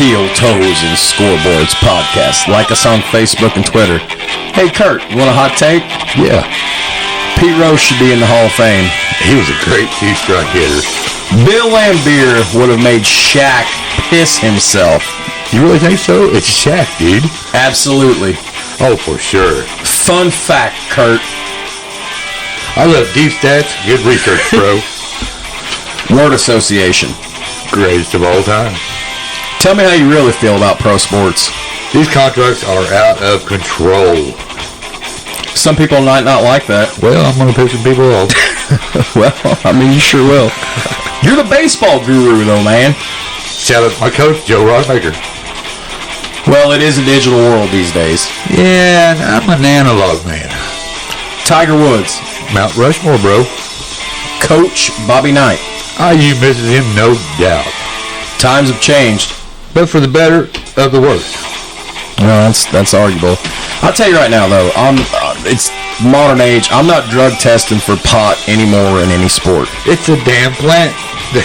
Steel Toes and Scoreboards podcast. Like us on Facebook and Twitter. Hey, Kurt, you want a hot take? Yeah. Pete Rose should be in the Hall of Fame. He was a great two-strike hitter. Bill Laimbeer would have made Shaq piss himself. You really think so? It's Shaq, dude. Absolutely. Oh, for sure. Fun fact, Kurt. I love deep stats. Good research, bro. Word association. Greatest of all time. Tell me how you really feel about pro sports. These contracts are out of control. Some people might not like that. Well, I'm going to piss some people off. Well, I mean, you sure will. You're the baseball guru, though, man. Shout out to my coach, Joe Rodmaker. Well, it is a digital world these days. Yeah, I'm an analog man. Tiger Woods. Mount Rushmore, bro. Coach Bobby Knight. IU misses him, no doubt. Times have changed. But for the better of the worse. No, that's arguable. I'll tell you right now, though, it's modern age. I'm not drug testing for pot anymore in any sport. It's a damn plant. They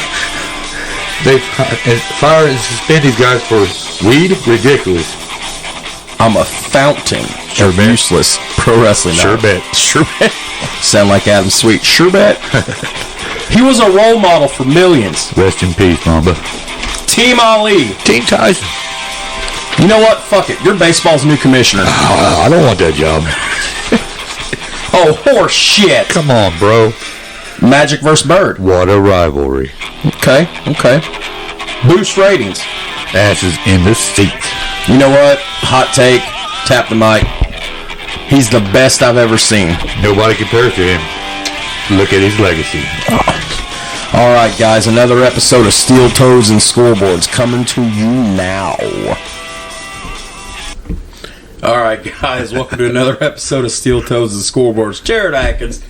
fire and suspend these guys for weed? Ridiculous. I'm a fountain of useless pro wrestling. Sure bet. Sure bet. Sound like Adam Sweet. Sure bet. He was a role model for millions. Rest in peace, Mamba. Team Ali. Team Tyson. You know what? Fuck it. You're baseball's new commissioner. I don't want that job. Oh, horse shit. Come on, bro. Magic versus Bird. What a rivalry. Okay. Boost ratings. Asses in the seats. You know what? Hot take. Tap the mic. He's the best I've ever seen. Nobody compares to him. Look at his legacy. All right, guys. Another episode of Steel Toes and Scoreboards coming to you now. All right, guys. Welcome to another episode of Steel Toes and Scoreboards. Jared Atkins,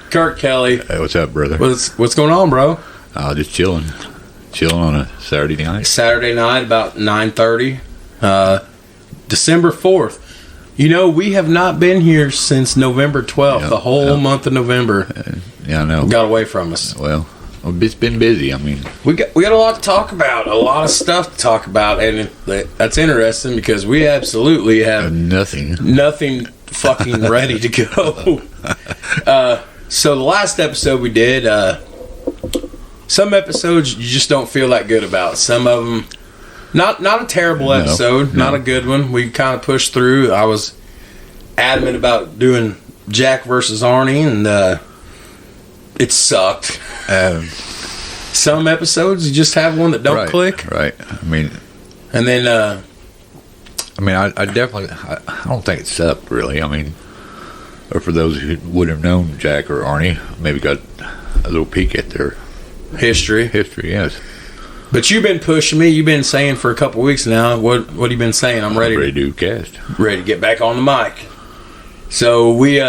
Kurt Kelly. Hey, what's up, brother? What's going on, bro? Just chilling on a Saturday night. Saturday night, about 9:30, December 4th. You know, we have not been here since November 12th. Yep, the whole month of November. Yeah, I know. Got away from us. Well, it's been busy. I mean, we got a lot to talk about, a lot of stuff to talk about, and that's interesting because we absolutely have nothing fucking ready to go. So the last episode we did, some episodes you just don't feel that good about. Some of them, not a terrible episode, not a good one. We kind of pushed through. I was adamant about doing Jack versus Arnie, and it sucked. Some episodes you just have one that don't click. Right. I mean, and then I definitely I don't think it sucked really. I mean, or for those who would have known Jack or Arnie, maybe got a little peek at their history. Yes. But you've been pushing me. You've been saying for a couple of weeks now. What have you been saying? I'm ready to do cast. Ready to get back on the mic. So we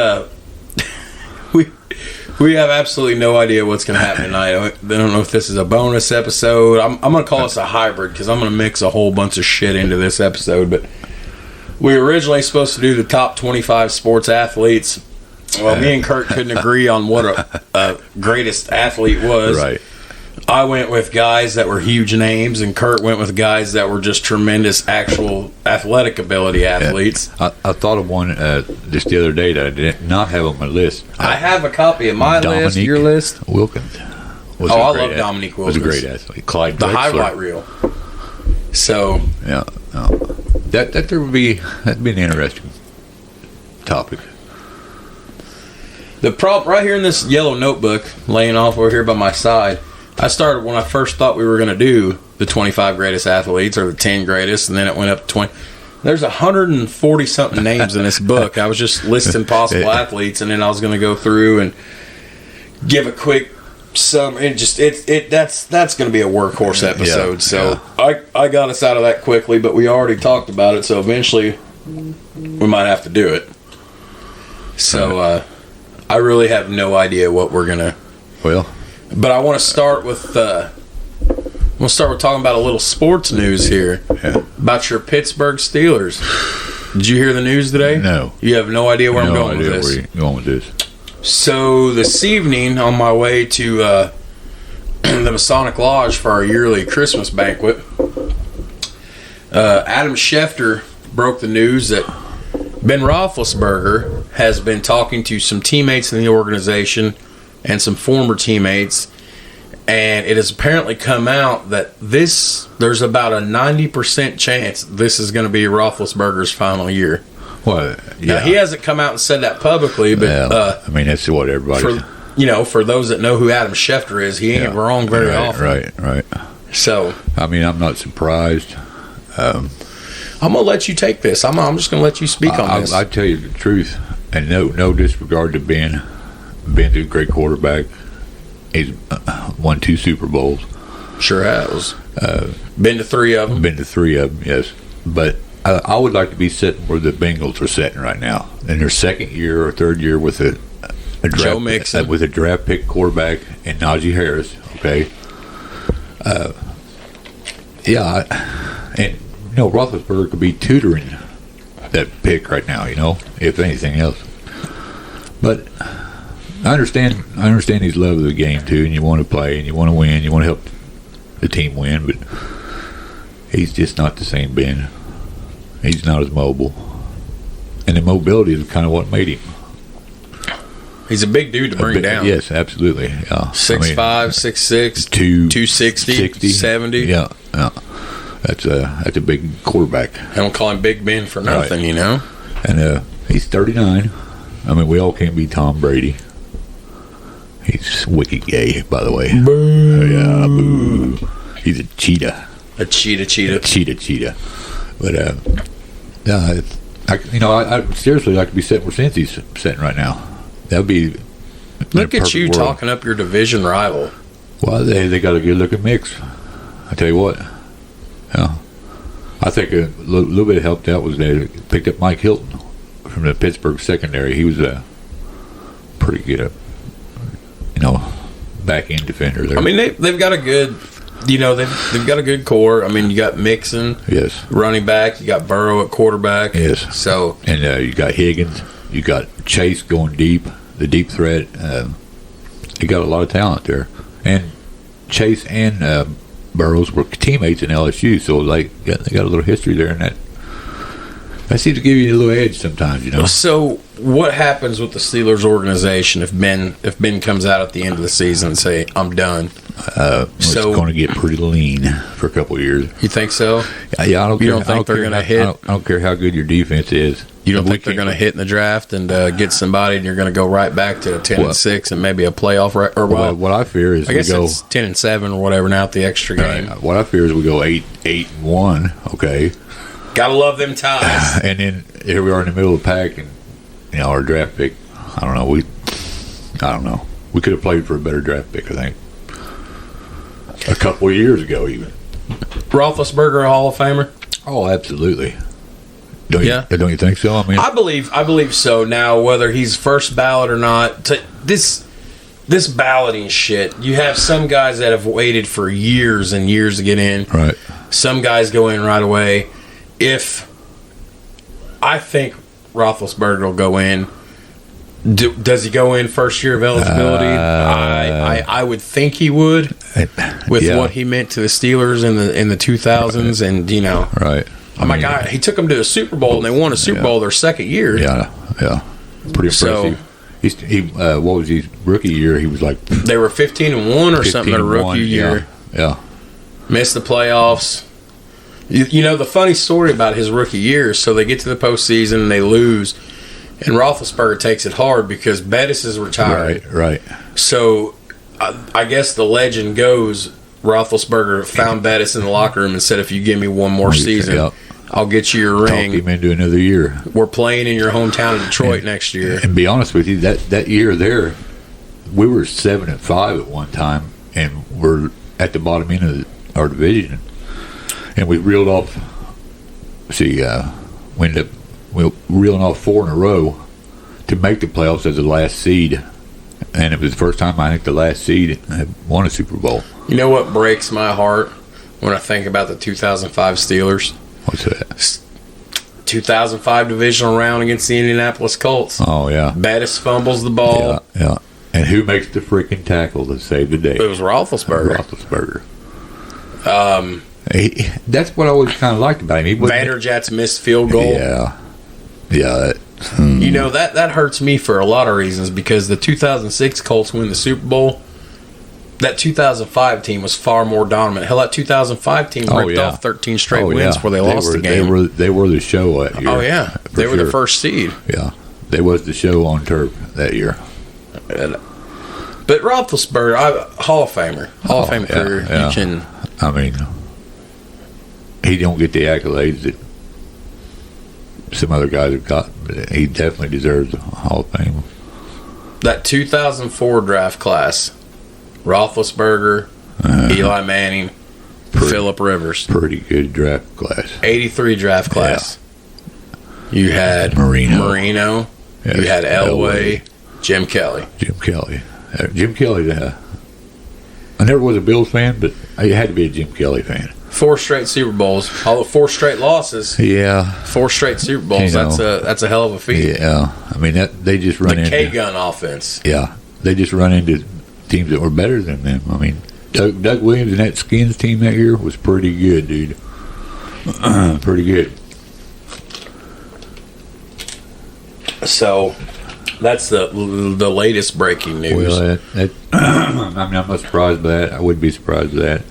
we have absolutely no idea what's going to happen tonight. I don't know if this is a bonus episode. I'm going to call this a hybrid because I'm going to mix a whole bunch of shit into this episode. But we were originally supposed to do the top 25 sports athletes. Well, me and Kurt couldn't agree on what a greatest athlete was. Right. I went with guys that were huge names, and Kurt went with guys that were just tremendous actual athletic ability athletes. Yeah. I thought of one just the other day that I did not have on my list. I have a copy of my list, your list. Wilkins. I love Dominique Wilkins. Was a great athlete. Clyde the Drexler. highlight reel. So yeah, that'd be an interesting topic. The problem right here in this yellow notebook, laying off over here by my side, I started when I first thought we were going to do the 25 greatest athletes or the 10 greatest, and then it went up to 20. There's 140-something names in this book. I was just listing possible athletes, and then I was going to go through and give a quick sum. And just that's going to be a workhorse episode. Yeah, so I got us out of that quickly, but we already talked about it. So eventually we might have to do it. So I really have no idea what we're going to. Well. But I want to start with talking about a little sports news here about your Pittsburgh Steelers. Did you hear the news today? No. You have no idea where I'm going with this? Where you're going with this. So this evening, on my way to the Masonic Lodge for our yearly Christmas banquet, Adam Schefter broke the news that Ben Roethlisberger has been talking to some teammates in the organization and some former teammates, and it has apparently come out that there's about a 90% chance this is going to be Roethlisberger's final year. Well, yeah. Now, he hasn't come out and said that publicly, but I mean, that's what everybody. For those that know who Adam Schefter is, he ain't wrong very often. Right. So, I mean, I'm not surprised. I'm gonna let you take this. I'm just gonna let you speak on this. I tell you the truth, and no disregard to Ben. Ben's a great quarterback. He's won 2 Super Bowls. Sure has. Been to 3 of them. Yes. But I would like to be sitting where the Bengals are sitting right now, in their second year or third year with a draft, Joe Mixon, with a draft pick quarterback and Najee Harris. Okay. And Roethlisberger could be tutoring that pick right now. If anything else. But I understand his love of the game too, and you want to play and you want to win, you want to help the team win, but he's just not the same Ben. He's not as mobile, and the mobility is kind of what made him. He's a big dude to bring down. Yes, absolutely. 6'5", 6'6", 260, 70. Yeah. That's a big quarterback. I don't call him Big Ben for nothing, And he's 39. I mean, we all can't be Tom Brady. He's wicked gay, by the way. Boo. Yeah, boo. He's a cheetah. A cheetah. But I'd seriously like to be sitting where Cincy's sitting right now. That would be. Look at you talking up your division rival. Well, they got a good looking mix. I tell you what. Yeah, I think a little bit helped out was they picked up Mike Hilton from the Pittsburgh secondary. He was a pretty good, back end defender there. I mean, they've got a good. They've got a good core. I mean, you got Mixon, yes, running back. You got Burrow at quarterback, yes. So and you got Higgins, you got Chase going deep, the deep threat. You got a lot of talent there, and Chase and Burrows were teammates in LSU, so they got a little history there, and that seems to give you a little edge sometimes, So, what happens with the Steelers organization if Ben comes out at the end of the season and say, "I'm done"? It's going to get pretty lean for a couple of years. You think so? Yeah, I don't. You don't think they're going to hit? I don't care how good your defense is. You don't think they're going to hit in the draft and get somebody, and you're going to go right back to 10-6 and maybe a playoff record? What I fear is I guess it's 10-7 or whatever now at the extra game. What I fear is we go 8-1. Okay. Gotta love them ties. And then here we are in the middle of the pack, and our draft pick. I don't know. We could have played for a better draft pick. I think a couple of years ago, even. Roethlisberger, a Hall of Famer. Oh, absolutely. Don't you think so? I mean, I believe so. Now, whether he's first ballot or not, this balloting shit. You have some guys that have waited for years and years to get in. Right. Some guys go in right away. I think Roethlisberger will go in. Does he go in first year of eligibility? I would think he would, with what he meant to the Steelers in the 2000s, and right. My God, he took them to a Super Bowl and they won a Super Bowl their second year. Yeah, pretty impressive. What was his rookie year? He was like they were 15-1 or something in a rookie year. Yeah, missed the playoffs. The funny story about his rookie year, so they get to the postseason and they lose, and Roethlisberger takes it hard because Bettis is retired. Right. So I guess the legend goes Roethlisberger found Bettis in the locker room and said, "If you give me one more season, I'll get you your ring. Talk him into another year. We're playing in your hometown of Detroit next year." And be honest with you, that year there, we were 7-5 at one time, and we're at the bottom end of our division. And we reeled off. We ended up reeling off 4 in a row to make the playoffs as the last seed. And it was the first time I think the last seed had won a Super Bowl. You know what breaks my heart when I think about the 2005 Steelers? What's that? 2005 divisional round against the Indianapolis Colts. Oh, yeah. Bettis fumbles the ball. Yeah. And who makes the freaking tackle to save the day? It was Roethlisberger. That's what I always kind of liked about him. Vanderjagt's missed field goal. Yeah. You know, that hurts me for a lot of reasons, because the 2006 Colts win the Super Bowl. That 2005 team was far more dominant. Hell, that 2005 team ripped off 13 straight wins before they lost the game. They were the show that year. Oh, yeah. They were the first seed. Yeah. They was the show on turf that year. But Roethlisberger, Hall of Famer. Hall of Fame career. Yeah. You can... I mean, he don't get the accolades that some other guys have got, but he definitely deserves a Hall of Fame. That 2004 draft class, Roethlisberger, Eli Manning, Phillip Rivers. Pretty good draft class. 83 draft class. Yeah. You had Marino. Yes, you had Elway. Jim Kelly. Jim Kelly, I never was a Bills fan, but I had to be a Jim Kelly fan. 4 straight Super Bowls, although 4 straight losses. Yeah, 4 straight Super Bowls. You know, that's a hell of a feat. Yeah, I mean they just run into K-gun offense. Yeah, they just run into teams that were better than them. I mean, Doug Williams and that Skins team that year was pretty good, dude. Pretty good. So that's the latest breaking news. Well, I mean, I'm not surprised by that. I wouldn't be surprised by that.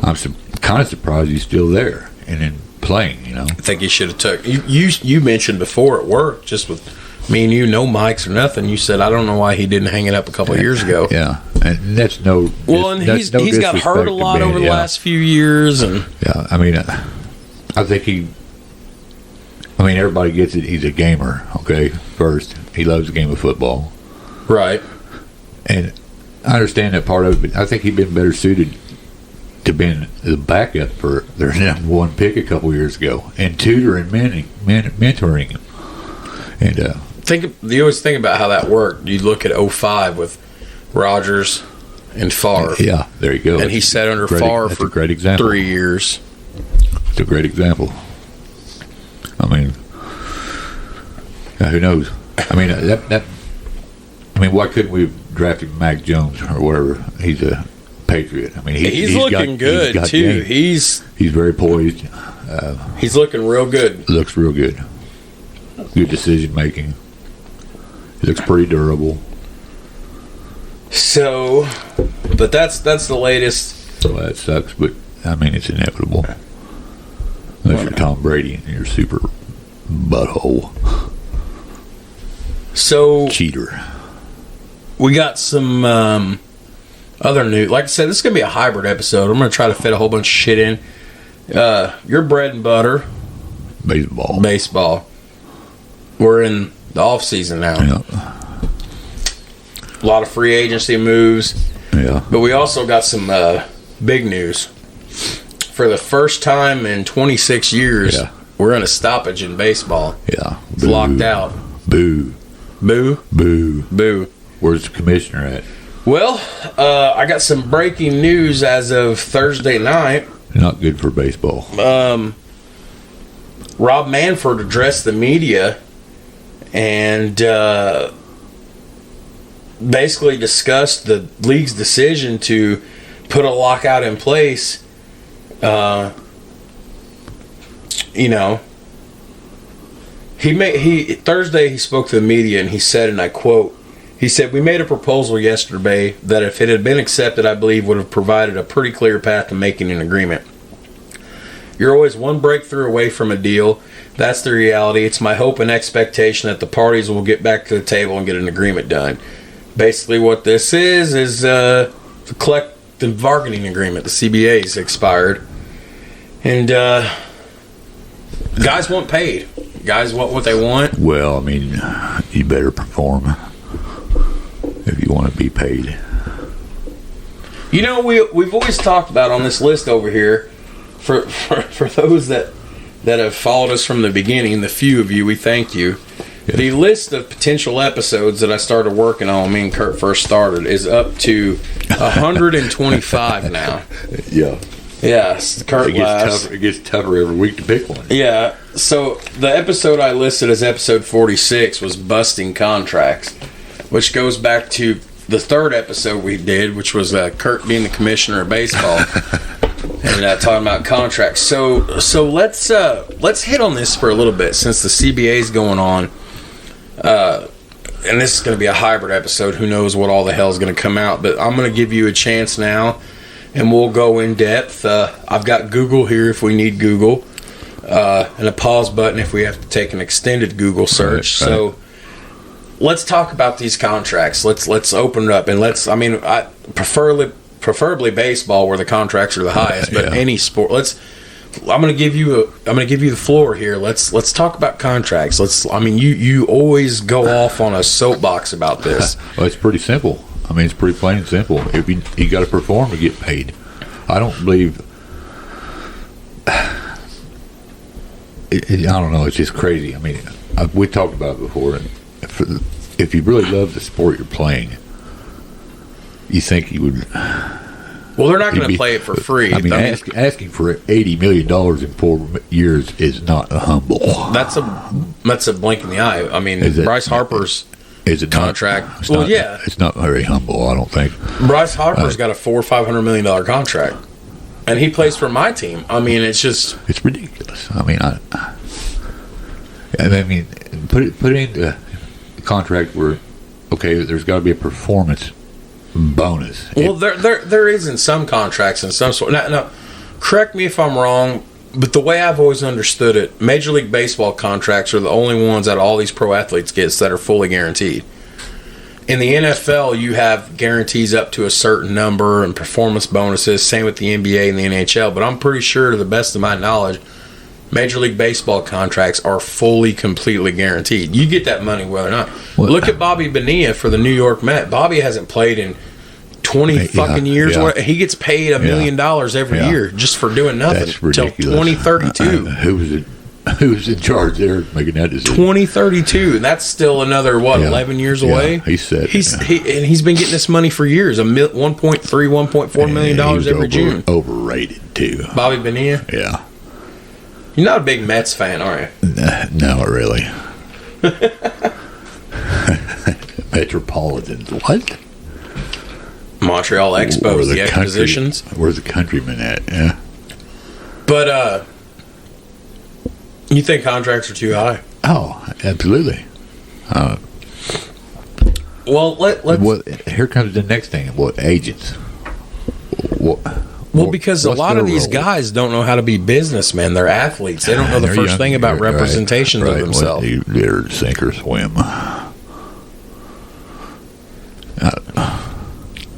I'm kind of surprised he's still there and then playing. You know, I think he should have took. You mentioned before at work, just with me and you, no mics or nothing. You said I don't know why he didn't hang it up a couple of years ago. Yeah, and that's no. Well, and he's got hurt a lot over the last few years, and yeah, I mean, I think he. I mean, everybody gets it. He's a gamer. Okay, first he loves the game of football, right? And I understand that part of it. But I think he'd been better suited to being the backup for their number 1 pick a couple years ago, and tutoring, mentoring him. And you always think about how that worked. You look at 05 with Rodgers and Favre. Yeah, there you go. And he sat under Favre for 3 years. It's a great example. I mean, who knows? I mean, I mean, why couldn't we have drafted Mac Jones or whatever? He's a Patriot. I mean, he's looking good too. Game. He's very poised. He's looking real good. Looks real good. Good decision making. He looks pretty durable. So, but that's the latest. Well, that sucks, but I mean, it's inevitable. Unless you're Tom Brady and you're super butthole. So cheater. We got some other news. Like I said, this is going to be a hybrid episode. I'm going to try to fit a whole bunch of shit in. Your bread and butter. Baseball. We're in the off season now. Yeah. A lot of free agency moves. Yeah. But we also got some big news. For the first time in 26 years, we're in a stoppage in baseball. Yeah. It's locked out. Boo. Boo? Boo. Boo. Where's the commissioner at? Well, I got some breaking news as of Thursday night. Not good for baseball. Rob Manfred addressed the media and basically discussed the league's decision to put a lockout in place. You know, Thursday he spoke to the media and he said, and I quote, he said, "We made a proposal yesterday that if it had been accepted, I believe would have provided a pretty clear path to making an agreement. You're always one breakthrough away from a deal. That's the reality. It's my hope and expectation that the parties will get back to the table and get an agreement done." Basically what this is the collective bargaining agreement, the CBA's expired. And guys want paid. Guys want what they want. Well, I mean, you better perform if you want to be paid. You know, we've always talked about on this list over here, for those that have followed us from the beginning, the few of you, we thank you. Yes. The list of potential episodes that I started working on, me and Kurt first started, is up to 125 now. Yeah. Yes, Kurt it gets tougher every week to pick one. Yeah, so the episode I listed as episode 46 was Busting Contracts, which goes back to the third episode we did, which was Kurt being the commissioner of baseball. and talking about contracts. So let's hit on this for a little bit since the CBA is going on. And this is going to be a hybrid episode. Who knows what all the hell is going to come out? But I'm going to give you a chance now, and we'll go in depth. I've got Google here if we need Google, and a pause button if we have to take an extended Google search. Right. So let's talk about these contracts. Let's open it up, and I preferably baseball where the contracts are the highest, but any sport. I'm going to give you the floor here. Let's talk about contracts. You always go off on a soapbox about this. Well, it's pretty simple. It's pretty plain and simple. If you got to perform to get paid. I don't believe. I don't know. It's just crazy. We talked about it before. If you really love the sport you're playing, you think you would. Well, they're not going to play it for free. Asking for $80 million in 4 years is not humble. That's a blink in the eye. Bryce Harper's contract. It's not very humble. I don't think. Bryce Harper's got a $400 or $500 million contract, and he plays for my team. It's ridiculous. Put it into a contract where, okay, there's got to be a performance bonus. Well, there is in some contracts in some sort. Now, correct me if I'm wrong, but the way I've always understood it, Major League Baseball contracts are the only ones that all these pro athletes get that are fully guaranteed. In the NFL, you have guarantees up to a certain number and performance bonuses. Same with the NBA and the NHL. But I'm pretty sure, to the best of my knowledge, Major League Baseball contracts are fully, completely guaranteed. You get that money whether or not. Look at Bobby Bonilla for the New York Mets. Bobby hasn't played in 20 fucking years. Yeah. He gets paid $1 million every year just for doing nothing until 2032. Who's in charge there making that decision? 2032, and that's still another 11 years away. He said he's been getting this money for years. $1.4 million every June. Overrated too. Bobby Bonilla. Yeah. You're not a big Mets fan, are you? No, really. Metropolitans. What? Montreal Expos, the Expositions. Where's the countrymen at? Yeah. But, you think contracts are too high? Oh, absolutely. Here comes the next thing. Agents? Because a lot of these guys don't know how to be businessmen. They're athletes. They don't know the first thing about representation of themselves. They're sink or swim.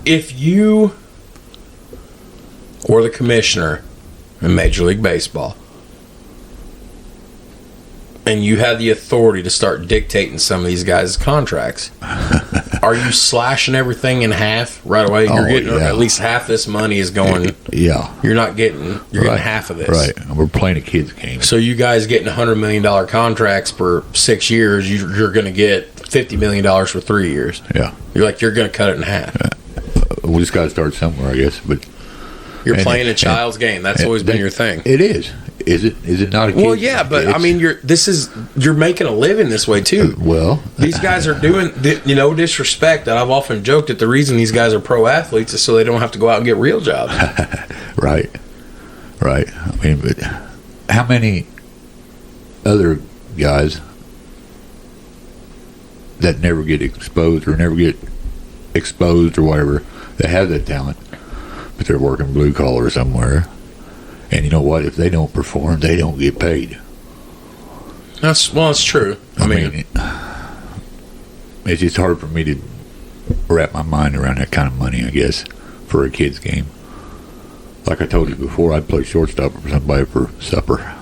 If you were the commissioner in Major League Baseball and you had the authority to start dictating some of these guys' contracts, are you slashing everything in half right away? You're getting at least half this money is going. Yeah. You're getting half of this. Right. And we're playing a kid's game. So you guys getting $100 million contracts for 6 years, you're going to get $50 million for 3 years. Yeah. You're going to cut it in half. We just got to start somewhere, I guess. But you're playing a child's game. That's always been your thing. It is. Is it not a kid? Well, yeah, but you're making a living this way too. These guys are doing, disrespect. That I've often joked that the reason these guys are pro athletes is so they don't have to go out and get real jobs. Right. But how many other guys that never get exposed or whatever, that have that talent, but they're working blue collar somewhere? And you know what? If they don't perform, they don't get paid. It's true. I mean, it's just hard for me to wrap my mind around that kind of money, I guess, for a kid's game. Like I told you before, I'd play shortstop for somebody for supper.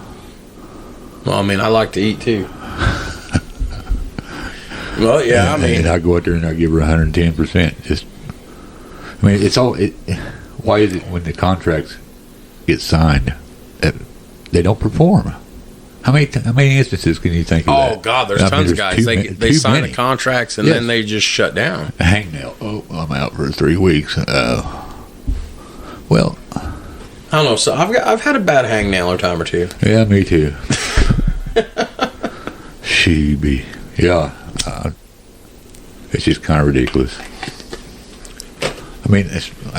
Well, I like to eat too. And I go out there and I give her 110%. It's all. Why is it when the contracts get signed, they don't perform? How many instances can you think of that? Oh God, there's tons of guys. They sign the contracts and then they just shut down. Hangnail. Oh, I'm out for 3 weeks. Well, I don't know. So I've had a bad hangnail a time or two. Yeah, me too. It's just kind of ridiculous. I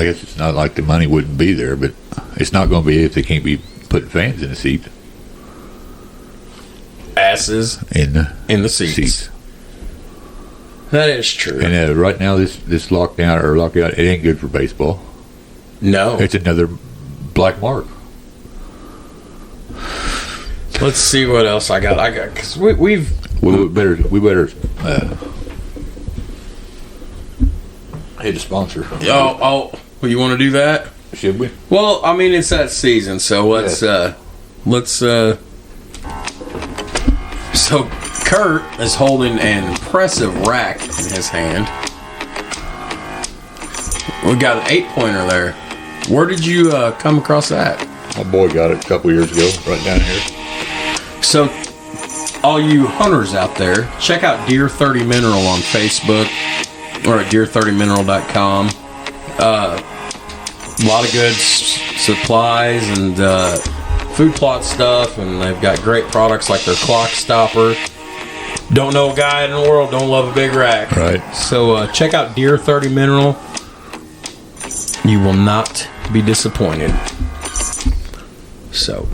guess it's not like the money wouldn't be there, but It's not going to be if they can't be putting fans in the seat. Asses in the seats. That is true. And right now, this lockout, it ain't good for baseball. No. It's another black mark. Let's see what else I got. Because we better hit a sponsor. Oh, well, you want to do that? Should we? Well, I mean, it's that season, so let's. So Kurt is holding an impressive rack in his hand. We got an 8-pointer there. Where did you come across that? My boy got it a couple years ago, right down here. So, all you hunters out there, check out Deer 30 Mineral on Facebook or at deer30mineral.com. A lot of good supplies and food plot stuff, and they've got great products like their clock stopper. Don't know a guy in the world don't love a big rack. Right. So check out Deer 30 Mineral. You will not be disappointed. So,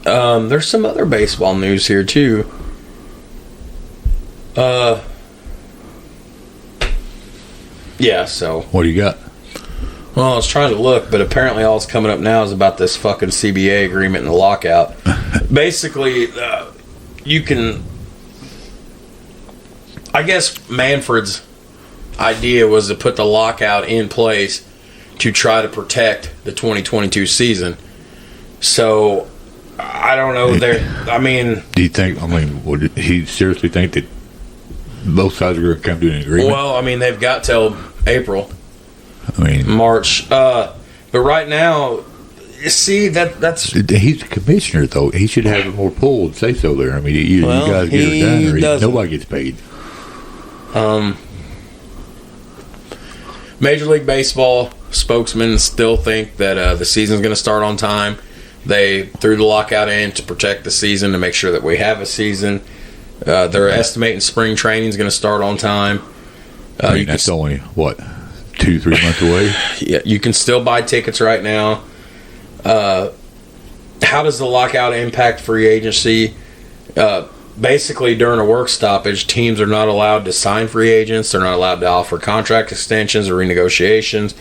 there's some other baseball news here too. Yeah, so. What do you got? Well, I was trying to look, but apparently all that's coming up now is about this fucking CBA agreement and the lockout. Basically, you can... I guess Manfred's idea was to put the lockout in place to try to protect the 2022 season. So, I don't know. Do you think, would he seriously think that both sides are going to come to an agreement? Well, I mean, they've got till April. March. But right now, you see, that's... He's the commissioner, though. He should have more pull and say so there. I mean, you guys get it done, or nobody gets paid. Major League Baseball spokesmen still think that the season's going to start on time. They threw the lockout in to protect the season, to make sure that we have a season. They're estimating spring training is going to start on time. That's only, 2-3 months away? Yeah, you can still buy tickets right now. How does the lockout impact free agency? Basically, during a work stoppage, teams are not allowed to sign free agents. They're not allowed to offer contract extensions or renegotiations.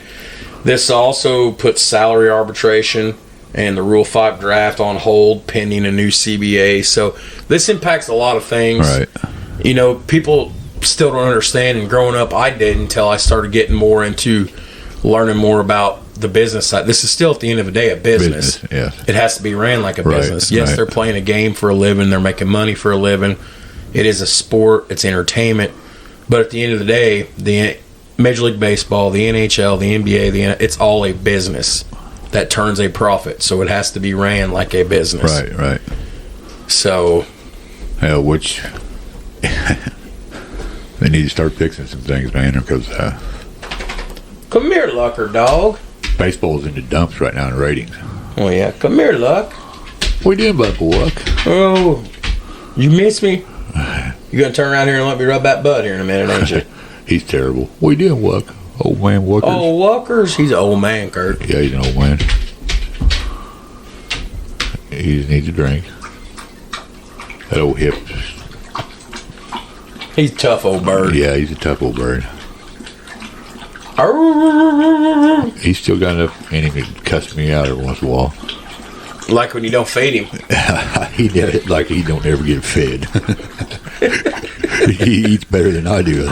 This also puts salary arbitration and the Rule 5 draft on hold pending a new CBA. So this impacts a lot of things. Right. You know, people still don't understand, and growing up I did until I started getting more into learning more about the business side. This is still, at the end of the day, a business. Yes. It has to be ran like a business. Yes, they're playing a game for a living. They're making money for a living. It is a sport. It's entertainment. But at the end of the day, the Major League Baseball, the NHL, the NBA, it's all a business that turns a profit. So it has to be ran like a business. Right. So... which... they need to start fixing some things, man, because... Come here, Lucker, dog. Baseball's in the dumps right now in ratings. Oh, yeah. Come here, Luck. What you doing, Buck Luck? Oh, you miss me? You gonna turn around here and let me rub that butt here in a minute, ain't you? He's terrible. What you doing, Luck? Old man Wuckers? Oh, Wuckers? He's an old man, Kurt. Yeah, he's an old man. He just needs a drink. That old hip. He's a tough old bird. Yeah, he's a tough old bird. He's still got enough in him to cuss me out every once in a while. Like when you don't feed him. He did it like he don't ever get fed. He eats better than I do, I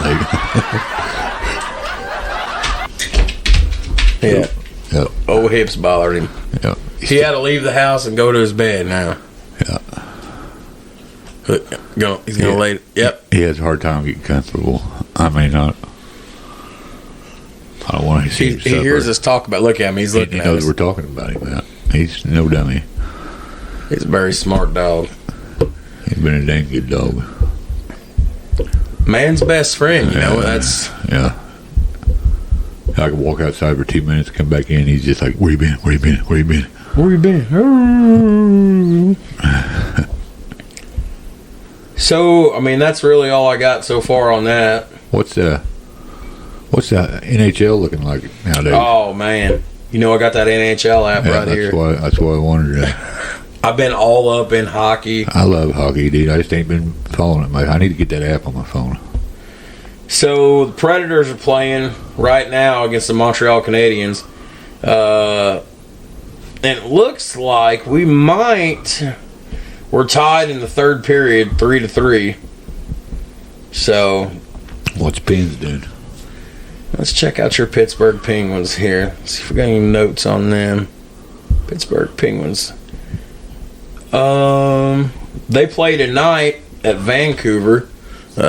think. Yeah. Yep. Old hips bothered him. Yeah. He had to leave the house and go to his bed now. Yeah. He's going to lay... Yep. He has a hard time getting comfortable. I mean, I don't want to see him suffer. He hears us talk about... Look at him. He's looking at us. He knows we're talking about him now. He's no dummy. He's a very smart dog. He's been a dang good dog. Man's best friend, you know. That's... Yeah. I could walk outside for 2 minutes, come back in. He's just like, "Where you been? Where you been? Where you been? Where you been?" So, I mean, that's really all I got so far on that. What's the NHL looking like nowadays? Oh man, You know, I got that NHL app right here. That's why I wanted that. I've been all up in hockey. I love hockey, dude. I just ain't been following it. I need to get that app on my phone. So the Predators are playing right now against the Montreal Canadiens. And it looks like we're tied in the third period, 3-3. So, what's Pens doing? Let's check out your Pittsburgh Penguins here. See if we got any notes on them. Pittsburgh Penguins. They play tonight at Vancouver.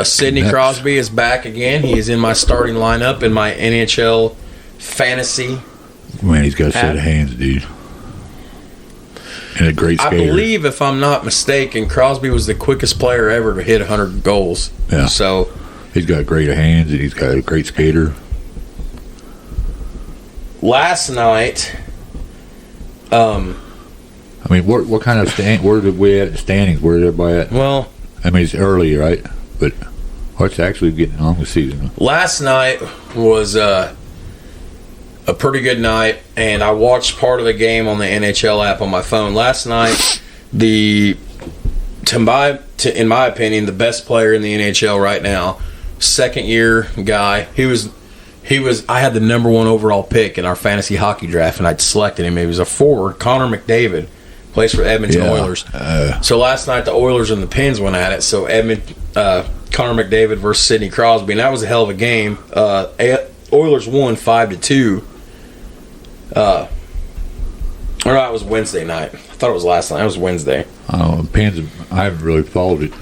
Sidney Crosby is back again. He is in my starting lineup in my NHL fantasy. Man, he's got a set of hands, dude. And a great skater. I believe, if I'm not mistaken, Crosby was the quickest player ever to hit 100 goals. Yeah. So he's got great hands, and he's got a great skater. Last night, I mean, what kind of where did we at the standings? Where is everybody at? Well, I mean, it's early, right? But what's actually getting on the season? Last night was a pretty good night, and I watched part of the game on the NHL app on my phone. Last night, in my opinion, the best player in the NHL right now, second-year guy. I had the number 1 overall pick in our fantasy hockey draft, and I'd selected him. He was a forward, Connor McDavid, plays for Edmonton Oilers. So last night, the Oilers and the Pens went at it. So Connor McDavid versus Sidney Crosby, and that was a hell of a game. Oilers won 5-2. Or no, it was Wednesday night. I thought it was last night. It was Wednesday. Pens, I haven't really followed it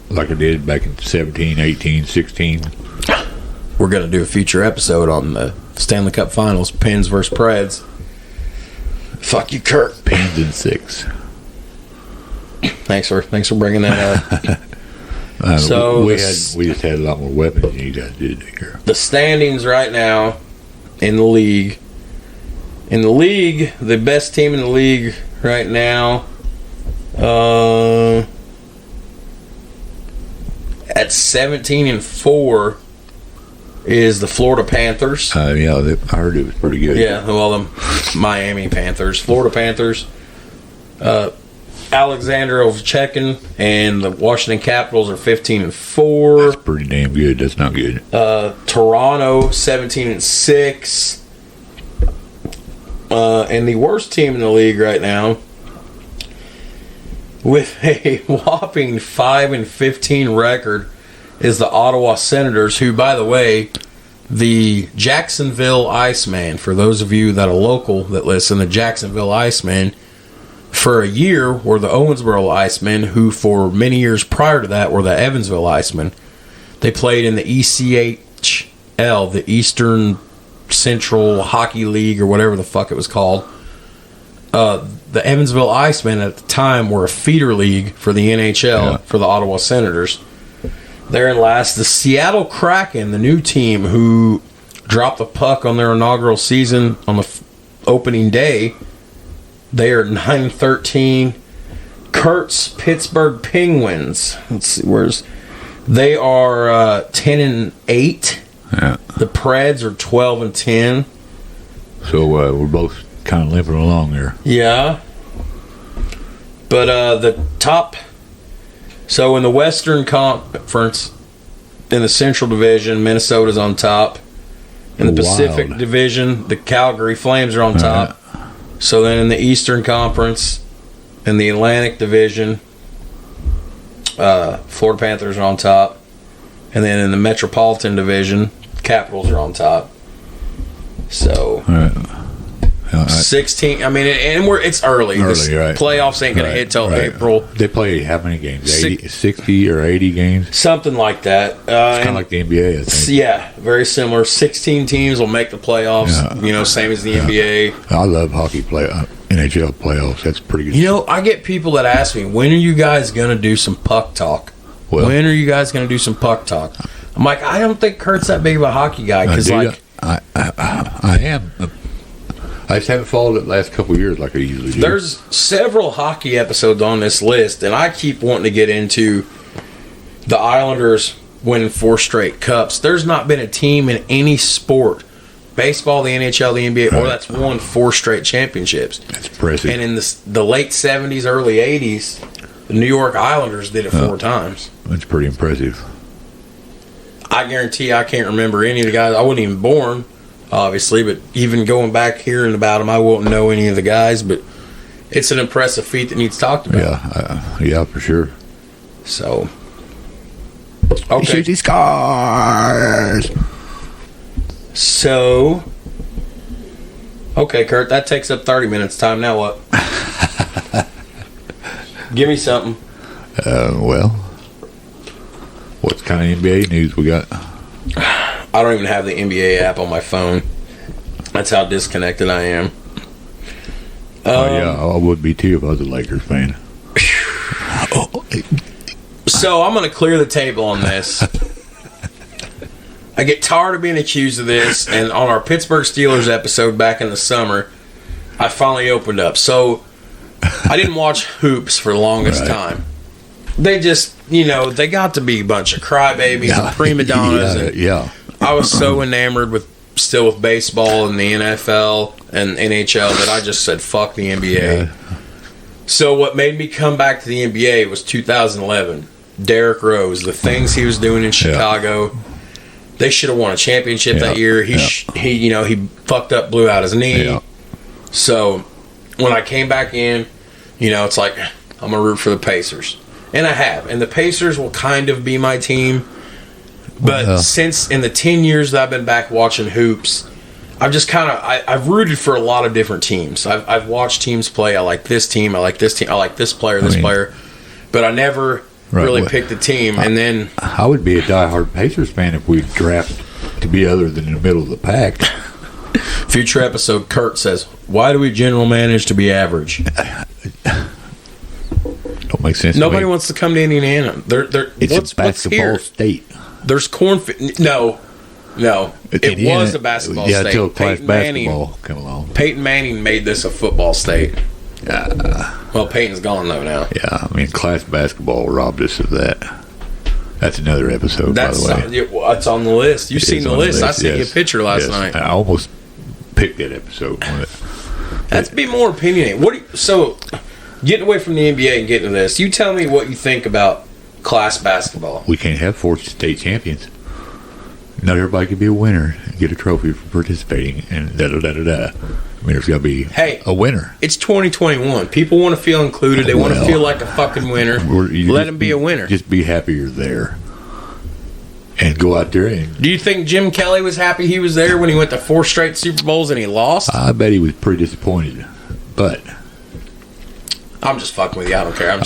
like I did back in 17, 18, 16. We're going to do a future episode on the Stanley Cup Finals, Pens versus Preds. Fuck you, Kurt. Pens in 6. Thanks for bringing that up. So we just had a lot more weapons than you guys did, Kurt. The standings right now in the league. In the league, the best team in the league right now, at 17-4, is the Florida Panthers. Yeah, I heard it was pretty good. Yeah, well, the Miami Panthers, Florida Panthers, Alexander Ovechkin, and the Washington Capitals are 15-4. That's pretty damn good. That's not good. Toronto 17-6. And the worst team in the league right now, with a whopping 5-15 record, is the Ottawa Senators, who, by the way, the Jacksonville Iceman, for those of you that are local that listen, the Jacksonville Iceman, for a year were the Owensboro Icemen, who for many years prior to that were the Evansville Icemen. They played in the ECHL, the Eastern Central Hockey League, or whatever the fuck it was called. The Evansville Icemen at the time were a feeder league for the NHL for the Ottawa Senators. They're in last. The Seattle Kraken, the new team who dropped the puck on their inaugural season on the opening day, they are 9-13. Kurt's Pittsburgh Penguins. Let's see, they are 10-8. Yeah. The Preds are 12-10. So we're both kind of limping along there. Yeah. But the top. So in the Western Conference, in the Central Division, Minnesota's on top. In the Pacific Division, the Calgary Flames are on top. So then in the Eastern Conference, in the Atlantic Division, Florida Panthers are on top. And then in the Metropolitan Division, Capitals are on top. So, 16. I mean, it's early. Right. Playoffs ain't going to hit till April. They play how many games? 60 or 80 games? Something like that. It's kind of like the NBA, I think. Yeah, very similar. 16 teams will make the playoffs, same as the NBA. I love hockey NHL playoffs. That's pretty good. I get people that ask me, when are you guys going to do some puck talk? When are you guys going to do some puck talk? I'm like, I don't think Kurt's that big of a hockey guy. Because, I am. I just haven't followed it the last couple of years like I usually do. There's several hockey episodes on this list, and I keep wanting to get into the Islanders winning 4 straight cups. There's not been a team in any sport baseball, the NHL, the NBA, or that's won 4 straight championships. That's impressive. And in the late 70s, early 80s, the New York Islanders did it 4 times. That's pretty impressive. I guarantee I can't remember any of the guys. I wasn't even born, obviously, but even going back hearing about them, I won't know any of the guys, but it's an impressive feat that needs talked about. Yeah, for sure. So, okay. Shoot these cars. So, okay, Kurt, that takes up 30 minutes time. Now what? Give me something. Well, what kind of NBA news we got? I don't even have the NBA app on my phone. That's how disconnected I am. Yeah, I would be too if I was a Lakers fan. So I'm going to clear the table on this. I get tired of being accused of this, and on our Pittsburgh Steelers episode back in the summer, I finally opened up. So I didn't watch hoops for the longest time. They just, they got to be a bunch of crybabies and prima donnas. Yeah. I was so enamored with baseball and the NFL and NHL that I just said, fuck the NBA. Yeah. So what made me come back to the NBA was 2011. Derrick Rose, the things he was doing in Chicago. Yeah. They should have won a championship that year. He fucked up, blew out his knee. Yeah. So when I came back in, it's like I'm gonna root for the Pacers, and I have, and the Pacers will kind of be my team. But since in the 10 years that I've been back watching hoops, I've just I've rooted for a lot of different teams. I've watched teams play. I like this team. I like this team. I like this player. Player. But I never really picked a team. And then I would be a diehard Pacers fan if we draft to be other than in the middle of the pack. Future episode, Kurt says, "Why do we general manage to be average?" Don't make sense. Nobody wants to come to Indiana. It's a basketball state. There's cornfield. No. It was a basketball state. Until class basketball came along. Peyton Manning made this a football state. Well, Peyton's gone, though, now. Yeah, class basketball robbed us of that. That's another episode, by the way. It's on the list. You've seen the list. I sent you a picture last night. I almost picked that episode. Let's be more opinionated. So, getting away from the NBA and getting to this, you tell me what you think about class basketball. We can't have 4 state champions. Not everybody can be a winner and get a trophy for participating, and da-da-da-da-da. There's got to be a winner. It's 2021. People want to feel included. They want to feel like a fucking winner. Let them be a winner. Just be happy you're there. And go out there and... Do you think Jim Kelly was happy he was there when he went to 4 straight Super Bowls and he lost? I bet he was pretty disappointed. But... I'm just fucking with you. I don't care.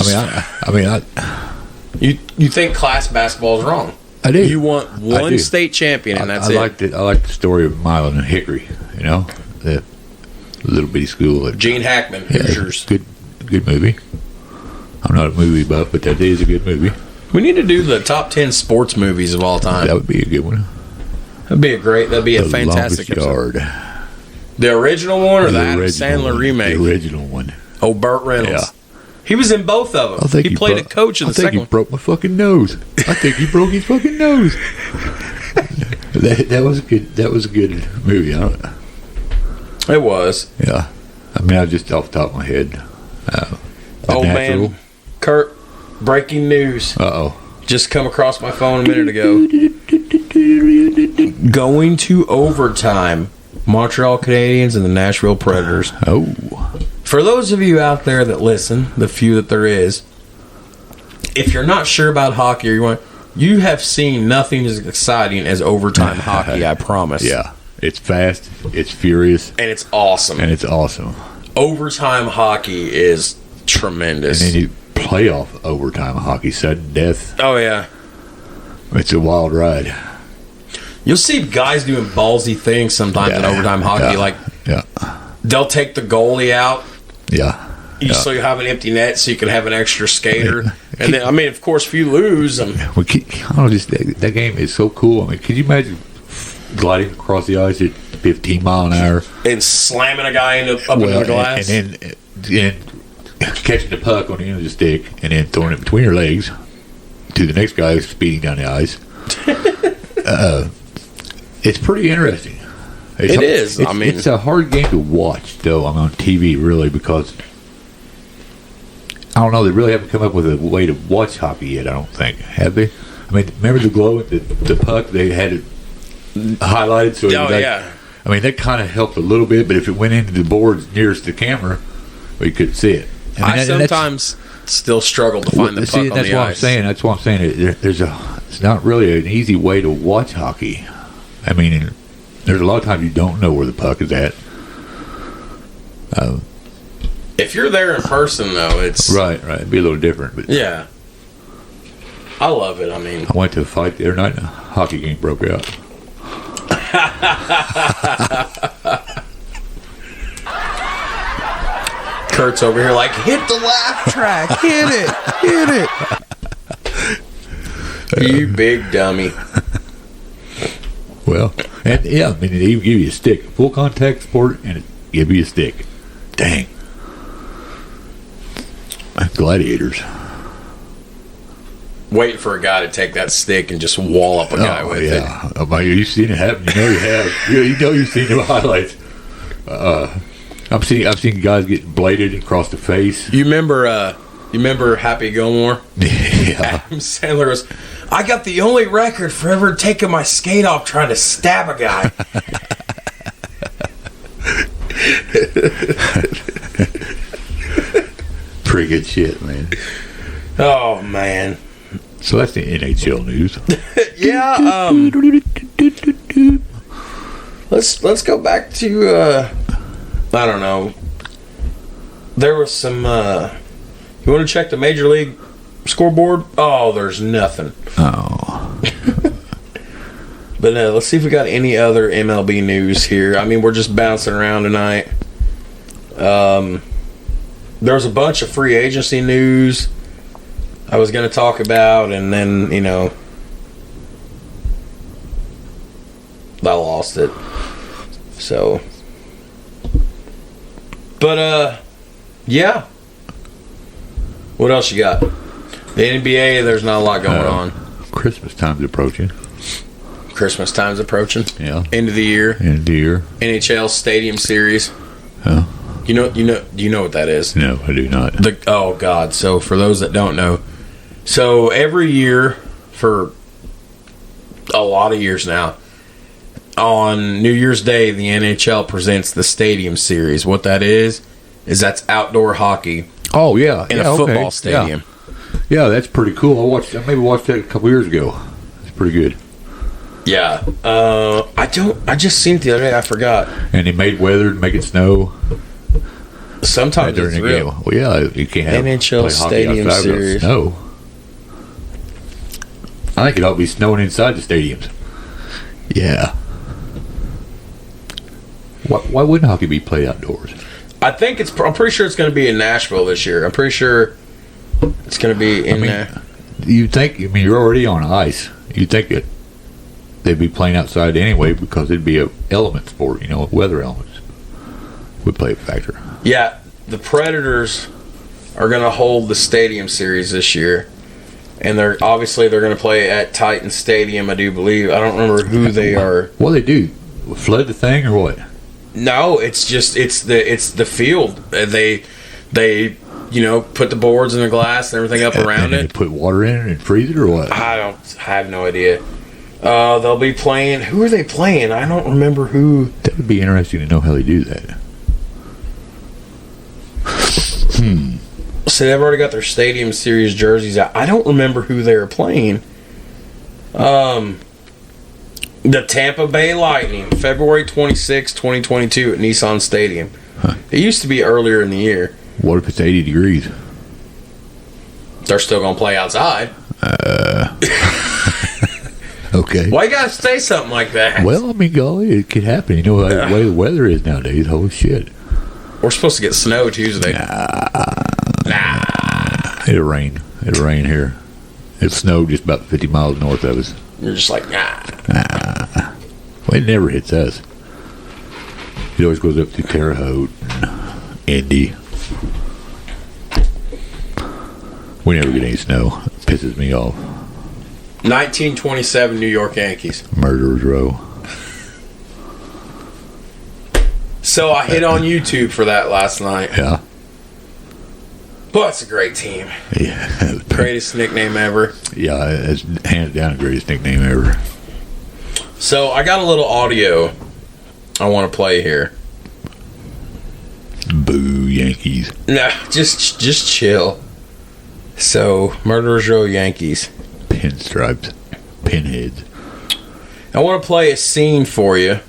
You think class basketball is wrong? I do. You want one state champion, and that's it. I like the story of Milan and Hickory. The little bitty school. Gene Hackman, Hoosiers. Good movie. I'm not a movie buff, but that is a good movie. We need to do the top 10 sports movies of all time. That would be a good one. That'd be a fantastic episode. The original one or the Adam Sandler remake? The original one. Oh, Burt Reynolds. Yeah. He was in both of them. He played a coach in the second one. I think he broke my fucking nose. I think he broke his fucking nose. That was good. That was a good movie. It was. Yeah. I just off the top of my head. Man. Kurt, breaking news. Uh-oh. Just come across my phone a minute ago. Going to overtime. Montreal Canadiens and the Nashville Predators. Oh. For those of you out there that listen, the few that there is, if you're not sure about hockey, or you have seen nothing as exciting as overtime hockey, I promise. Yeah. It's fast, it's furious. And it's awesome. Overtime hockey is tremendous. And then you playoff overtime hockey, sudden death. Oh, yeah. It's a wild ride. You'll see guys doing ballsy things sometimes in overtime hockey. They'll take the goalie out. Yeah. So you have an empty net so you can have an extra skater. And then, of course, if you lose... that game is so cool. Could you imagine gliding across the ice at 15 mile an hour? And slamming a guy into the glass? And then catching the puck on the end of the stick and then throwing it between your legs to the next guy who's speeding down the ice. It's pretty interesting. It is. It's a hard game to watch, though, on TV, really, because I don't know. They really haven't come up with a way to watch hockey yet. I don't think, have they? I mean, remember the glow, the puck? They had it highlighted, so yeah. I mean, that kind of helped a little bit, but if it went into the boards nearest the camera, we could see it. I sometimes still struggle to find the puck on the ice. That's what I'm saying. It's not really an easy way to watch hockey. I mean, there's a lot of times you don't know where the puck is at. If you're there in person, though, it's right. It'd be a little different, but yeah, I love it. I mean, I went to a fight the other night, and a hockey game broke out. Kurt's over here like, hit the laugh track, hit it. You big dummy. Well, and yeah, I mean, they even give you a stick, full contact sport, and it give you a stick. Dang, gladiators. Waiting for a guy to take that stick and just wall up a guy with it. You've seen it happen. You know you have. You've seen the highlights. I've seen guys get bladed across the face. You remember Happy Gilmore? Yeah. Adam Sandler goes, I got the only record for ever taking my skate off trying to stab a guy. Pretty good shit, man. Oh, man. So that's the NHL news. Yeah. Let's go back to I don't know. There was some. You want to check the Major League scoreboard? Oh, there's nothing. Oh. But let's see if we got any other MLB news here. I mean, we're just bouncing around tonight. There's a bunch of free agency news I was going to talk about, and then, I lost it. So, but, yeah. What else you got? The NBA, there's not a lot going on. Christmas time's approaching. Christmas time's approaching. Yeah. End of the year. NHL Stadium Series. Huh? Do you know what that is? No, I do not. Oh God! So for those that don't know, so every year for a lot of years now, on New Year's Day, the NHL presents the Stadium Series. What that is that's outdoor hockey. Oh yeah, in a football stadium. Yeah, that's pretty cool. I watched that a couple years ago. It's pretty good. Yeah, I just seen it the other day. I forgot. And they made weather to make it snow. Sometimes during it's the real. Game. Well, yeah, you can't have NHL Stadium Series. Snow. I think it ought to be snowing inside the stadiums. Yeah. Why wouldn't hockey be played outdoors? I'm pretty sure it's going to be in Nashville this year. I'm pretty sure it's going to be in there. You'd think, you're already on ice. You'd think that they'd be playing outside anyway because it'd be a element sport, weather elements would play a factor. Yeah, the Predators are going to hold the Stadium Series this year. And they're going to play at Titan Stadium, I do believe. I don't remember who they are. What do they do? Flood the thing or what? No, it's the field. They put the boards and the glass and everything up around it. They put water in it and freeze it or what? I have no idea. They'll be playing. Who are they playing? I don't remember who. That would be interesting to know how they do that. So they've already got their Stadium Series jerseys out. I don't remember who they were playing. The Tampa Bay Lightning, February 26, 2022 at Nissan Stadium. Huh. It used to be earlier in the year. What if it's 80 degrees? They're still going to play outside. Okay. Why you got to say something like that? Well, golly, it could happen. You know the way the weather is nowadays. Holy shit. We're supposed to get snow Tuesday. Nah. It'll rain. It'll rain here. It snowed just about 50 miles north of us. You're just like, nah. Well, it never hits us. It always goes up to Terre Haute and Indy. We never get any snow. It pisses me off. 1927 New York Yankees. Murderers Row. So I hit on YouTube for that last night. Yeah. Boy, it's a great team. Yeah. Greatest nickname ever. Yeah, it's hands down the greatest nickname ever. So I got a little audio I want to play here. Boo, Yankees. Nah, just chill. So, Murderers Row Yankees. Pinstripes. Pinheads. I want to play a scene for you.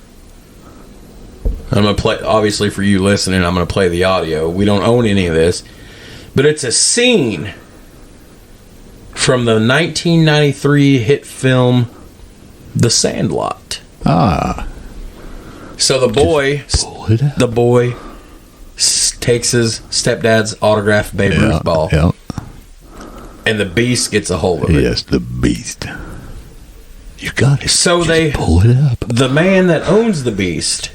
I'm going to play, obviously for you listening, I'm going to play the audio. We don't own any of this. But it's a scene from the 1993 hit film The Sandlot. Ah. So the boy takes his stepdad's autographed Babe Ruth ball. Yeah. And the Beast gets a hold of it. Yes, the Beast. You got it. So just they pull it up. The man that owns the Beast,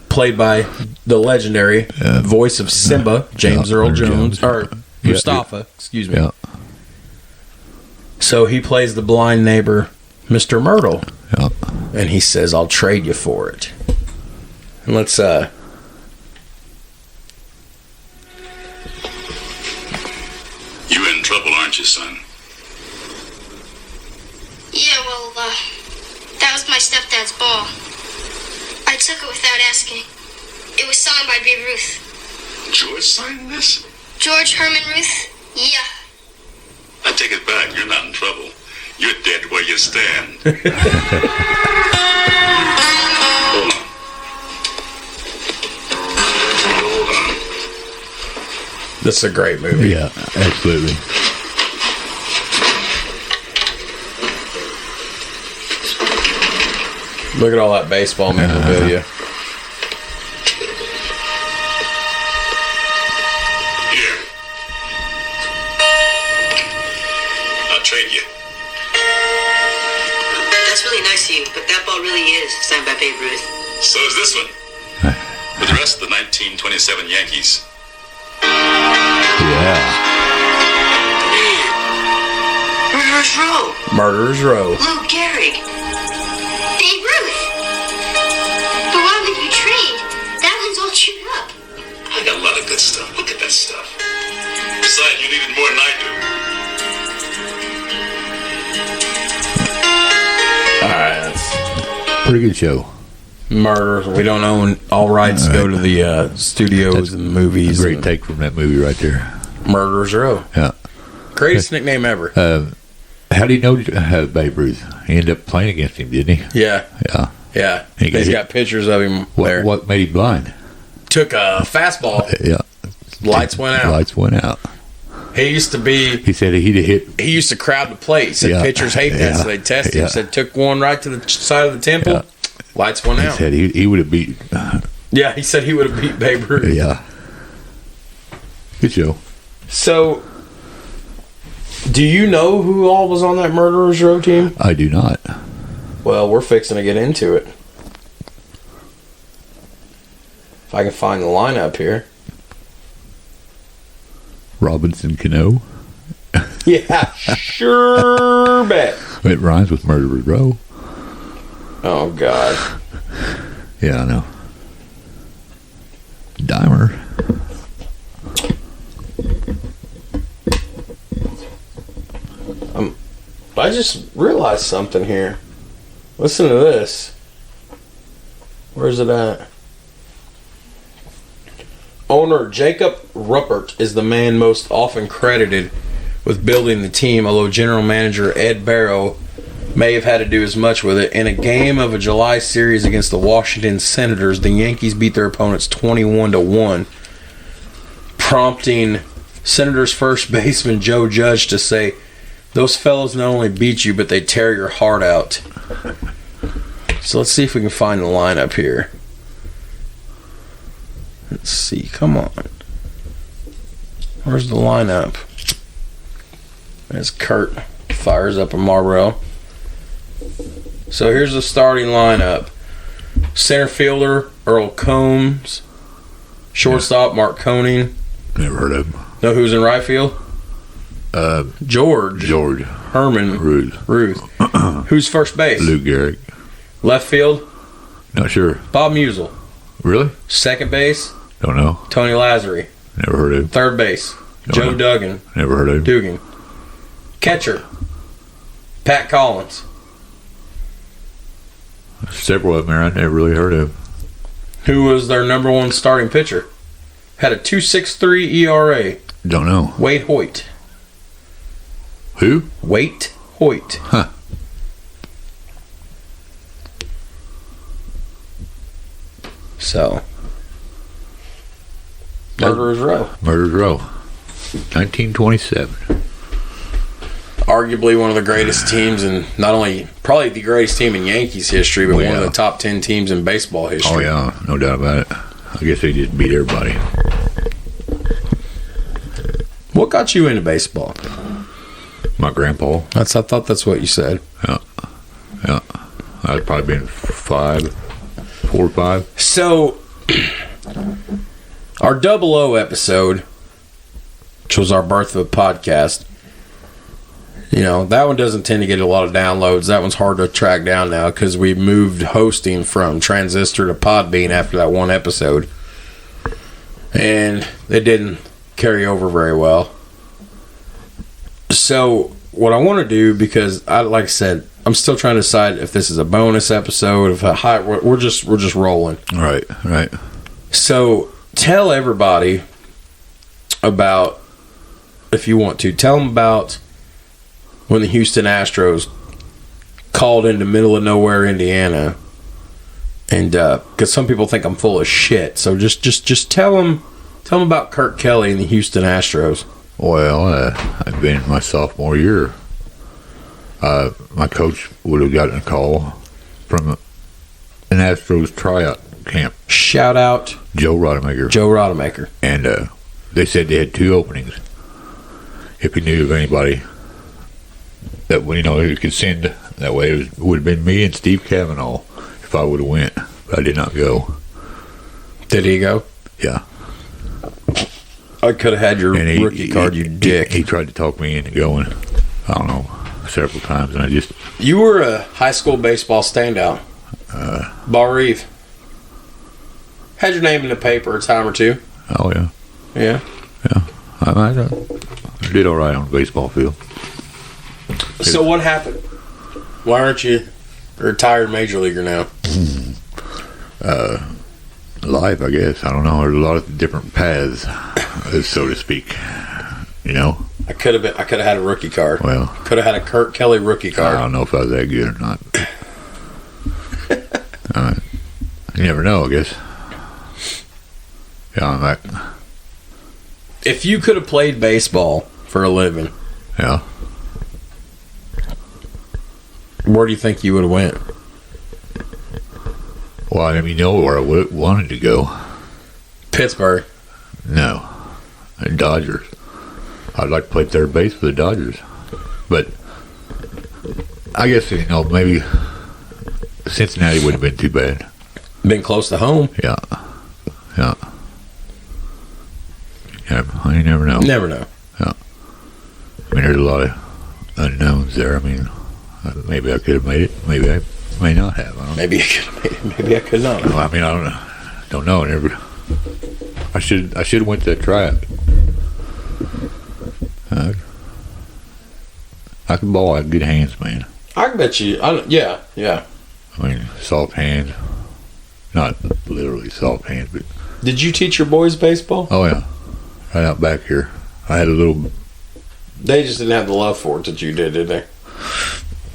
played by the legendary voice of Simba, James Earl Jones, or Mustafa, excuse me. Yeah. So he plays the blind neighbor, Mr. Myrtle. Yeah. And he says, I'll trade you for it. And let's You're in trouble, aren't you, son? Yeah, well, that was my stepdad's ball. I took it without asking. It was signed by Babe Ruth. George signed this? George Herman Ruth? Yeah. I take it back. You're not in trouble. You're dead where you stand. Hold on. Hold on. This is a great movie. Yeah, absolutely. Look at all that baseball memorabilia. Here. I'll trade you. That's really nice of you, but that ball really is signed by Babe Ruth. So is this one. With the rest of the 1927 Yankees. Yeah. Murderers Row. Murderers Row. Lou Gehrig. Babe Ruth! But why would you trade? That one's all chewed up. I got a lot of good stuff. Look at that stuff. Besides, you need it more than I do. Alright, that's Pretty good show. Murderers. We don't own all rights. Go to the studios and movies. Great take from that movie right there. Murderers Row. Yeah. Greatest nickname ever. How do you know Babe Ruth? He ended up playing against him, didn't he? Yeah. Yeah. Yeah. He He's got pictures of him there. What made him blind? Took a fastball. Yeah. Lights went out. Lights went out. He used to be. He said he'd have hit. He used to crowd the plate. He said pitchers hate that, so they tested him. Yeah. Said took one right to the side of the temple. Yeah. Lights went He out. said he would have beat. Yeah, he said he would have beat Babe Ruth. Yeah. Good show. So, do you know who all was on that Murderers Row team? I do not. Well, we're fixing to get into it. If I can find the lineup here. Robinson Cano. Yeah, sure bet. It rhymes with Murderers Row. Oh, God. Yeah, I know. Dimer. I just realized something here. Listen to this. Where's it at? Owner Jacob Ruppert is the man most often credited with building the team, although general manager Ed Barrow may have had to do as much with it. In a game of a July series against the Washington Senators, the Yankees beat their opponents 21-1, prompting Senators first baseman Joe Judge to say, "Those fellows not only beat you, but they tear your heart out." So let's see if we can find the lineup here. Let's see. Come on. Where's the lineup? There's Kurt. Fires up a Marlboro. So here's the starting lineup. Center fielder, Earl Combs. Shortstop, Mark Koenig. Never heard of him. Know who's in right field? George Herman Ruth. Who's first base? Lou Gehrig. Left field? Not sure. Bob Musial. Really? Second base, Don't know. Tony Lazzari. Never heard of him. Third base, Don't Joe know. Duggan. Never heard of him. Dugan. Catcher, Pat Collins. Several of them I never really heard of. Who was their number one starting pitcher. Had a 2.63 ERA. Don't know. Wade Hoyt. Who? Wade Hoyt. Huh. So, Murderers Row. Murderers Row. 1927. Arguably one of the greatest teams in, not only, probably the greatest team in Yankees history, but one of the top 10 teams in baseball history. Oh, yeah. No doubt about it. I guess they just beat everybody. What got you into baseball? My grandpa. I thought that's what you said. Yeah. Yeah. I'd probably been 4 or 5. So, our 00 episode, which was our birth of a podcast, you know, that one doesn't tend to get a lot of downloads. That one's hard to track down now because we moved hosting from Transistor to Podbean after that one episode. And it didn't carry over very well. So, what I want to do, because like I said, I'm still trying to decide if this is a bonus episode, if we're just rolling. Right. So, tell everybody about, if you want to, tell them about when the Houston Astros called into middle of nowhere, Indiana, and because some people think I'm full of shit, so just tell them about Kurt Kelly and the Houston Astros. Well, I've been in my sophomore year. My coach would have gotten a call from an Astros tryout camp. Shout out Joe Rodemaker. And they said they had 2 openings. If he knew of anybody that, you know, he could send that way, it would have been me and Steve Cavanaugh if I would have went. But I did not go. Did he go? Yeah. I could have had your rookie card, you dick. He tried to talk me into going, I don't know, several times, and I just... You were a high school baseball standout. Bar Eve. Had your name in the paper a time or two. Oh, yeah. Yeah? Yeah. I did all right on the baseball field. So what happened? Why aren't you a retired major leaguer now? Life, I guess. I don't know. There's a lot of different paths, so to speak. You know? I could have had a rookie card. Well, could have had a Kurt Kelly rookie card. I don't know if I was that good or not. You never know, I guess. Yeah, I'm like... If you could have played baseball for a living, Yeah. where do you think you would have went? Well, I didn't even know where I wanted to go. Pittsburgh. No. The Dodgers. I'd like to play third base for the Dodgers. But I guess, you know, maybe Cincinnati wouldn't have been too bad. Been close to home. Yeah. You never know. Never know. Yeah. I mean, there's a lot of unknowns there. I mean, maybe I could have made it. Maybe I may not have. I don't know. Maybe I could have made it. Maybe I could not. Well, I mean, I don't know. I should have went to that tryout. I can ball. I have good hands, man. I can bet you. Yeah. I mean, soft hands. Not literally soft hands, but... Did you teach your boys baseball? Oh, yeah. Right out back here. I had a little... They just didn't have the love for it that you did they?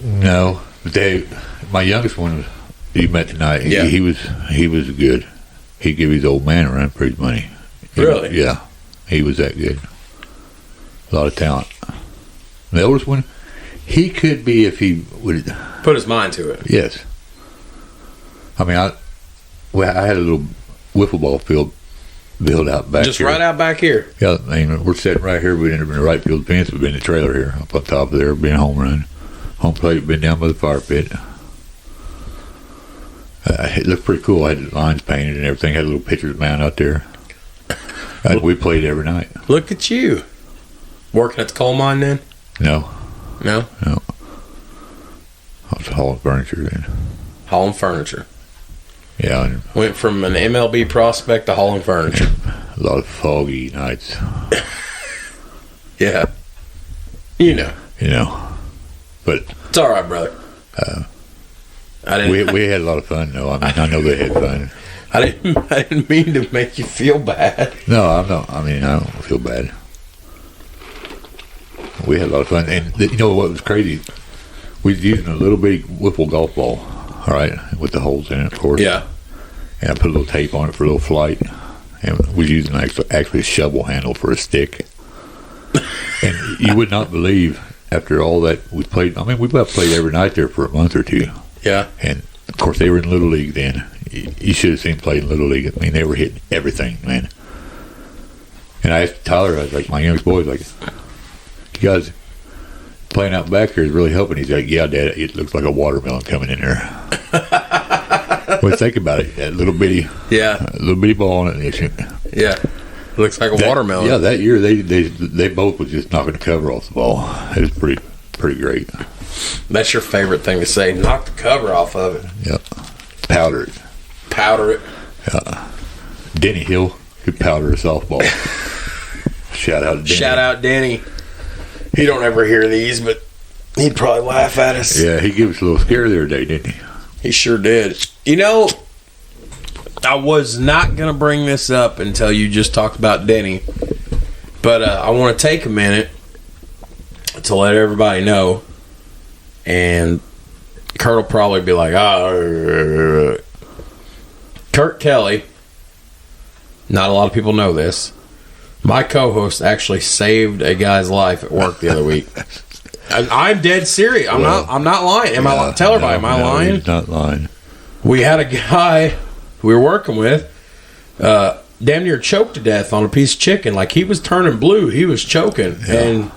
No. But my youngest one, you met tonight. Yeah. He was good. He'd give his old man a run for his money. Really? Yeah. He was that good. A lot of talent. The oldest one, he could be if he would... Put his mind to it. Yes. I mean, I had a little wiffle ball field built out back Just here. right out back here. Yeah, I mean, we're sitting right here. We'd been in the right field fence. We've been in the trailer here. Up on top of there, been home run. Home plate, been down by the fire pit. It looked pretty cool. I had lines painted and everything. Had a little pitcher's mound out there. We played every night. Look at you. Working at the coal mine then? No. No? I was hauling furniture then. Hauling furniture. Yeah. And went from an MLB prospect to hauling furniture. a lot of foggy nights. Yeah. You know. But it's all right, brother. We had a lot of fun, though. I mean, I know they had fun. I didn't mean to make you feel bad. No, I'm not. I mean, I don't feel bad. We had a lot of fun, and you know what was crazy? We was using a little bitty wiffle golf ball, all right, with the holes in it, of course. Yeah. And I put a little tape on it for a little flight, and we was using actually a shovel handle for a stick. And you would not believe, after all that we played. I mean, we about played every night there for a month or two. Yeah. And of course, they were in Little League then. You should have seen them play in Little League. I mean, they were hitting everything, man. And I asked Tyler, I was like, my youngest boy, was like, you guys playing out back here is really helping. He's like, yeah, Dad, it looks like a watermelon coming in there. Well, think about it. That little bitty ball on it. Yeah. Looks like a watermelon. Yeah, that year they both was just knocking the cover off the ball. It was pretty great. That's your favorite thing to say. Knock the cover off of it. Yep. Powder it. Powder it. Yeah. Denny Hill could powder a softball. Shout out to Denny. Shout out Denny. He don't ever hear these, but he'd probably laugh at us. Yeah, he gave us a little scare the other day, didn't he? He sure did. You know, I was not going to bring this up until you just talked about Denny, but I want to take a minute to let everybody know, and Kurt will probably be like, Kurt Kelly, not a lot of people know this, my co-host actually saved a guy's life at work the other week. And I'm dead serious. I'm not lying. Tell everybody, am I lying? He's not lying. We had a guy we were working with damn near choked to death on a piece of chicken. Like, he was turning blue. He was choking. Yeah. And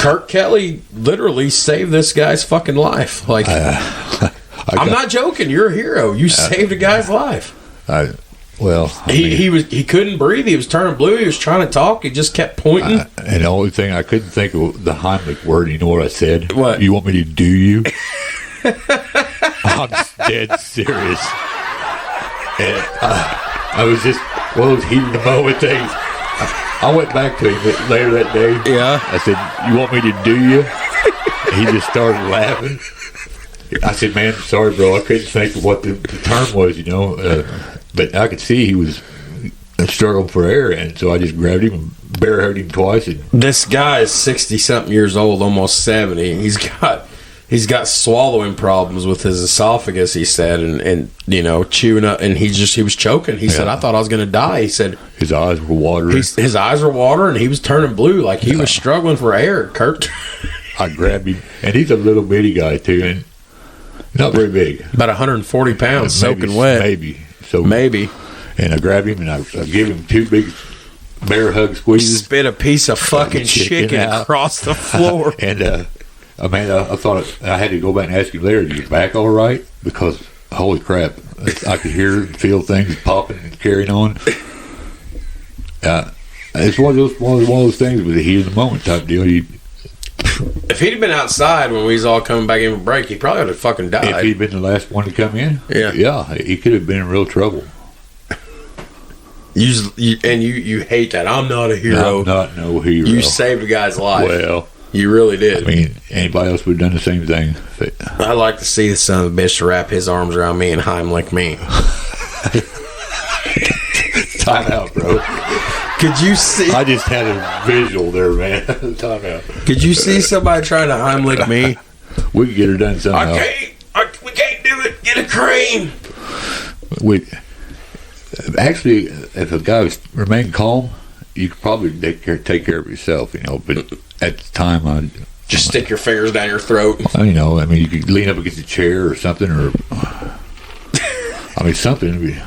Kurt Kelly literally saved this guy's fucking life. Like, I'm not joking. You're a hero. You saved a guy's life. He couldn't breathe. He was turning blue. He was trying to talk. He just kept pointing. And the only thing I couldn't think of the Heimlich word. You know what I said? What? You want me to do you? I'm dead serious. And I was just one of those heat of the moment things. I went back to him later that day. Yeah. I said, "You want me to do you?" He just started laughing. I said, "Man, sorry, bro. I couldn't think of what the term was, you know." But I could see he was struggling for air, and so I just grabbed him and bear hugged him twice. And this guy is 60-something years old, almost 70. He's got swallowing problems with his esophagus, he said, and you know, chewing up, and he was choking. He said, "I thought I was going to die." He said his eyes were watering. His eyes were watering, and he was turning blue, like he was struggling for air. Kurt, I grabbed him, and he's a little bitty guy too, and not very big, about 140 pounds, soaking wet, maybe. And I grabbed him, and I gave him two big bear hug squeezes. Spit a piece of fucking chicken across the floor, and I thought I had to go back and ask him later, "Is your back all right?" Because holy crap, I could hear and feel things popping and carrying on. It's one of those things with the heat of the moment type deal. If he'd have been outside when we was all coming back in for break, he probably would have fucking died. If he'd been the last one to come in, yeah, he could have been in real trouble. You hate that. I'm not a hero. I'm not no hero. You saved a guy's life. Well, you really did. I mean, anybody else would have done the same thing. I'd like to see the son of a bitch to wrap his arms around me and Heimlich me. Time out, bro. Could you see? I just had a visual there, man. Time out. Could you see somebody trying to Heimlich me? We could get her done somehow. We can't do it. Get a crane. Actually, if a guy remained calm, you could probably take care of yourself, you know. But at the time, I just stick your fingers down your throat. You know, I mean, you could lean up against a chair or something, or I mean, something.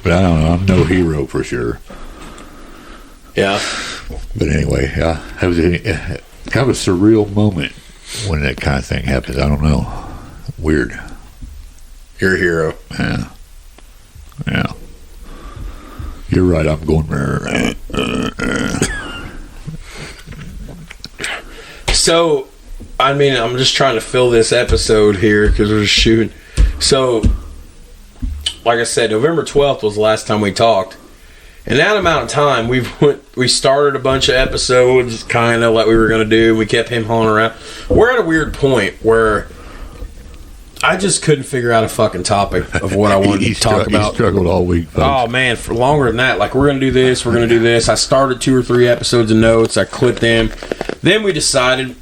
But I don't know. I'm no hero for sure. Yeah. But anyway, it was kind of a surreal moment when that kind of thing happens. I don't know. Weird. You're a hero. Yeah. You're right. I'm going. So, I mean, I'm just trying to fill this episode here because we're shooting. So, like I said, November 12th was the last time we talked. In that amount of time, we started a bunch of episodes, kind of like we were going to do. We kept him hauling around. We're at a weird point where I just couldn't figure out a fucking topic of what I wanted to talk about. He struggled all week, folks. Oh, man, for longer than that. Like, we're going to do this, we're going to do this. I started 2 or 3 episodes of notes. I clipped them. Then we decided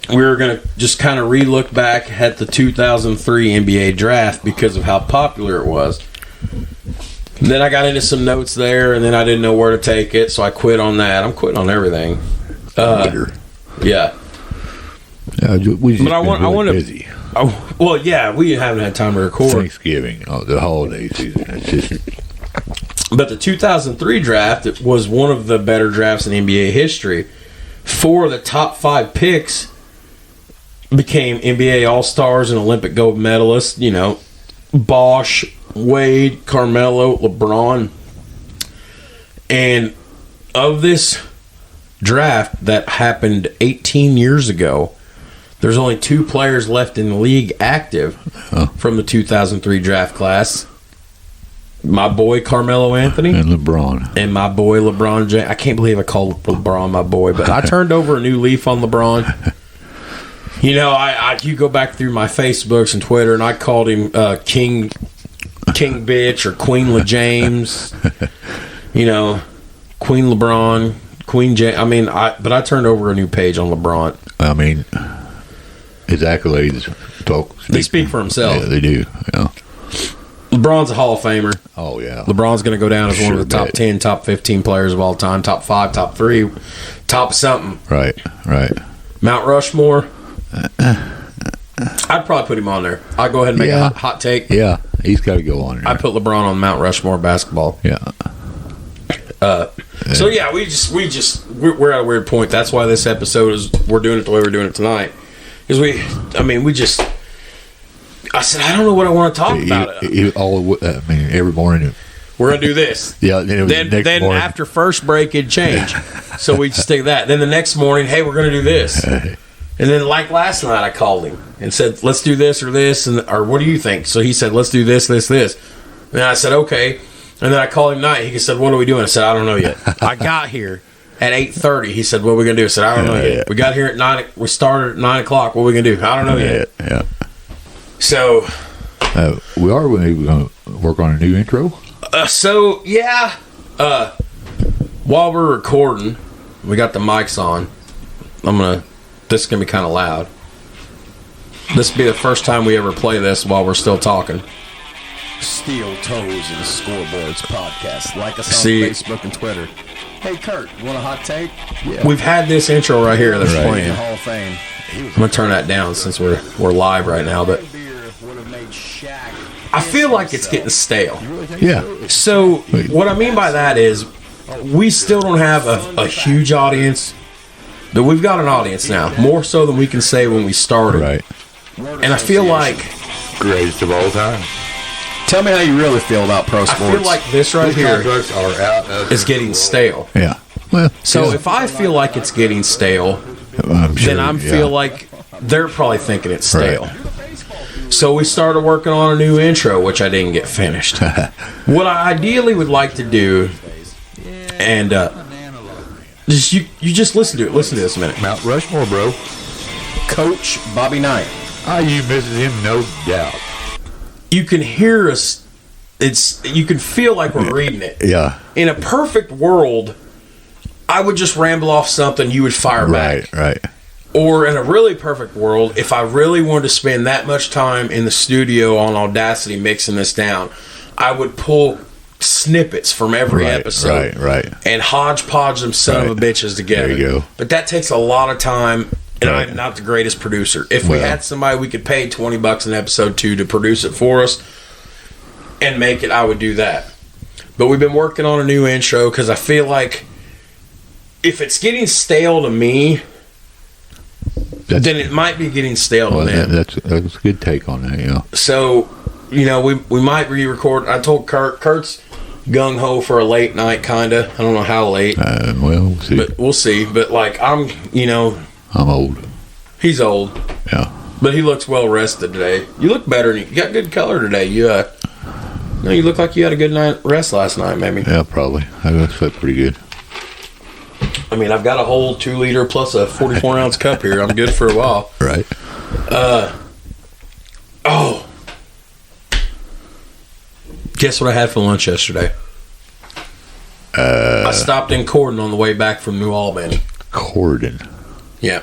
we were going to just kind of re-look back at the 2003 NBA draft because of how popular it was. And then I got into some notes there, and then I didn't know where to take it, so I quit on that. I'm quitting on everything. Yeah. We just been busy. Well, yeah, we haven't had time to record. Thanksgiving, the holiday season. It's just... But the 2003 draft was one of the better drafts in NBA history. 4 of the top 5 picks became NBA All-Stars and Olympic gold medalists. You know, Bosh, Wade, Carmelo, LeBron. And of this draft that happened 18 years ago, there's only 2 players left in the league active from the 2003 draft class. My boy Carmelo Anthony. And LeBron. And my boy LeBron James. I can't believe I called LeBron my boy, but I turned over a new leaf on LeBron. You know, you go back through my Facebooks and Twitter, and I called him King Bitch or Queen LeJames. You know, Queen LeBron, Queen James. I mean, but I turned over a new page on LeBron. I mean, his accolades speak for themselves. Yeah, they do. Yeah. LeBron's a Hall of Famer. Oh, yeah. LeBron's going to go down as one of the top 10, top 15 players of all time, top 5, top 3, top something. Right. Mount Rushmore. I'd probably put him on there. I'd go ahead and make a hot take. Yeah, he's got to go on there. I'd put LeBron on Mount Rushmore basketball. Yeah. So yeah, we're at a weird point. That's why this episode we're doing it the way we're doing it tonight. Because I said, I don't know what I want to talk about. Every morning. We're going to do this. Yeah. Then after first break, it'd change. So we'd stick that. Then the next morning, hey, we're going to do this. And then like last night, I called him and said, let's do this or this. Or what do you think? So he said, let's do this. And I said, okay. And then I called him tonight. He said, what are we doing? I said, I don't know yet. I got here at 8:30. He said, what are we going to do? I said, I don't know yet. We got here at 9. We started at 9 o'clock. What are we going to do? I don't know yet. Yeah. So we are going to work on a new intro. While we're recording, we got the mics on. This is going to be kind of loud. This will be the first time we ever play this while we're still talking. Steel Toes and Scoreboards podcast. Like us on Facebook and Twitter. Hey, Kurt, you want a hot take? Yeah. We've had this intro right here that's playing. Hall of Fame. I'm going to turn that down since we're live right now, but I feel like it's getting stale. Yeah. So what I mean by that is we still don't have a huge audience, but we've got an audience now, more so than we can say when we started. Right. And I feel like greatest of all time. Tell me how you really feel about pro sports. I feel like this right here is getting stale. Yeah. Well, so if I feel like it's getting stale, then I feel like they're probably thinking it's stale. Right. So we started working on a new intro, which I didn't get finished. What I ideally would like to do, and you just listen to it. Listen to this a minute. Mount Rushmore, bro. Coach Bobby Knight. You misses him, no doubt. You can hear us. You can feel like we're reading it. Yeah. In a perfect world, I would just ramble off something, you would fire back. Right. Or in a really perfect world, if I really wanted to spend that much time in the studio on Audacity mixing this down, I would pull snippets from every episode. Right. And hodgepodge them son of a bitches together. There you go. But that takes a lot of time. And I'm not the greatest producer. If we had somebody we could pay $20 an episode to produce it for us and make it, I would do that. But we've been working on a new intro because I feel like if it's getting stale to me, then it might be getting stale to them. That's a good take on that, yeah. So, we might re-record. I told Kurt's gung-ho for a late night, kind of. I don't know how late. We'll see. But we'll see. But, I'm old. He's old. Yeah. But he looks well rested today. You look better. You got good color today. No, you look like you had a good night rest last night, maybe. Yeah, probably. I slept pretty good. I mean, I've got a whole 2 liter plus a 44 ounce cup here. I'm good for a while. Right. Oh. Guess what I had for lunch yesterday? I stopped in Corden on the way back from New Albany. Corden. Yeah.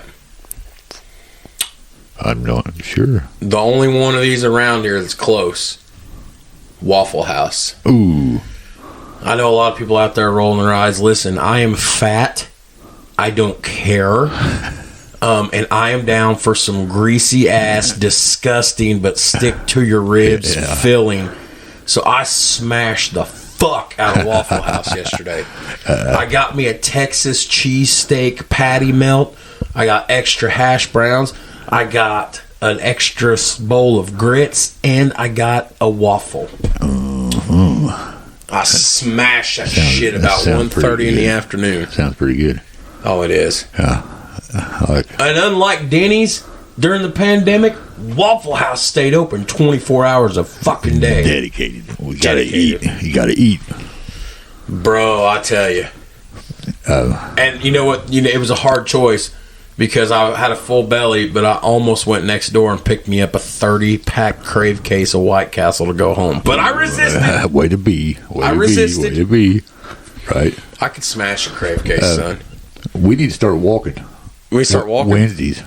I'm not sure. The only one of these around here that's close. Waffle House. Ooh. I know a lot of people out there rolling their eyes. Listen, I am fat. I don't care. And I am down for some greasy ass, disgusting, but stick to your ribs filling. So I smashed the fuck out of Waffle House yesterday. I got me a Texas cheesesteak patty melt. I got extra hash browns. I got an extra bowl of grits, and I got a waffle. I smashed that shit about 1:30 in the afternoon. Sounds pretty good. Oh, it is. Yeah. And unlike Denny's, during the pandemic, Waffle House stayed open 24 hours a fucking day. Dedicated. We gotta eat. You gotta eat. Bro, I tell you. And you know what? It was a hard choice because I had a full belly, but I almost went next door and picked me up a 30-pack Crave case of White Castle to go home. But I resisted. Way to be. I resisted. Way to be. Right. I could smash a Crave case, son. We need to start walking. We start walking? Wednesdays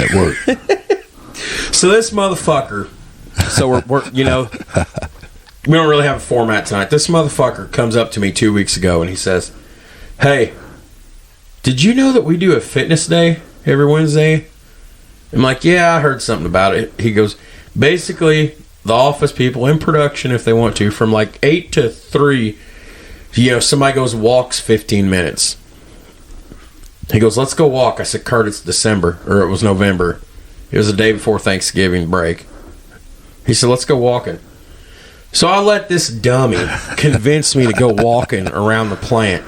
at work. So this motherfucker, we're we don't really have a format tonight. This motherfucker comes up to me 2 weeks ago and he says, "Hey, did you know that we do a fitness day every Wednesday?" I'm like, "Yeah, I heard something about it." He goes, "Basically, the office people in production, if they want to, from like 8 to 3, somebody goes walks 15 minutes. He goes, "Let's go walk." I said, "Kurt, it's December," or it was November. It was the day before Thanksgiving break. He said, "Let's go walking." So I let this dummy convince me to go walking around the plant.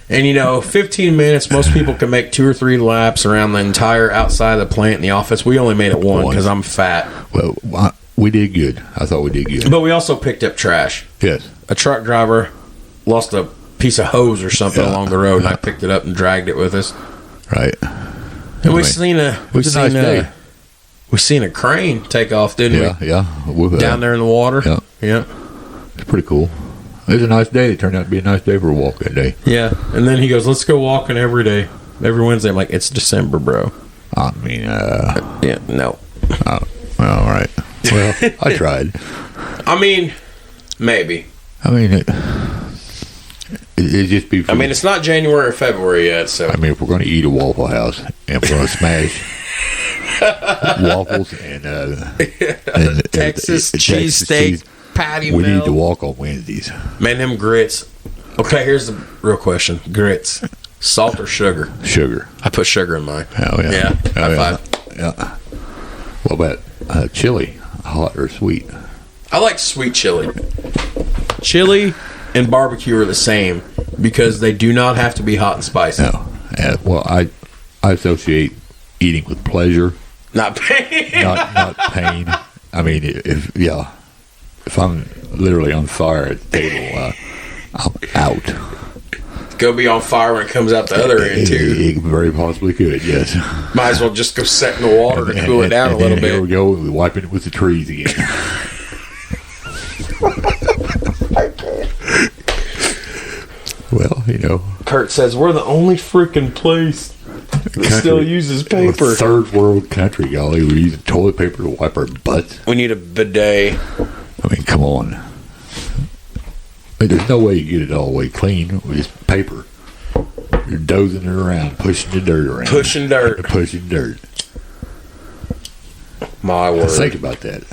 And 15 minutes, most people can make 2 or 3 laps around the entire outside of the plant in the office. We only made it one because I'm fat. Well, we did good. I thought we did good. But we also picked up trash. Yes. A truck driver lost a piece of hose or something along the road, and I picked it up and dragged it with us. Right. And we seen a crane take off, didn't we? Yeah. Down there in the water. Yeah. It's pretty cool. It was a nice day. It turned out to be a nice day for a walk that day. Yeah. And then he goes, "Let's go walking every day, every Wednesday." I'm like, "It's December, bro." I mean, yeah, no. Well, all right. Well, I tried. I mean, maybe. I mean, it just be. It's not January or February yet, so. I mean, if we're going to eat a Waffle House and we're going to smash waffles and Texas cheesesteak patty melt. We need to walk on Wednesdays. Man, them grits. Okay, here's the real question: grits, salt or sugar? Sugar. I put sugar in mine. Oh yeah. Yeah. High five. Yeah. What about chili? Hot or sweet? I like sweet chili. Chili and barbecue are the same because they do not have to be hot and spicy. No. Well, I associate eating with pleasure, not pain. not pain. I mean, if I'm literally on fire at the table, I'm out. Go be on fire when it comes out the other end too. It very possibly could. Yes. Might as well just go set in the water to cool it down a little bit. Here we go. We're wiping it with the trees again. Well, Kurt says we're the only freaking place that still uses paper. We're a third world country, golly. We're using toilet paper to wipe our butts. We need a bidet. I mean, come on. There's no way you get it all the way clean with just paper. You're dozing it around, pushing the dirt around. Pushing dirt. Pushing dirt. My word. Think about that.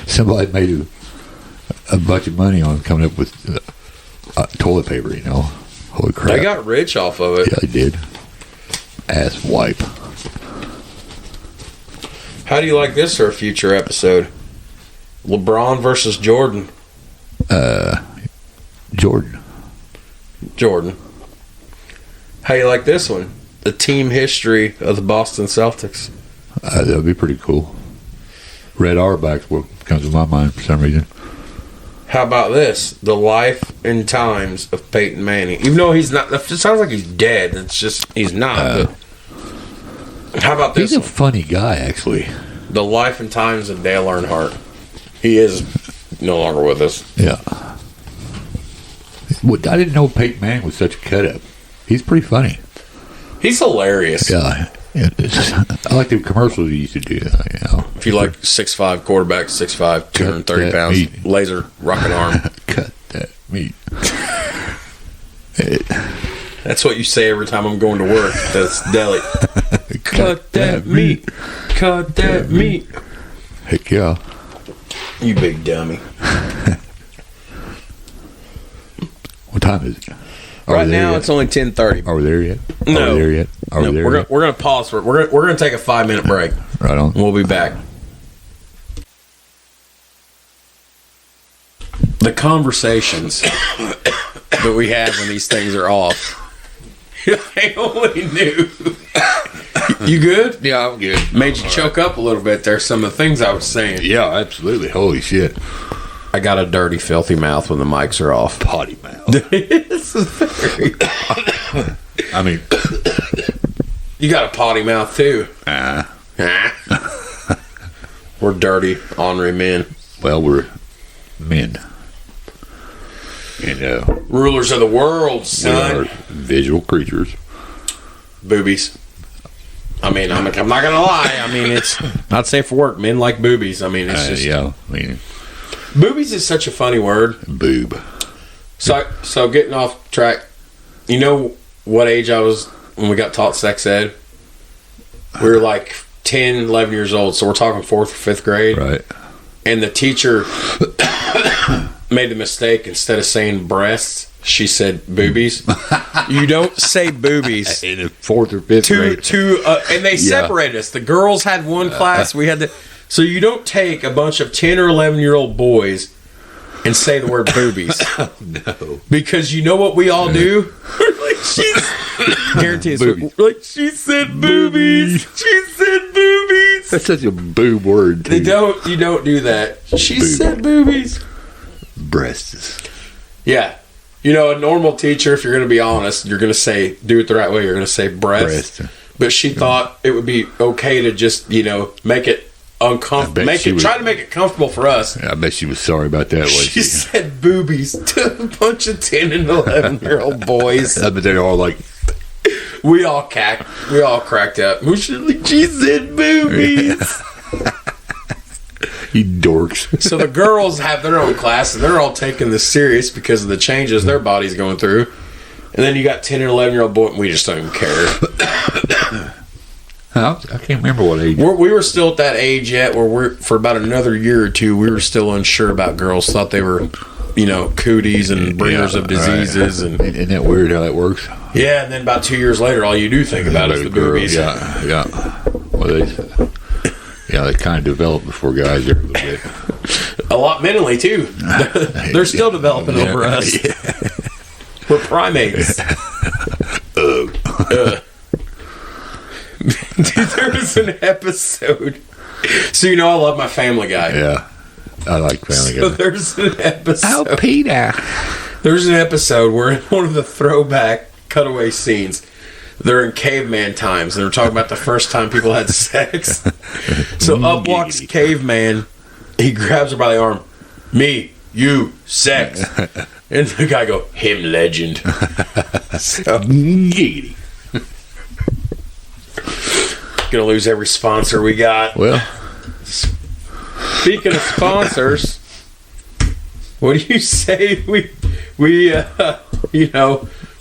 Somebody made a bunch of money on coming up with toilet paper, Holy crap. They got rich off of it. Yeah, they did. Ass wipe. How do you like this for a future episode? LeBron versus Jordan. Jordan. How you like this one? The team history of the Boston Celtics. That would be pretty cool. Red Auerbach's what comes to my mind for some reason. How about this? The Life and Times of Peyton Manning. Even though he's not, it sounds like he's dead. It's just, he's not. But how about this? He's a funny guy, actually. The Life and Times of Dale Earnhardt. He is no longer with us. Yeah. Well, I didn't know Peyton Manning was such a cut-up. He's pretty funny. He's hilarious. Yeah. I like the commercials he used to do. If you like 6'5" quarterback, 6'5", 230 pounds, meat. laser rocket arm. Cut that meat. That's what you say every time I'm going to work. That's deli. Cut that meat. Cut that meat. Heck yeah. You big dummy. What time is it? Right now it's only 10:30. Are we there yet? No. Are we there yet? Are we there we're yet? gonna pause for it. We're gonna take a 5-minute break. Right on. We'll be back. The conversations that we have when these things are off. I only knew. You good? Yeah, I'm good. Made you choke up a little bit there. Some of the things I was saying. Yeah, absolutely. Holy shit. I got a dirty, filthy mouth when the mics are off. Potty mouth. I mean, you got a potty mouth too. We're dirty, ornery men. Well, we're men. And rulers of the world, we son. are visual creatures. Boobies. I mean, I'm not gonna lie. I mean, it's not safe for work. Men like boobies. I mean, it's just yeah. I mean, boobies is such a funny word. boob. So getting off track. You know what age I was when we got taught sex ed? We were like 10, 11 years old. So we're talking 4th or 5th grade. Right. And the teacher made the mistake. Instead of saying breasts, she said boobies. You don't say boobies In the 4th or 5th grade. and they separated us. The girls had one class. We had the. So you don't take a bunch of 10 or 11-year-old boys and say the word boobies. No. Because you know what we all do? Guarantee it's like, she said boobies. She said boobies. That's such a boob word, too. You don't do that. She Boob. said boobies. Breasts. Yeah. You know, a normal teacher, if you're going to be honest, you're going to do it the right way. You're going to say breasts. Breast. But she thought it would be okay to just, make it uncomfortable. Try to make it comfortable for us. I bet she was sorry about that. She said boobies to a bunch of 10 and 11-year-old boys. I bet they're all like, We all cracked up. She said boobies. you dorks. So the girls have their own class, and they're all taking this serious because of the changes their body's going through. And then you got 10 and 11-year-old boys, and we just don't even care. I can't remember what age. We were still at that age yet where for about another year or two, we were still unsure about girls. Thought they were, cooties and bringers of diseases. Right. And isn't that weird how that works? Yeah, and then about 2 years later, all you do think about is the boobies. Yeah. Well, they kind of develop before guys are a little bit. A lot mentally, too. They're still developing over us. Yeah. We're primates. Dude, there was an episode. So I love my Family Guy. Yeah, I like Family Guy. So there's an episode. Oh, Peter. There's an episode where in one of the throwback cutaway scenes, they're in caveman times, and they're talking about the first time people had sex. So up walks Caveman. He grabs her by the arm. Me, you, sex. And the guy go, him legend. So, gonna lose every sponsor we got. Well, speaking of sponsors, what do you say we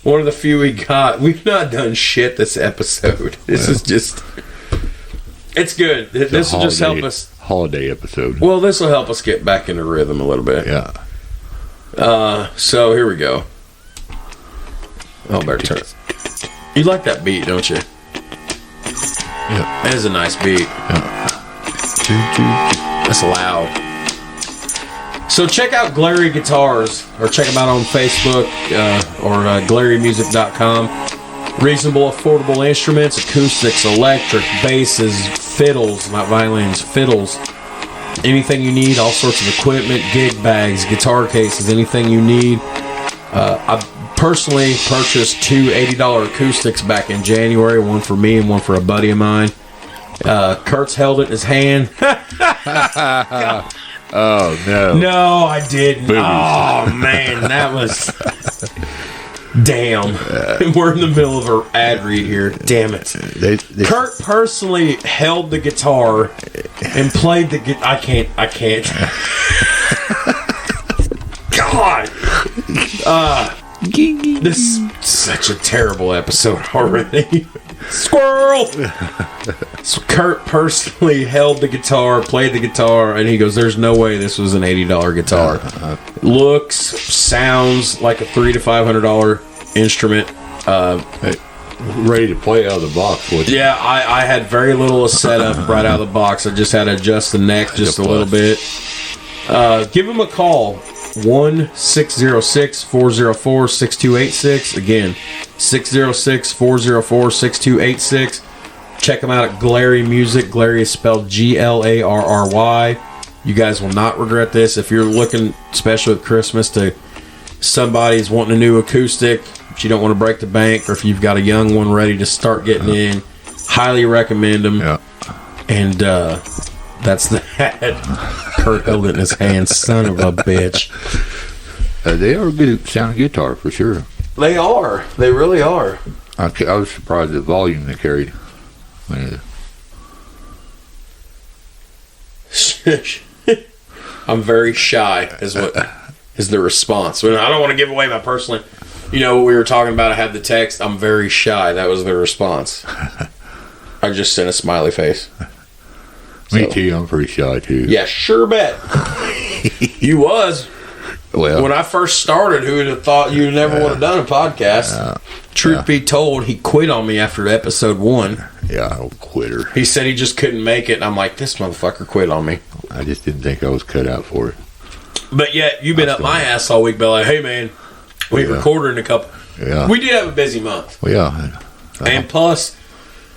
one of the few we got. We've not done shit this episode. This is just, it's good. This will just help us. Holiday episode. Well, this will help us get back into rhythm a little bit. Yeah. So here we go. Oh, better turn it. You like that beat, don't you? Yeah. That is a nice beat. Yeah. That's loud. So check out Glary Guitars, or check them out on Facebook, or glarymusic.com. Reasonable, affordable instruments, acoustics, electric, basses, fiddles, not violins, fiddles, anything you need, all sorts of equipment, gig bags, guitar cases, anything you need. I personally purchased 2 $80 acoustics back in January, one for me and one for a buddy of mine. Kurt's held it in his hand. Oh, no. No, I didn't. Boobies. Oh, man, that was... Damn. We're in the middle of an ad read here. Damn it. Kurt personally held the guitar and played the guitar. I can't. God. This is such a terrible episode already. Squirrel! So Kurt personally held the guitar, played the guitar, and he goes, there's no way this was an $80 guitar. Looks, sounds like a $300 to $500 instrument. Ready to play out of the box. Yeah, I had very little setup right out of the box. I just had to adjust the neck just a little bit. Give him a call. 1-606-404-6286. Again, 606-404-6286. Check them out at Glary Music. Glary is spelled Glarry. You guys will not regret this. If you're looking, especially with Christmas, to somebody's wanting a new acoustic, but you don't want to break the bank, or if you've got a young one ready to start getting in, highly recommend them. Yeah. And that's that. Kurt held it in his hand. Son of a bitch. They are a good sounding guitar for sure. They are. They really are. I was surprised at the volume they carried. I'm very shy, is the response. I don't want to give away my personal. You know what we were talking about? I had the text. I'm very shy. That was the response. I just sent a smiley face. Me too. I'm pretty shy too. Yeah, sure bet. You was. Well, when I first started, who would have thought you never would have done a podcast? Truth be told, he quit on me after episode 1. Yeah, old quitter. He said he just couldn't make it, and I'm like, this motherfucker quit on me. I just didn't think I was cut out for it. But yet, you've been up my ass all week, be like, hey man, we recorded in a couple. Yeah. We did have a busy month. Well, yeah. And plus,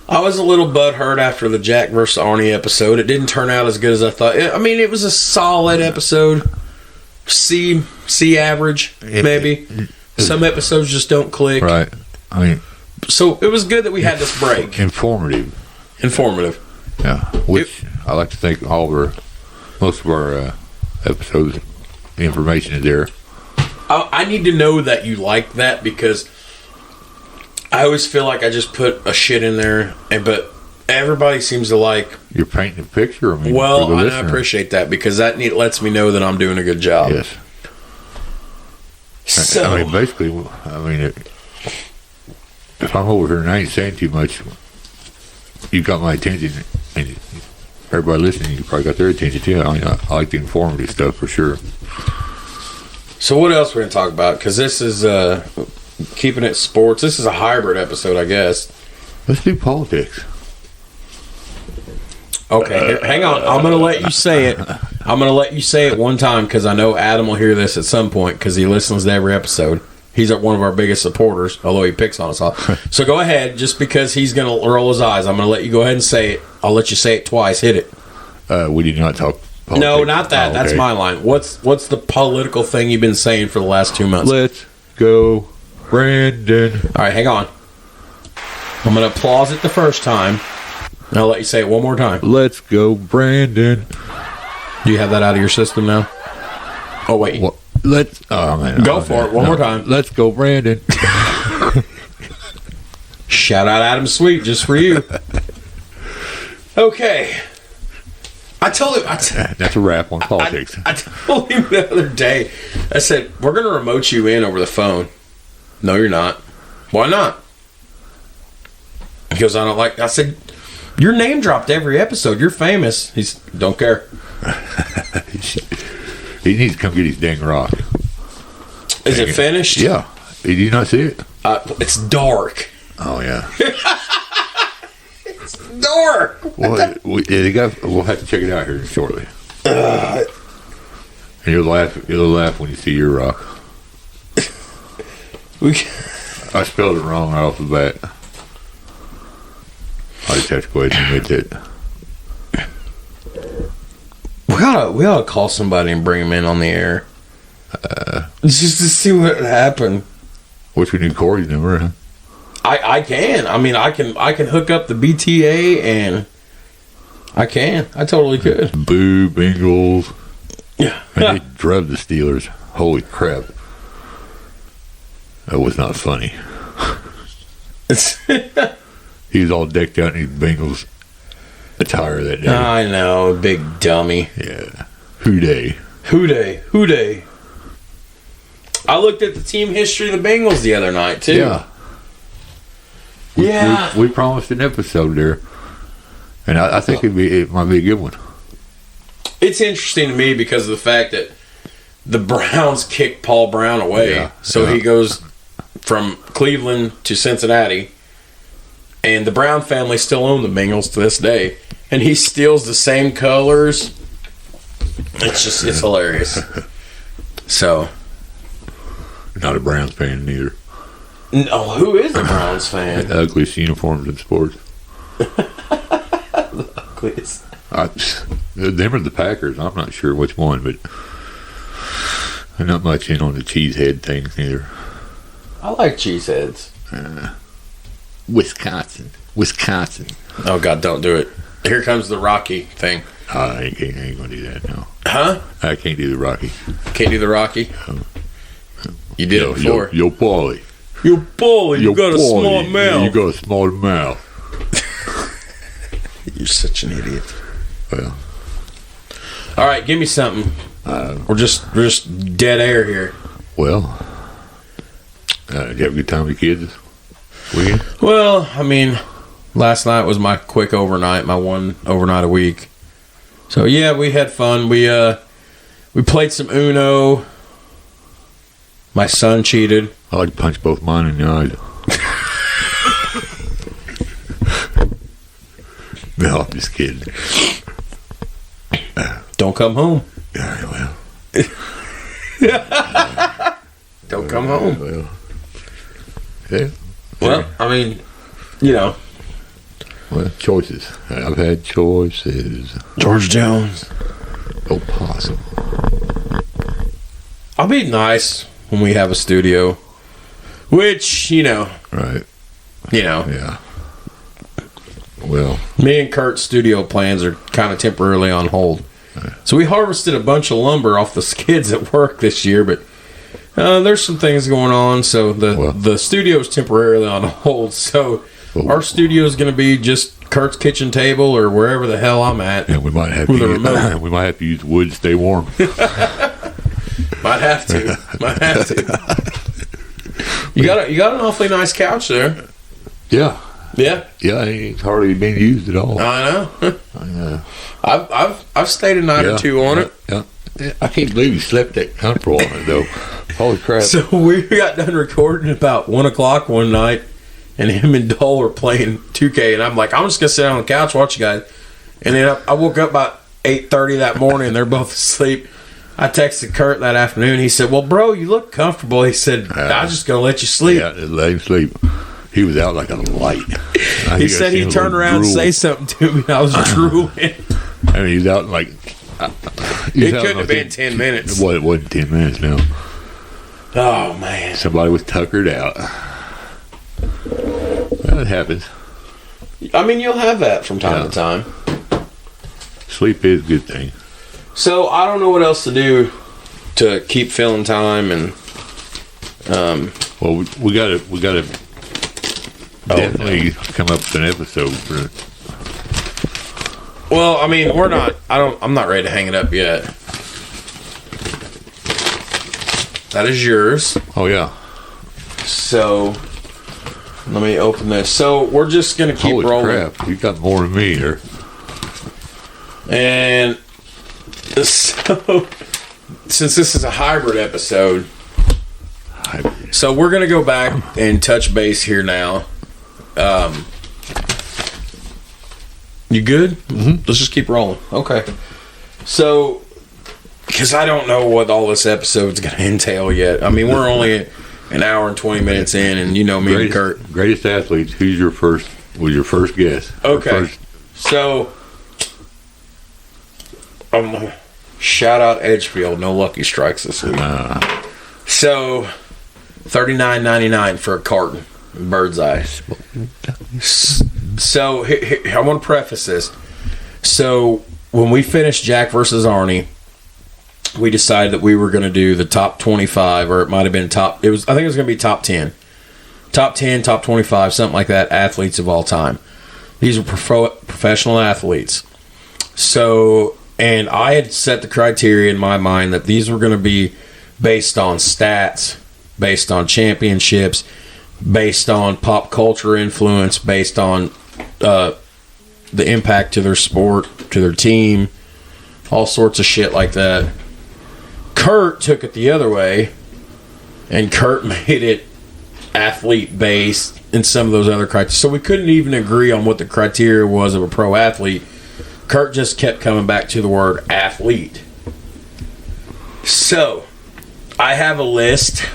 I was a little butthurt after the Jack vs. Arnie episode. It didn't turn out as good as I thought. I mean, it was a solid episode. C average, maybe. Some episodes just don't click. Right. I mean, so it was good that we had this break. Informative. Yeah. Which I like to think most of our episodes, the information is there. I need to know that you like that, because I always feel like I just put a shit in there, but everybody seems to like. You're painting a picture. I appreciate that, because that lets me know that I'm doing a good job. Yes. So, I mean, basically, if I'm over here and I ain't saying too much, you got my attention, and everybody listening, you probably got their attention too. I like the informative stuff for sure. So what else we're going to talk about? Because this is keeping it sports. This is a hybrid episode, I guess. Let's do politics. Okay, hang on. I'm going to let you say it. I'm going to let you say it one time, because I know Adam will hear this at some point, because he listens to every episode. He's one of our biggest supporters, although he picks on us all. So go ahead. Just because he's going to roll his eyes, I'm going to let you go ahead and say it. I'll let you say it twice. Hit it. We did not talk politics. No, not that. Oh, okay. That's my line. What's the political thing you've been saying for the last 2 months? Let's go, Brandon. All right, hang on. I'm going to applause it the first time, and I'll let you say it one more time. Let's go, Brandon. Do you have that out of your system now? Oh, wait. Well, go for it. One more time. Let's go, Brandon. Shout out Adam Sweet, just for you. Okay. I told him. That's a wrap on politics. I told him the other day, I said, we're going to remote you in over the phone. No, you're not. Why not? He goes, I said, your name dropped every episode. You're famous. He's, don't care. He needs to come get his dang rock. Is it finished? Yeah. Did you not see it? It's dark. Oh, yeah. It's dark. Well, we'll have to check it out here shortly. And you'll laugh when you see your rock. I spelled it wrong right off the bat. I just have to go ahead and admit that. We ought to call somebody and bring him in on the air. Just to see what happened. Which we need Corey's number, huh? I can. I mean, I can hook up the BTA and I totally could. Boo, Bengals. Yeah. And they drubbed the Steelers. Holy crap. That was not funny. He was all decked out in his Bengals attire that day. I know, big dummy. Yeah. Hooday. I looked at the team history of the Bengals the other night, too. Yeah. We promised an episode there. And I think it might be a good one. It's interesting to me because of the fact that the Browns kicked Paul Brown away. He goes from Cleveland to Cincinnati. And the Brown family still own the Bengals to this day. And he steals the same colors. It's hilarious. So. Not a Browns fan either. No, who is a Browns fan? The ugliest uniforms in sports. The ugliest. Them are the Packers. I'm not sure which one, but I'm not much in on the cheesehead things either. I like cheeseheads. Wisconsin. Oh, God, don't do it. Here comes the Rocky thing. I ain't going to do that, no. Huh? I can't do the Rocky. Can't do the Rocky? You did it before. Yo, Paulie. Yo, Paulie, you got a small mouth. You got a small mouth. You're such an idiot. Well. All right, give me something. We're just dead air here. Well, did you have a good time with the kids? Weekend? Well, I mean, last night was my quick overnight, my one overnight a week. So yeah, we had fun. We played some Uno. My son cheated. I like to punch both mine in the eyes. No, I'm just kidding. Don't come home. Yeah, well. Don't come home. Well, yeah. Well, I mean, you know. Well, choices. I've had choices. George Jones. Opossum. I'll be nice when we have a studio. Which, you know. Right. You know. Yeah. Well. Me and Kurt's studio plans are kind of temporarily on hold. Right. So we harvested a bunch of lumber off the skids at work this year, but there's some things going on, so the studio is temporarily on hold. So our studio is going to be just Kurt's kitchen table or wherever the hell I'm at. Yeah, we might have to use wood to stay warm. Might have to. You got an awfully nice couch there. Yeah. Yeah. Yeah, it's hardly been used at all. I know. I've stayed a night or two on it. Yeah. I can't believe you slept that comfortable on it, though. Holy crap. So we got done recording about 1 o'clock one night, and him and Dole were playing 2K, and I'm like, I'm just going to sit down on the couch, watch you guys. And then I woke up about 8:30 that morning, and they're both asleep. I texted Kurt that afternoon. He said, well, bro, you look comfortable. He said, I was just going to let you sleep. Yeah, let him sleep. He was out like a light. He said he'd turn around and say something to me. I was drooling. I mean, he was out like... It couldn't have been 10 minutes. Well, it wasn't 10 minutes now. Oh, man. Somebody was tuckered out. Well, it happens. I mean, you'll have that from time to time. Sleep is a good thing. So, I don't know what else to do to keep filling time and... Well, we gotta definitely come up with an episode for it. Well, I mean, I'm not ready to hang it up yet. That is yours. Oh, yeah. So, let me open this. So, we're just going to keep rolling. Holy crap, you got more than me here. And so, since this is a hybrid episode, so we're going to go back and touch base here now. You good? Mm-hmm. Let's just keep rolling. Okay. So, because I don't know what all this episode's going to entail yet. I mean, we're only an hour and 20 minutes in, and you know me and Kurt. Greatest athletes. Was your first guess? Okay. So, Shout out Edgefield. No lucky strikes this week. So, $39.99 for a carton. Bird's Eye. So, I want to preface this. So, when we finished Jack versus Arnie, we decided that we were going to do the top 25, or it might have been I think it was going to be top 10. Top 10, top 25, something like that, athletes of all time. These are professional athletes. So, and I had set the criteria in my mind that these were going to be based on stats, based on championships, based on pop culture influence, based on the impact to their sport, to their team, all sorts of shit like that. Kurt took it the other way, and Kurt made it athlete-based and some of those other criteria. So we couldn't even agree on what the criteria was of a pro athlete. Kurt just kept coming back to the word athlete. So, I have a list.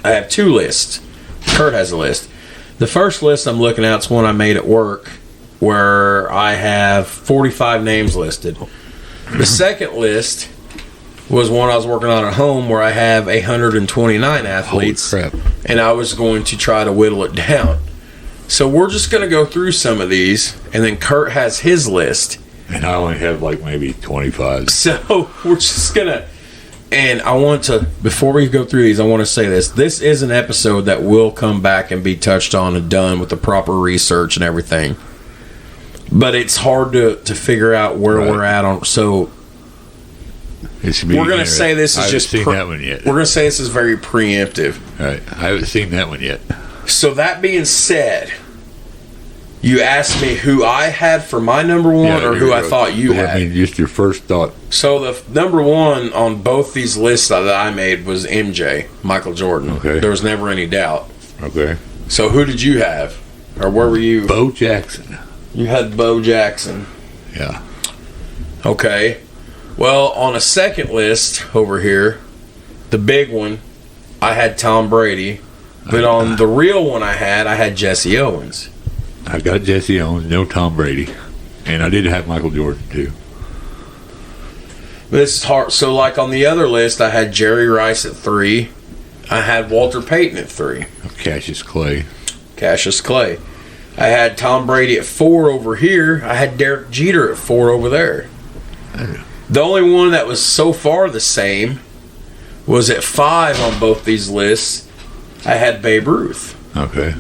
I have 2 lists. Kurt has a list. The first list I'm looking at is one I made at work where I have 45 names listed. The second list was one I was working on at home where I have 129 athletes. Holy crap. And I was going to try to whittle it down. So we're just going to go through some of these, and then Kurt has his list. And I only have like maybe 25. So we're just going to, and I want to, before we go through these, I want to say this. This is an episode that will come back and be touched on and done with the proper research and everything. But it's hard to figure out where we're at on, so we're going to say this is just... I haven't seen that one yet. We're going to say this is very preemptive. Right. I haven't seen that one yet. So that being said, you asked me who I had for my number one or who I thought you had. I mean, just your first thought. So the number one on both these lists that I made was MJ, Michael Jordan. Okay. There was never any doubt. Okay. So who did you have? Or where were you? Bo Jackson. You had Bo Jackson. Yeah. Okay. Well, on a second list over here, the big one, I had Tom Brady. But on the real one I had Jesse Owens. I got Jesse Owens, no Tom Brady. And I did have Michael Jordan, too. This is hard. So, like on the other list, I had Jerry Rice at 3. I had Walter Payton at 3. Cassius Clay. I had Tom Brady at 4 over here. I had Derek Jeter at 4 over there. The only one that was so far the same was at 5 on both these lists. I had Babe Ruth. Okay.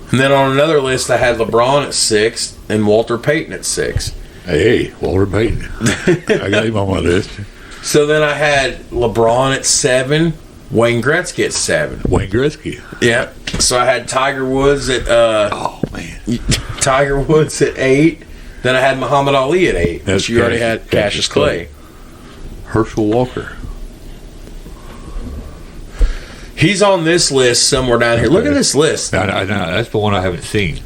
And then on another list, I had LeBron at 6 and Walter Payton at 6. Hey, Walter Payton. I got him on my list. So then I had LeBron at 7, Wayne Gretzky at 7. Wayne Gretzky. Yeah. So I had Tiger Woods at Tiger Woods at 8. Then I had Muhammad Ali at 8. That's you already had Cassius Clay. Herschel Walker. He's on this list somewhere down here. Look at this list. I know. That's the one I haven't seen.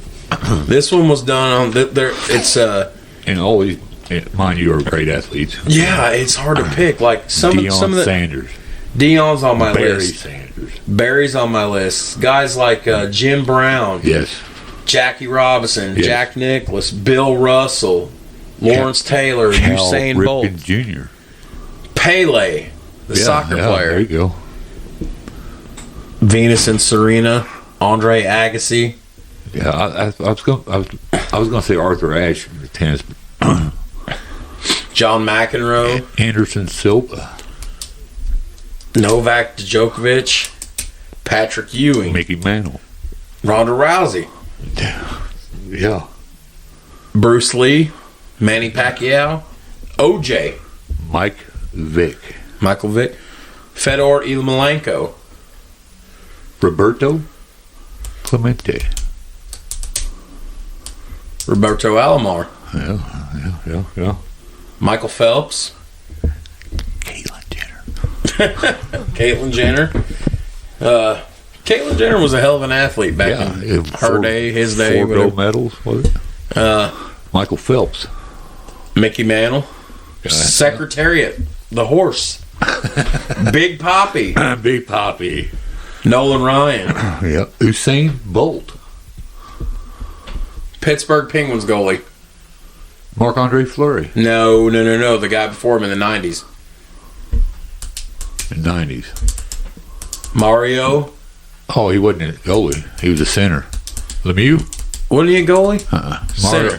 This one was done on there. It's and all these, mind you, are great athletes. Yeah, it's hard to pick. Like some of the Sanders. Deion's on my Barry list. Sanders. Barry's on my list. Guys like Jim Brown. Yes. Jackie Robinson. Yes. Jack Nicklaus. Bill Russell. Lawrence Taylor. Cal Usain Ripken Bolt. Jr. Pele, the soccer player. There you go. Venus and Serena. Andre Agassi. Yeah, I was going to say Arthur Ashe from the tennis. John McEnroe. Anderson Silva. Novak Djokovic. Patrick Ewing. Mickey Mantle. Ronda Rousey. Yeah. Bruce Lee. Manny Pacquiao. OJ. Michael Vick. Fedor Emelianenko. Roberto Clemente. Roberto Alomar. Yeah. Michael Phelps. Caitlyn Jenner. Caitlyn Jenner was a hell of an athlete back in her day, his day. 4 gold medals, was it? Michael Phelps. Mickey Mantle. Secretariat. The horse. Big Poppy. Big Poppy. Nolan Ryan. Yeah. Usain Bolt. Pittsburgh Penguins goalie. Marc-Andre Fleury. No. The guy before him in the 90s. In the 90s. Mario. Oh, he wasn't a goalie. He was a center. Lemieux? Wasn't he a goalie?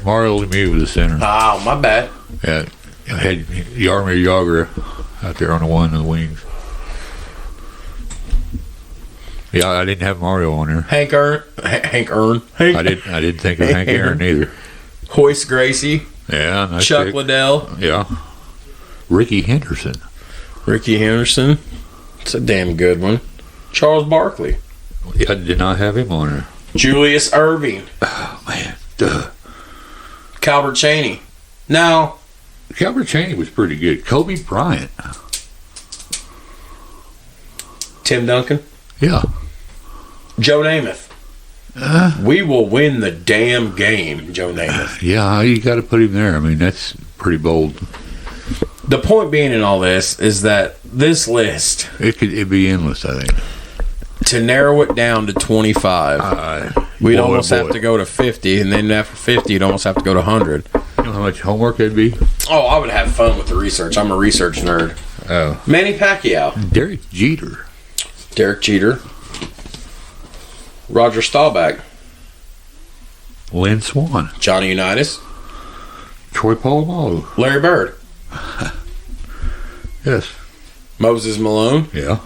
Mario Lemieux was a center. Oh, my bad. Yeah, I had Jaromir Jagr out there on the one of the wings. Yeah, I didn't have Mario on there. Hank Aaron. I didn't think of Hank Aaron either. Hoist Gracie. Yeah, nice Chuck pick. Liddell. Yeah. Ricky Henderson. It's a damn good one. Charles Barkley. Yeah, I did not have him on there. Julius Erving. Oh, man. Duh. Calbert Cheney. Now, Calbert Cheney was pretty good. Kobe Bryant. Tim Duncan. Yeah. Joe Namath. We will win the damn game, Joe Namath. Yeah, you got to put him there. I mean, that's pretty bold. The point being in all this is that this list, It'd be endless, I think. to narrow it down to 25, we'd almost have to go to 50, and then after 50, you'd almost have to go to 100. You know how much homework that'd be? Oh, I would have fun with the research. I'm a research nerd. Oh. Manny Pacquiao. Derek Jeter. Roger Staubach. Lynn Swann. Johnny Unitas. Troy Polamalu. Larry Bird. Yes. Moses Malone. Yeah.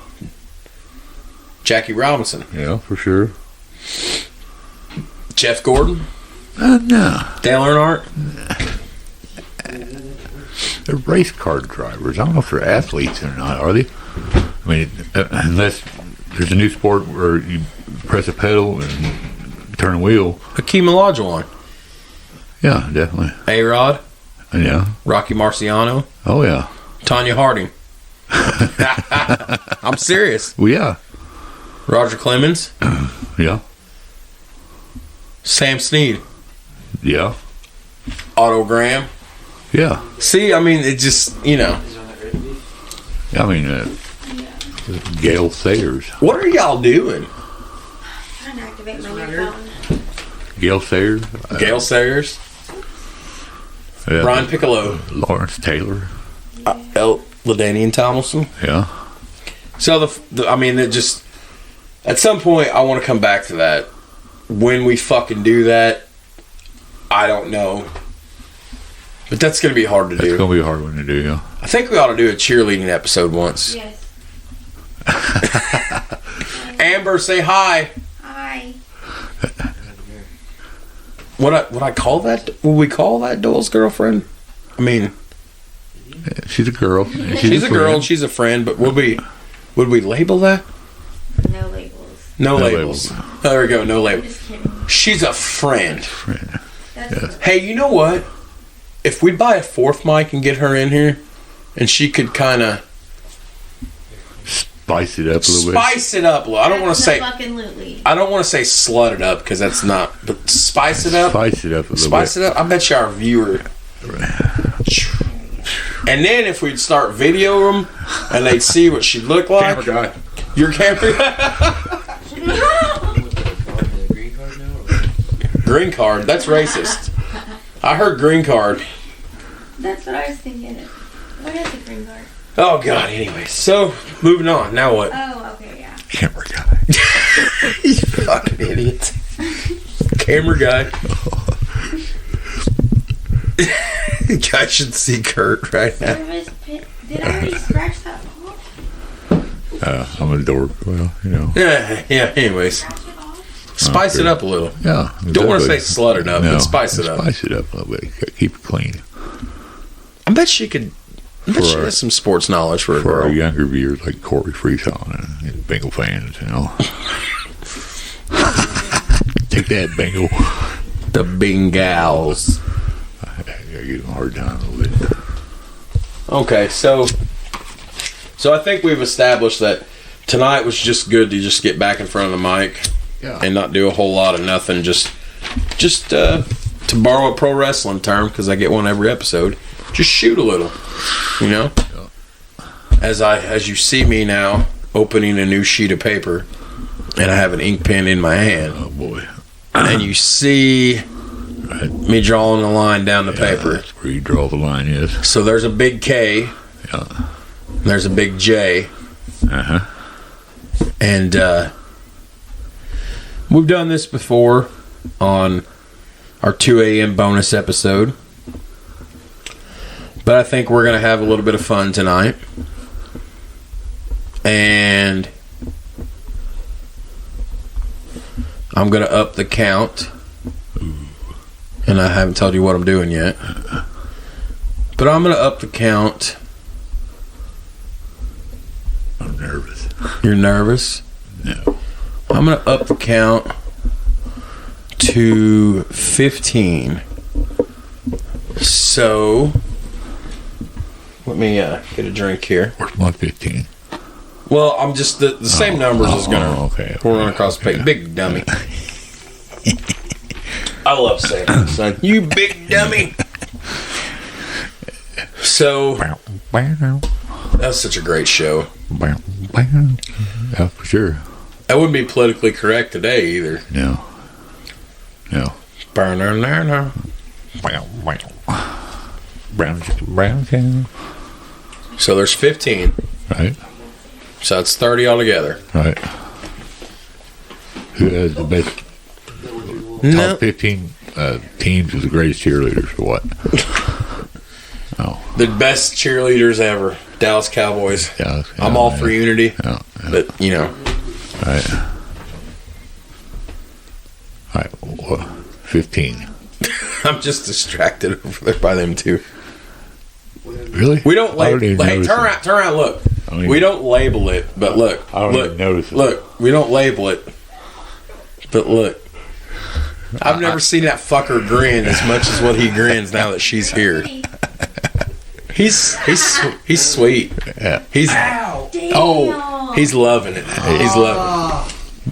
Jackie Robinson. Yeah, for sure. Jeff Gordon. No. Dale Earnhardt. They're race car drivers. I don't know if they're athletes or not, are they? I mean, unless there's a new sport where you press a pedal and turn a wheel. Hakeem Olajuwon. Yeah, definitely. A-Rod. Yeah. Rocky Marciano. Oh, yeah. Tanya Harding. I'm serious. Well, yeah. Roger Clemens. Yeah. Sam Snead. Yeah. Otto Graham. Yeah. See, I mean, it just, you know. I mean, Gail Sayers. What are y'all doing? Trying to activate my new phone. Gail Sayers. Gail Sayers. Yeah. Brian Piccolo. Lawrence Taylor. LaDainian Tomlinson. Yeah. So, I mean, it just, at some point, I want to come back to that. When we fucking do that, I don't know. But that's going to be hard to do. It's going to be a hard one to do, yeah. I think we ought to do a cheerleading episode once. Yes. Amber, say hi. Hi. Would I call that? Would we call that Dole's girlfriend? I mean, she's a girl. She's a girl and she's a friend. But would we label that? No labels. No labels. There we go. No I'm labels. just kidding. She's a friend. That's Hey, you know what? If we buy a fourth mic and get her in here, and she could kind of spice it up a little bit. Spice it up a little. I don't want to say. Fucking I don't want to say slut it up because that's not. But spice it up. Spice it up a little Spice bit. it up. I bet you our viewer. And then if we'd start video them, and they'd see what she'd look like. Camera guy. Your camera guy. Green card. That's racist. I heard green card. That's what I was thinking. What is a green card? Oh God. Anyway, so moving on. Now what? Oh, okay, yeah. Camera guy. You fucking idiot. Camera guy. You guys should see Kurt right now. Did I already scratch that off? I'm a dork. Well, you know. Yeah. Anyways, Scratch it off? spice it up a little. Yeah. Don't want to say exactly. slut it up, No, but spice it up. Spice it up a little bit. Keep it clean. I bet she could. I bet she For has some sports knowledge for a For our girl. younger viewers like Corey Freeson and Bengal fans, you know. Take that, Bengal. The Bengals. I give them a hard time a little bit. Okay, so I think we've established that tonight was just good to just get back in front of the mic and not do a whole lot of nothing. Just to borrow a pro wrestling term, because I get one every episode. Just shoot a little, you know. As you see me now opening a new sheet of paper, and I have an ink pen in my hand. Oh boy. And you see me drawing a line down the paper. That's where you draw the line, yes. So there's a big K. Yeah. There's a big J. Uh-huh. And we've done this before on our 2 a.m. bonus episode. But I think we're going to have a little bit of fun tonight. And I'm going to up the count. And I haven't told you what I'm doing yet. But I'm going to up the count. I'm nervous. You're nervous? No. I'm going to up the count to 15. So, let me get a drink here. Where's my 15? Well, I'm just, the same numbers is going to okay. run across the page. Big dummy. I love saying that, son. You big dummy. So, that's such a great show. Yeah, for sure. That wouldn't be politically correct today either. No. Brown cow. So there's 15. Right. So that's 30 altogether. Right. Who has the best top 15 teams as the greatest cheerleaders for what? Oh. The best cheerleaders ever. Dallas Cowboys. I'm all for unity. Yeah. But, you know. Right. All right. Well, 15. I'm just distracted over there by them two. Really? We don't label. Hey, turn around. Look, we don't label it, but look. I don't even notice it. Look, we don't label it, but look. I've never seen that fucker grin as much as what he grins now that she's here. He's sweet. Yeah. He's loving it. He's loving it.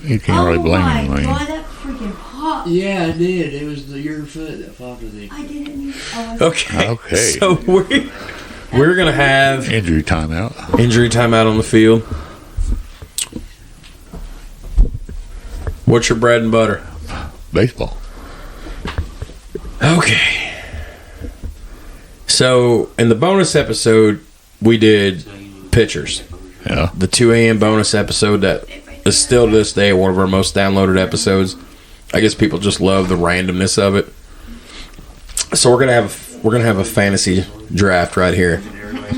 You can't really blame him. Oh my God, that freaking popped. Yeah, it did. It was your foot that popped with it. I didn't even. Okay. So we're gonna have injury timeout on the field. What's your bread and butter? Baseball. Okay. So in the bonus episode, we did pitchers. Yeah. The 2 a.m. bonus episode that is still to this day one of our most downloaded episodes. I guess people just love the randomness of it. So we're gonna have a fantasy draft right here.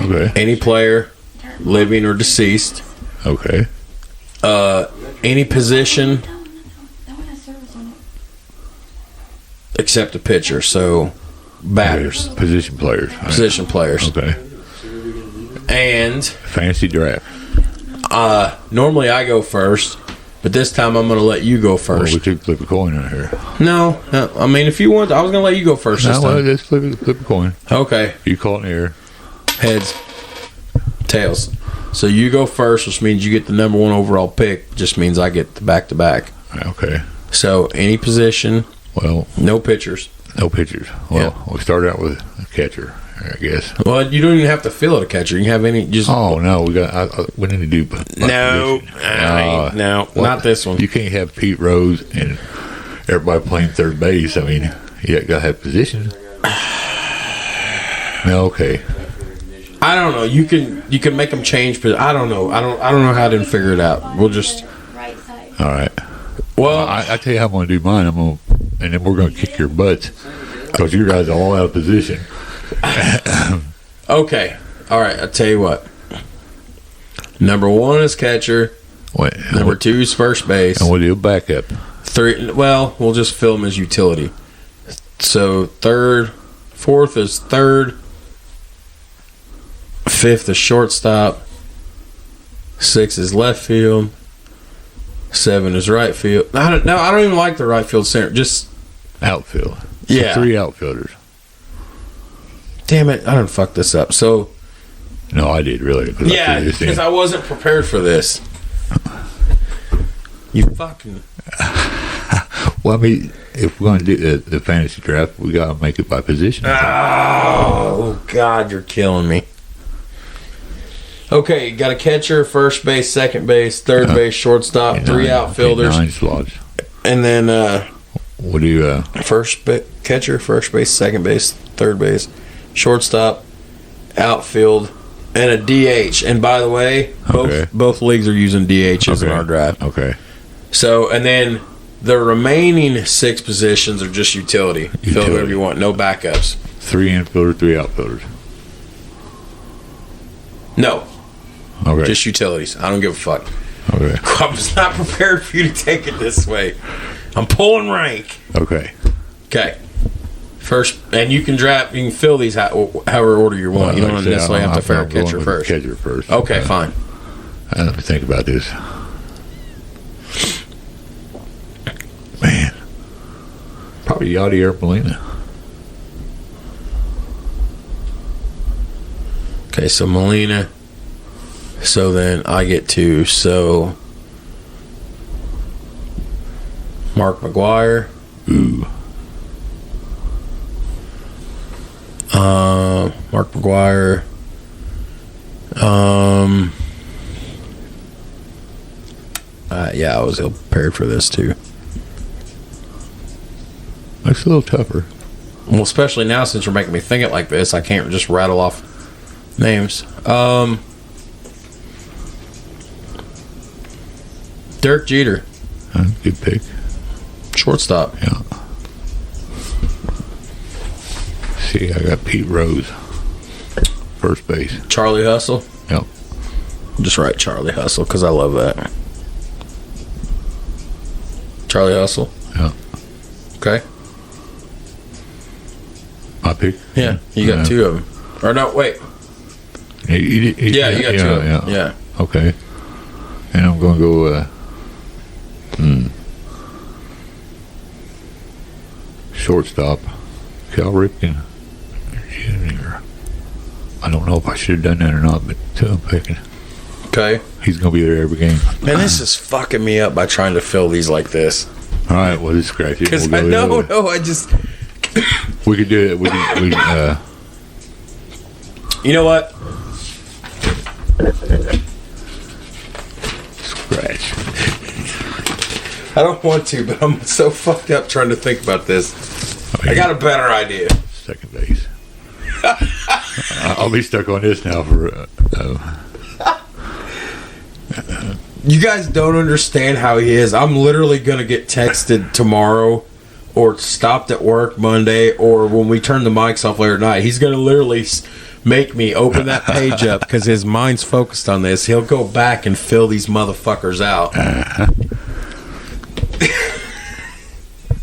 Okay. Any player, living or deceased. Okay. Any position except a pitcher. So batters. Okay. Position players. Right. Position players. Okay. And fantasy draft. Normally I go first, but this time I'm going to let you go first. Well, we could flip a coin right here. No, I mean, if you want, I was going to let you go first this time. Well, let's flip a coin. Okay. You call it in the air. Heads. Tails. So you go first, which means you get the number one overall pick. Just means I get the back-to-back. Okay. So any position. Well. No pitchers. No pitchers. Well, we'll start out with a catcher, I guess. Well, you don't even have to fill it a catcher. You can have any. Just. Oh no, we need to do. No, not this one. You can't have Pete Rose and everybody playing third base. I mean, you gotta have positions. No, okay. I don't know. You can make them change, but I don't know. I don't know how to figure it out. We'll just. All right. Well, I tell you how I'm going to do mine. And then we're going to kick your butts because you guys are all out of position. Okay. All right. I'll tell you what. Number 1 is catcher. Number 2 is first base. And we'll do a backup. 3. Well, we'll just fill them as utility. So 4th is third. 5th is shortstop. 6 is left field. 7 is right field. I don't even like the right field center. Just outfield. Yeah. So 3 outfielders. Damn it! I done fucked this up. So. No, I did really. Yeah, because I wasn't prepared for this. You fucking. Well, I mean, if we're going to do the fantasy draft, we got to make it by position. Oh God, you're killing me. Okay, got a catcher, first base, second base, third base, shortstop, 3 outfilders. 9 slots. And then What do you? Catcher, first base, second base, third base, shortstop, outfield, and a DH. And by the way, both leagues are using DHs in our draft. Okay. So, and then the remaining 6 positions are just utility. Fill whatever you want. No backups. 3 infielders, 3 outfielders. No. Okay. Just utilities. I don't give a fuck. Okay. I was not prepared for you to take it this way. I'm pulling rank. Okay. Okay. First, and you can fill these however order you want. You don't necessarily have to fair catcher first. Catcher first. Okay, fine. Let me think about this. Man. Probably Yadier Molina. Okay, so Molina. So then I get to, Mark McGwire. Ooh. Mark McGwire. Yeah, I was ill prepared for this too. Looks a little tougher. Well, especially now since you're making me think it like this, I can't just rattle off names. Derek Jeter. Good pick. Shortstop. Yeah. See, I got Pete Rose. First base. Charlie Hustle. Yep. Just write Charlie Hustle because I love that. Charlie Hustle. Yeah. Okay. My pick? Yeah, you got 2 of them. Or no, wait. You got 2 of them. Yeah. Okay. And I'm going to go shortstop, Cal Ripken Jr. I don't know if I should have done that or not, but I'm picking. Okay. He's going to be there every game. Man, this is fucking me up by trying to fill these like this. All right, well, just scratch it. Because I just... We could do it. You know what? Scratch. I don't want to, but I'm so fucked up trying to think about this. I got a better idea. Second base. I'll be stuck on this now for... You guys don't understand how he is. I'm literally going to get texted tomorrow or stopped at work Monday or when we turn the mics off later tonight. He's going to literally make me open that page up because his mind's focused on this. He'll go back and fill these motherfuckers out.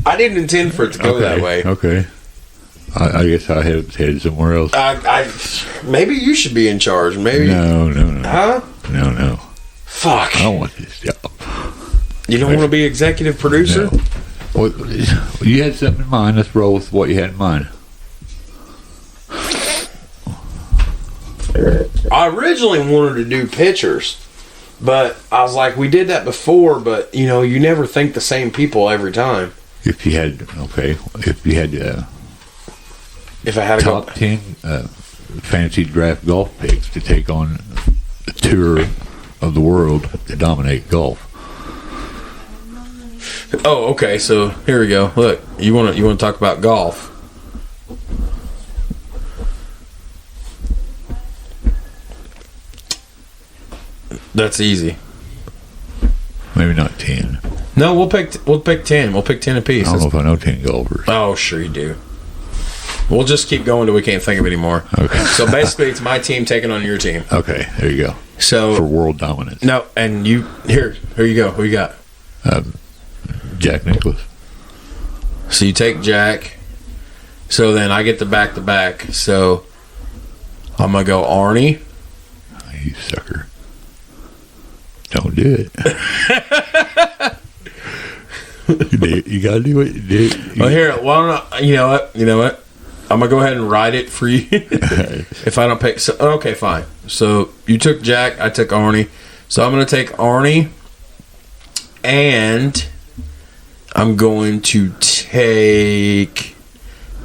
I didn't intend for it to go that way. Okay. I guess I had headed somewhere else. Maybe you should be in charge. Maybe. No. Huh? No. Fuck. I don't want this job. You don't want to be executive producer? No. Well, you had something in mind. Let's roll with what you had in mind. I originally wanted to do pitchers, but I was like, we did that before, but you never think the same people every time. If I had top 10 fantasy draft golf picks to take on the tour of the world to dominate golf. Oh, okay. So here we go. Look, you want to talk about golf? That's easy. Maybe not 10. No, we'll pick 10. We'll pick 10 apiece. I don't know if I know 10 golfers. Oh, sure you do. We'll just keep going till we can't think of any more. Okay. So basically, it's my team taking on your team. Okay, there you go. So for world dominance. No, and here you go. Who you got? Jack Nicklaus. So you take Jack. So then I get the back. So I'm gonna go Arnie. You sucker! Don't do it. You gotta do it. Well, here. Well, you know what? I'm gonna go ahead and write it for you. If I don't pick, so, okay, fine. So you took Jack, I took Arnie. So I'm gonna take Arnie, and I'm going to take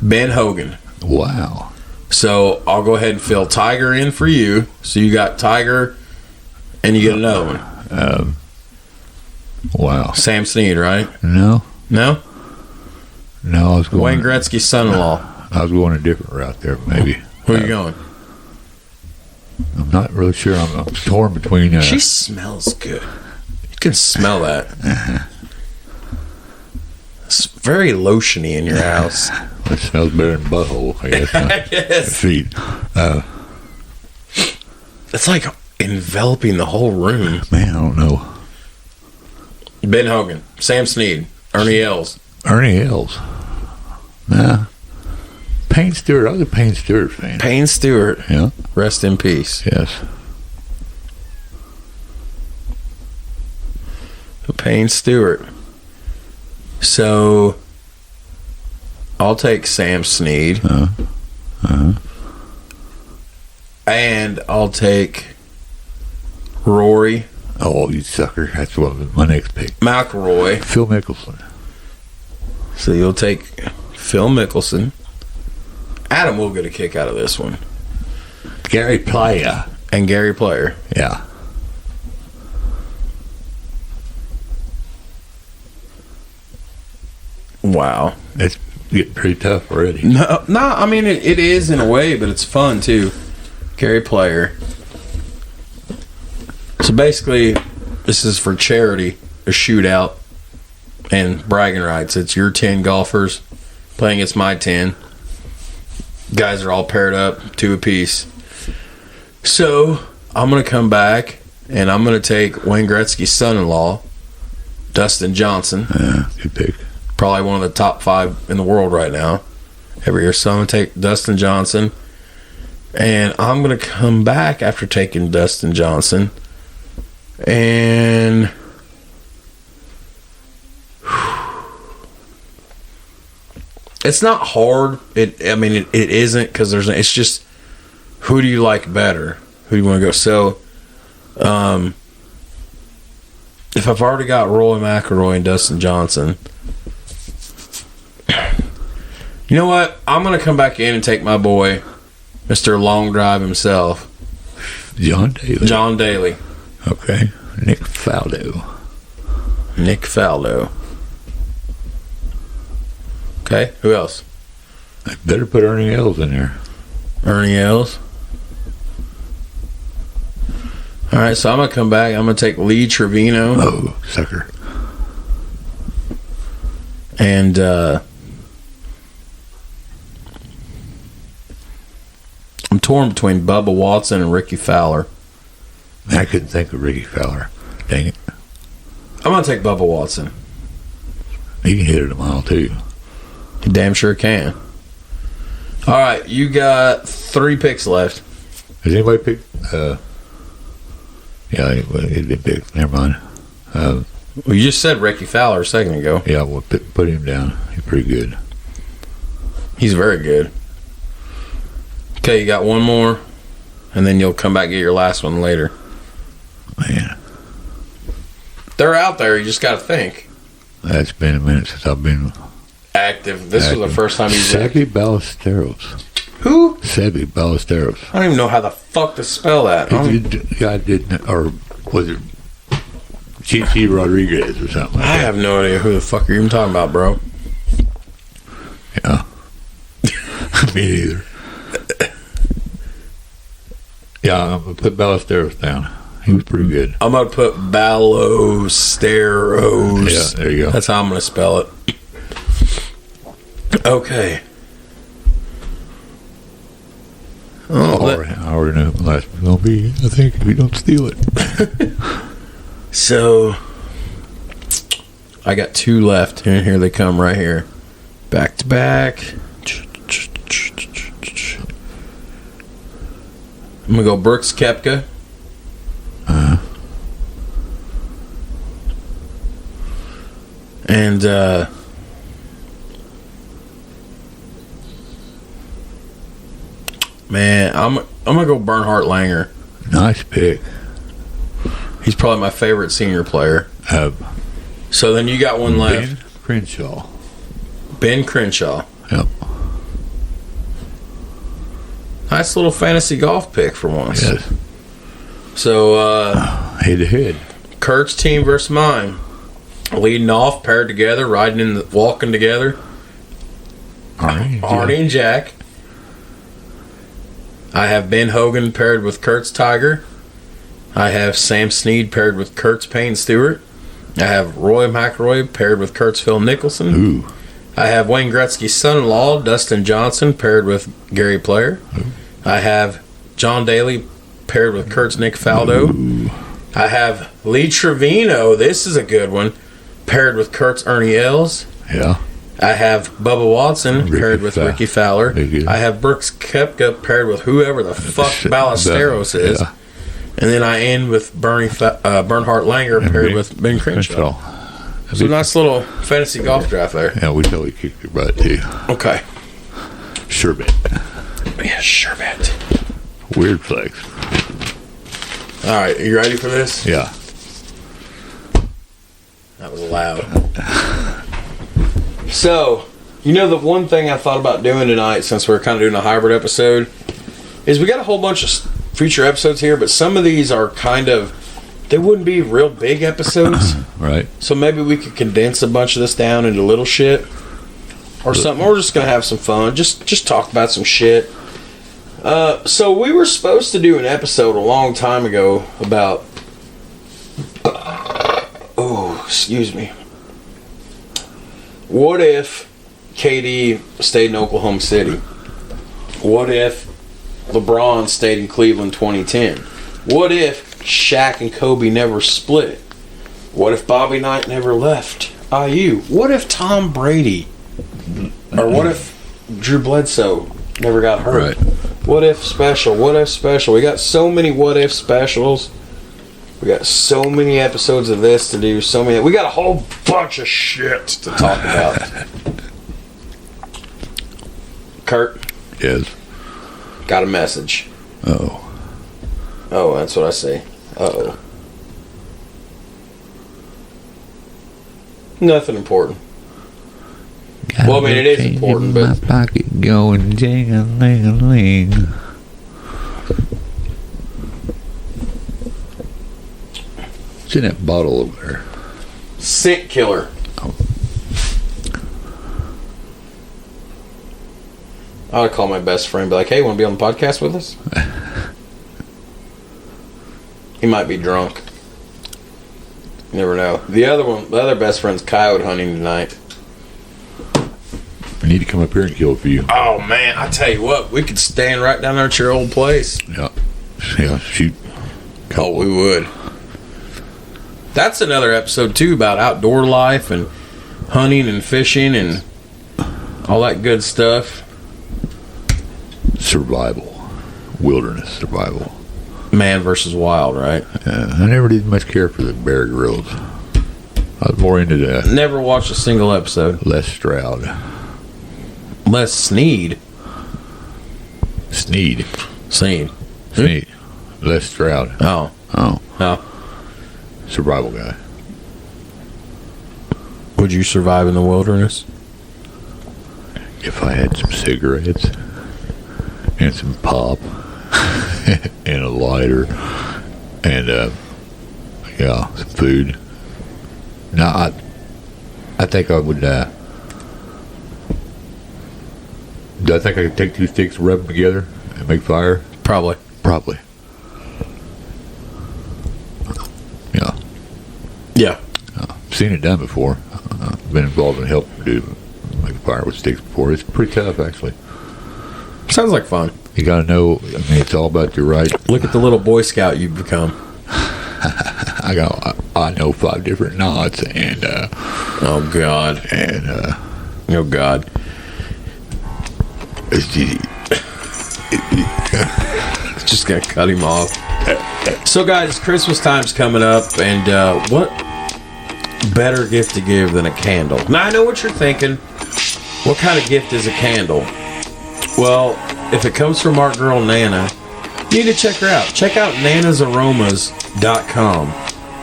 Ben Hogan. Wow. So I'll go ahead and fill Tiger in for you. So you got Tiger, and you get another one. Wow. Sam Snead, right? No. No? No, I was going. Wayne Gretzky's son-in-law. I was going a different route there, maybe. Where are you going? I'm not really sure. I'm torn between. She smells good. You can smell that. It's very lotiony in your house. It smells better than butthole, I guess. Yes. Feet. It's like enveloping the whole room. Man, I don't know. Ben Hogan, Sam Snead, Ernie Els. Ernie Els. Nah. Payne Stewart. I was a Payne Stewart fan. Payne Stewart. Yeah. Rest in peace. Yes. Payne Stewart. So, I'll take Sam Snead. And I'll take Rory. Oh, you sucker. That's what my next pick. McElroy. Phil Mickelson. So you'll take Phil Mickelson. Adam will get a kick out of this one. Gary Player. And Gary Player. Yeah. Wow. It's getting pretty tough already. No, I mean, it is in a way, but it's fun, too. Gary Player. So basically, this is for charity, a shootout, and bragging rights. It's your 10 golfers playing against my 10. Guys are all paired up, 2 apiece. So, I'm going to come back, and I'm going to take Wayne Gretzky's son-in-law, Dustin Johnson. Good pick. Probably one of the top 5 in the world right now. Every year. So I'm going to take Dustin Johnson. And I'm going to come back after taking Dustin Johnson. And it's not hard. It isn't, because it's just, who do you like better? Who do you want to go? So, if I've already got Roy McIlroy and Dustin Johnson, you know what? I'm going to come back in and take my boy, Mr. Long Drive himself. John Daly. John Daly. Okay. Nick Faldo. Okay, who else? I better put Ernie Els in there. Ernie Els. All right, so I'm going to come back. I'm going to take Lee Trevino. Oh, sucker. And I'm torn between Bubba Watson and Ricky Fowler. I couldn't think of Ricky Fowler. Dang it. I'm going to take Bubba Watson. He can hit it a mile, too. He damn sure can. All right, you got 3 picks left. Has anybody picked? Yeah, it did pick. Never mind. Well, you just said Ricky Fowler a second ago. Yeah, we'll put him down. He's pretty good. He's very good. Okay, you got one more, and then you'll come back and get your last one later. Man. They're out there. You just got to think. That's been a minute since I've been active. This was the first time you Seve Ballesteros. Who? Seve Ballesteros. I don't even know how the fuck to spell that. I didn't, or was it Chichi Rodriguez or something like I that? have no idea who the fuck you're even talking about, bro. Yeah. Me neither. Yeah, I'm going to put Ballesteros down. He was pretty good. I'm going to put Ballesteros. Yeah, there you go. That's how I'm going to spell it. Okay. I already know who my last one's going to be. I think, if we don't steal it. So, I got 2 left. And here they come right here. Back to back. I'm going to go Brooks Koepka. And, man, I'm going to go Bernhard Langer. Nice pick. He's probably my favorite senior player. So then you got one left. Ben Crenshaw. Ben Crenshaw. Yep. Nice little fantasy golf pick for once. Yes. So, head to head. Kurt's team versus mine. Leading off, paired together, walking together. Arnie and Jack. I have Ben Hogan paired with Kurt's Tiger. I have Sam Snead paired with Kurt's Payne Stewart. I have Roy McIlroy paired with Kurt's Phil Nicholson. Ooh. I have Wayne Gretzky's son-in-law, Dustin Johnson, paired with Gary Player. Ooh. I have John Daly paired with Kurt's Nick Faldo. Ooh. I have Lee Trevino, this is a good one, paired with Kurt's Ernie Els. Yeah. I have Bubba Watson paired with Ricky Fowler. I have Brooks Koepka paired with whoever the fuck Ballesteros is. Yeah. And then I end with Bernhard Langer paired with Ben Crenshaw. So a nice little fantasy golf draft there. Yeah, we totally kicked your butt too. Okay. Sure bet. Yeah, sure bet. Weird flex. All right, are you ready for this? Yeah. That was loud. So, you know, the one thing I thought about doing tonight, since we're kind of doing a hybrid episode, is we got a whole bunch of future episodes here, but some of these are kind of, they wouldn't be real big episodes. Right. So maybe we could condense a bunch of this down into little shit or something. We're just going to have some fun. Just talk about some shit. So we were supposed to do an episode a long time ago about, excuse me. What if KD stayed in Oklahoma City? What if LeBron stayed in Cleveland 2010? What if Shaq and Kobe never split? What if Bobby Knight never left IU? What if Tom Brady, or what if Drew Bledsoe never got hurt? Right. What if special? What if special? We got so many what if specials. We got so many episodes of this to do. So many. We got a whole bunch of shit to talk about. Kurt? Yes. Got a message. Oh. Oh, that's what I say. Uh-oh. Nothing important. Well, I mean, it is important, but... my pocket going jing-a-ling-a-ling. What's in that bottle over there? Scent killer. Oh. I would call my best friend and be like, hey, want to be on the podcast with us? He might be drunk. You never know. The other best friend's coyote hunting tonight. I need to come up here and kill for you. Oh, man, I tell you what, we could stand right down there at your old place. Yeah. Yeah, shoot. Oh, we would. That's another episode, too, about outdoor life and hunting and fishing and all that good stuff. Survival. Wilderness survival. Man versus wild, right? Yeah, I never did much care for the Bear Grylls. I was more into the... Never watched a single episode. Les Stroud. Les Snead. Snead. Snead. Snead. Les Stroud. Oh. Oh. Oh. Survival guy. Would you survive in the wilderness? If I had some cigarettes and some pop and a lighter and some food. No, I think I would. Do I think I could take two sticks, rub them together, and make fire? Probably. Yeah. Yeah. I've seen it done before. I've been involved in helping make fire with sticks before. It's pretty tough, actually. Sounds like fun. You got to know. I mean, it's all about your right. Look at the little Boy Scout you've become. I know 5 different knots and. Oh God. And. Oh God. Just gonna cut him off. So, guys, Christmas time's coming up, and what better gift to give than a candle? Now, I know what you're thinking. What kind of gift is a candle? Well, if it comes from our girl Nana, you need to check her out. Check out nanasaromas.com.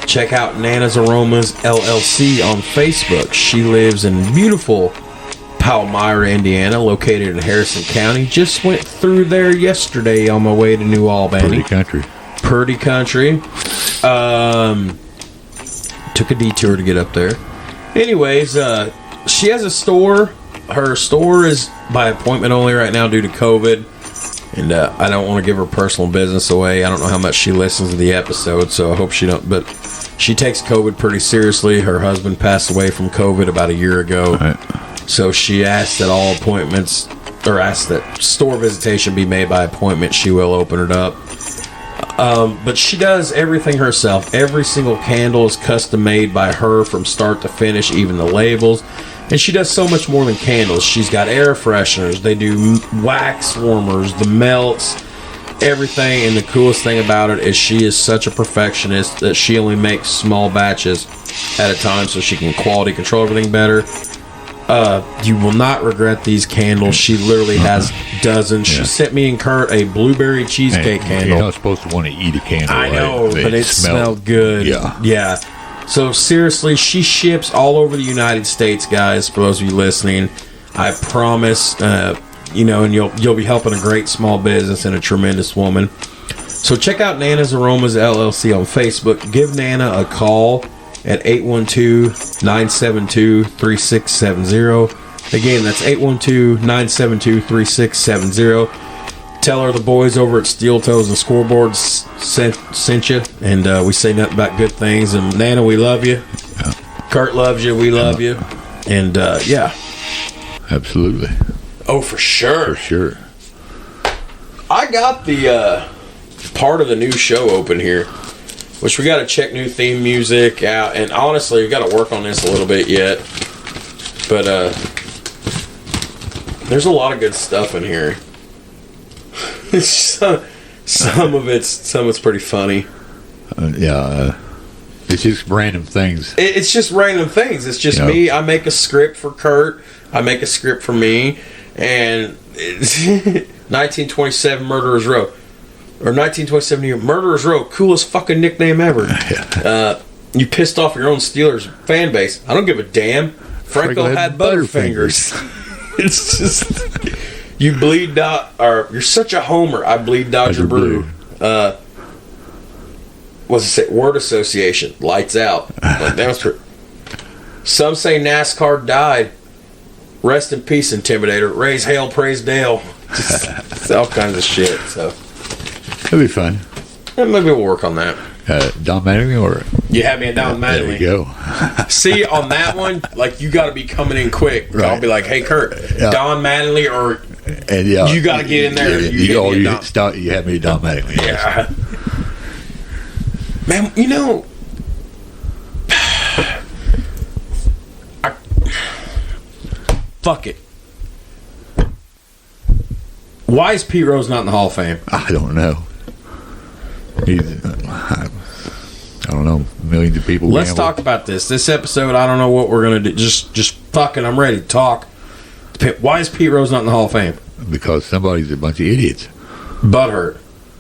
Check out Nana's Aromas LLC on Facebook. She lives in beautiful Palmyra, Indiana, located in Harrison County. Just went through there yesterday on my way to New Albany. Purdy country. Took a detour to get up there. Anyways, she has a store her store is by appointment only right now due to COVID. And I don't want to give her personal business away. I don't know how much she listens to the episode, so I hope she don't. But she takes COVID pretty seriously. Her husband passed away from COVID about a year ago. Right. So she asked that all appointments, or asked that store visitation be made by appointment. She will open it up. But she does everything herself. Every single candle is custom made by her from start to finish, even the labels. And she does so much more than candles. She's got air fresheners. They do wax warmers, the melts, everything. And the coolest thing about it is she is such a perfectionist that she only makes small batches at a time so she can quality control everything better. You will not regret these candles. She literally has dozens. Yeah. She sent me and Kurt a blueberry cheesecake candle. You're not supposed to want to eat a candle. I know, but it smelled good. Yeah. So seriously, she ships all over the United States, guys. For those of you listening, I promise, and you'll be helping a great small business and a tremendous woman. So check out Nana's Aromas LLC on Facebook. Give Nana a call at 812-972-3670. Again, that's 812-972-3670. Tell her the boys over at Steel Toes and Scoreboards sent you, and we say nothing about good things. And Nana, we love you. Yeah. Kurt loves you. We love you. And yeah, absolutely. Oh, for sure. For sure. I got the part of the new show open here, which we got to check new theme music out. And honestly, we got to work on this a little bit yet. But there's a lot of good stuff in here. some of it's pretty funny. It's just random things. It's just random things. It's just me. I make a script for Kurt. I make a script for me. And 1927 Murderers Row. Or 1927 Murderers Row. Coolest fucking nickname ever. You pissed off your own Steelers fan base. I don't give a damn. Franco had Butterfingers. It's just... You bleed or you're such a homer. I bleed Dodger Brew. What's it say? Word association. Lights out. Like, that was some say NASCAR died. Rest in peace, Intimidator. Raise hail, praise Dale. Just all kinds of shit. So it'll be fun. Maybe we'll work on that. Don Mattingly, or you had me at Don Mattingly. There you go. See, on that one, like, you got to be coming in quick. Right. I'll be like, hey, Kurt, Don Mattingly, or you got to get in there. You had me at Don Mattingly. Yeah. Man, fuck it. Why is Pete Rose not in the Hall of Fame? I don't know. I don't know. Millions of people. Let's talk about this. This episode, I don't know what we're gonna do. Just fucking, I'm ready to talk. Why is Pete Rose not in the Hall of Fame? Because somebody's a bunch of idiots. Butthurt.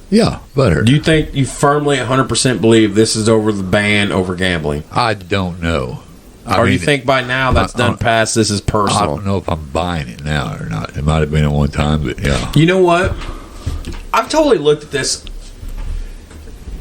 Yeah, butthurt. Do you think you firmly 100% believe this is over the ban over gambling? I don't know. Or you think by now that's done past, this is personal? I don't know if I'm buying it now or not. It might have been at one time, but yeah. You know what? I've totally looked at this,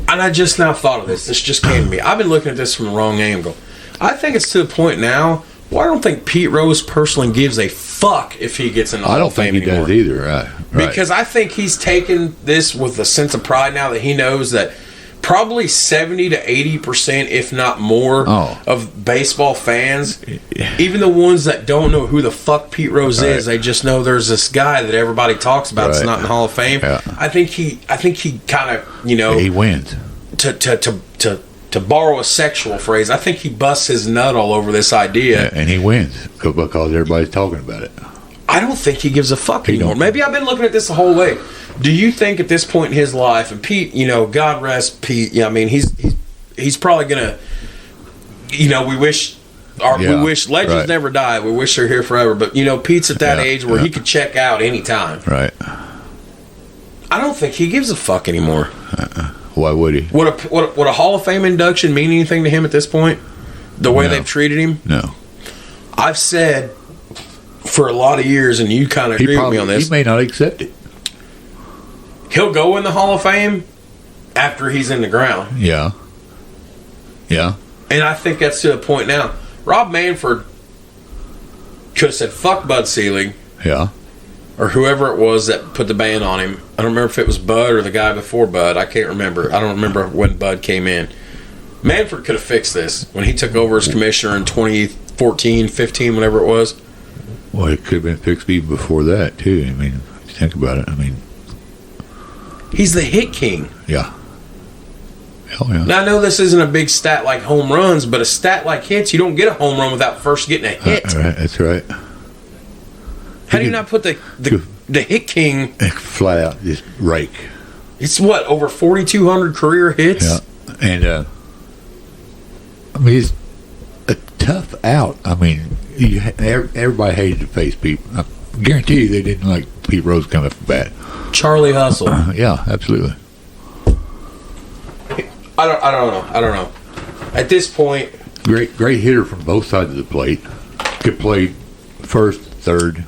and I just now thought of this. This just came to me. I've been looking at this from the wrong angle. I think it's to the point now where I don't think Pete Rose personally gives a fuck if he gets in the Hall of Fame anymore. I don't think he does either, right. Because I think he's taken this with a sense of pride now that he knows that probably 70 to 80%, if not more, of baseball fans, even the ones that don't know who the fuck Pete Rose is, they just know there's this guy that everybody talks about that's not in the Hall of Fame. Yeah. I think he kind of, he wins. To borrow a sexual phrase, I think he busts his nut all over this idea. Yeah, and he wins because everybody's talking about it. I don't think he gives a fuck anymore. Maybe I've been looking at this the whole way. Do you think at this point in his life, and Pete, God rest Pete, I mean, he's probably gonna, we wish legends never die. We wish they're here forever. But Pete's at that age where he could check out anytime. Right. I don't think he gives a fuck anymore. Why would he? Would a Hall of Fame induction mean anything to him at this point? The way they've treated him? No. I've said for a lot of years, and you kind of agree with me on this. He may not accept it. He'll go in the Hall of Fame after he's in the ground. Yeah. Yeah. And I think that's to the point now. Rob Manfred, could have said fuck Bud Selig. Yeah. Or whoever it was that put the ban on him. I don't remember if it was Bud or the guy before Bud. I can't remember. I don't remember when Bud came in. Manfred could have fixed this when he took over as commissioner in 2014, 15, whatever it was. Well, it could have been fixed even before that, too. I mean, if you think about it, I mean... He's the hit king. Yeah. Oh, yeah. Now, I know this isn't a big stat like home runs, but a stat like hits, you don't get a home run without first getting a hit. Right, that's right. How do you not put the hit king... Flat out, just rake. It's what, over 4,200 career hits? Yeah. And, I mean, he's a tough out. I mean, everybody hated to face Pete. I guarantee you they didn't like Pete Rose coming up bat. Charlie Hustle. Yeah, absolutely. I don't know. At this point... Great hitter from both sides of the plate. Could play first, third.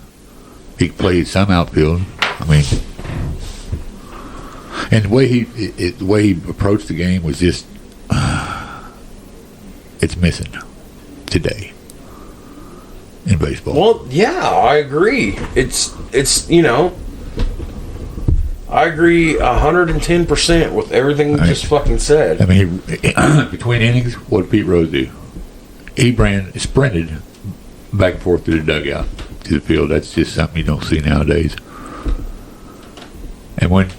He played some outfield. I mean... And the way he approached the game was just... it's missing today in baseball. Well, yeah, I agree. It's you know, I agree 110% with everything you just fucking said. I mean, between innings, what did Pete Rose do? He sprinted back and forth to the dugout, to the field. That's just something you don't see nowadays. And when,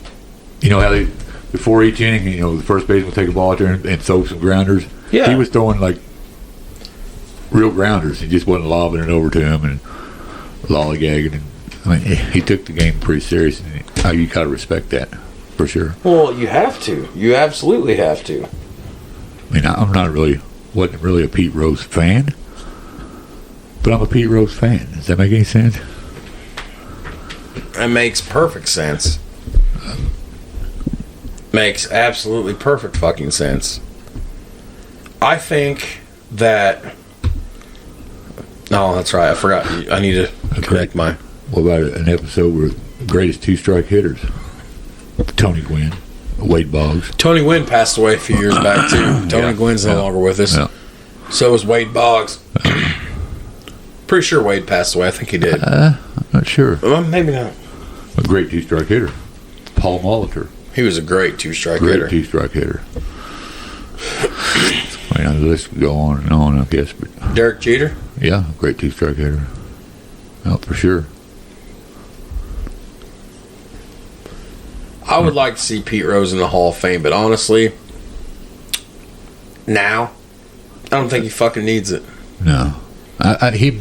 you know how they, before each inning, you know, the first baseman will take a ball out there and throw some grounders. Yeah. He was throwing like real grounders. He just wasn't lobbing it over to him and lollygagging. And, I mean, he took the game pretty serious. And you got to respect that, for sure. Well, you have to. You absolutely have to. I mean, wasn't really a Pete Rose fan, but I'm a Pete Rose fan. Does that make any sense? It makes perfect sense. Makes absolutely perfect fucking sense. I think that... Oh, that's right. I forgot. I need to correct my... What about an episode with the greatest two-strike hitters? Tony Gwynn, Wade Boggs. Tony Gwynn passed away a few years back, too. Tony Gwynn's no longer with us. Yeah. So was Wade Boggs. Pretty sure Wade passed away. I think he did. I'm not sure. Well, maybe not. A great two-strike hitter. Paul Molitor. He was a great two-strike hitter. Great two-strike hitter. I mean, the list would go on and on, I guess. But Derek Jeter? Yeah, great two-strike hitter. Oh, for sure. I would like to see Pete Rose in the Hall of Fame, but honestly, now, I don't think he fucking needs it. No. He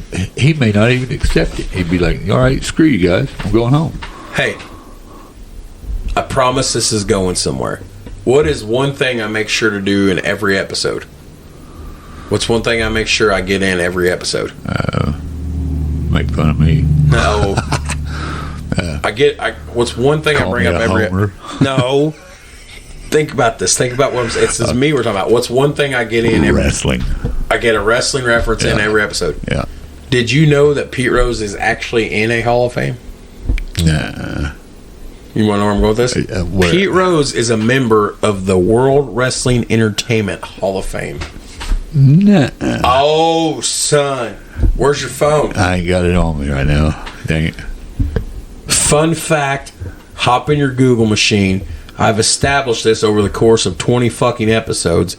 may not even accept it. He'd be like, all right, screw you guys. I'm going home. Hey, I promise this is going somewhere. What is one thing I make sure to do in every episode? What's one thing I make sure I get in every episode? Make fun of me. No. What's one thing I bring up every... No. Think about this. Think about what I'm saying. It's me we're talking about. What's one thing I get in every... Wrestling. I get a wrestling reference in every episode. Yeah. Did you know that Pete Rose is actually in a Hall of Fame? Nah. You want to know where I'm going with this? Pete Rose is a member of the World Wrestling Entertainment Hall of Fame. Nah. Oh, son. Where's your phone? I ain't got it on me right now. Dang it. Fun fact, hop in your Google machine. I've established this over the course of 20 fucking episodes.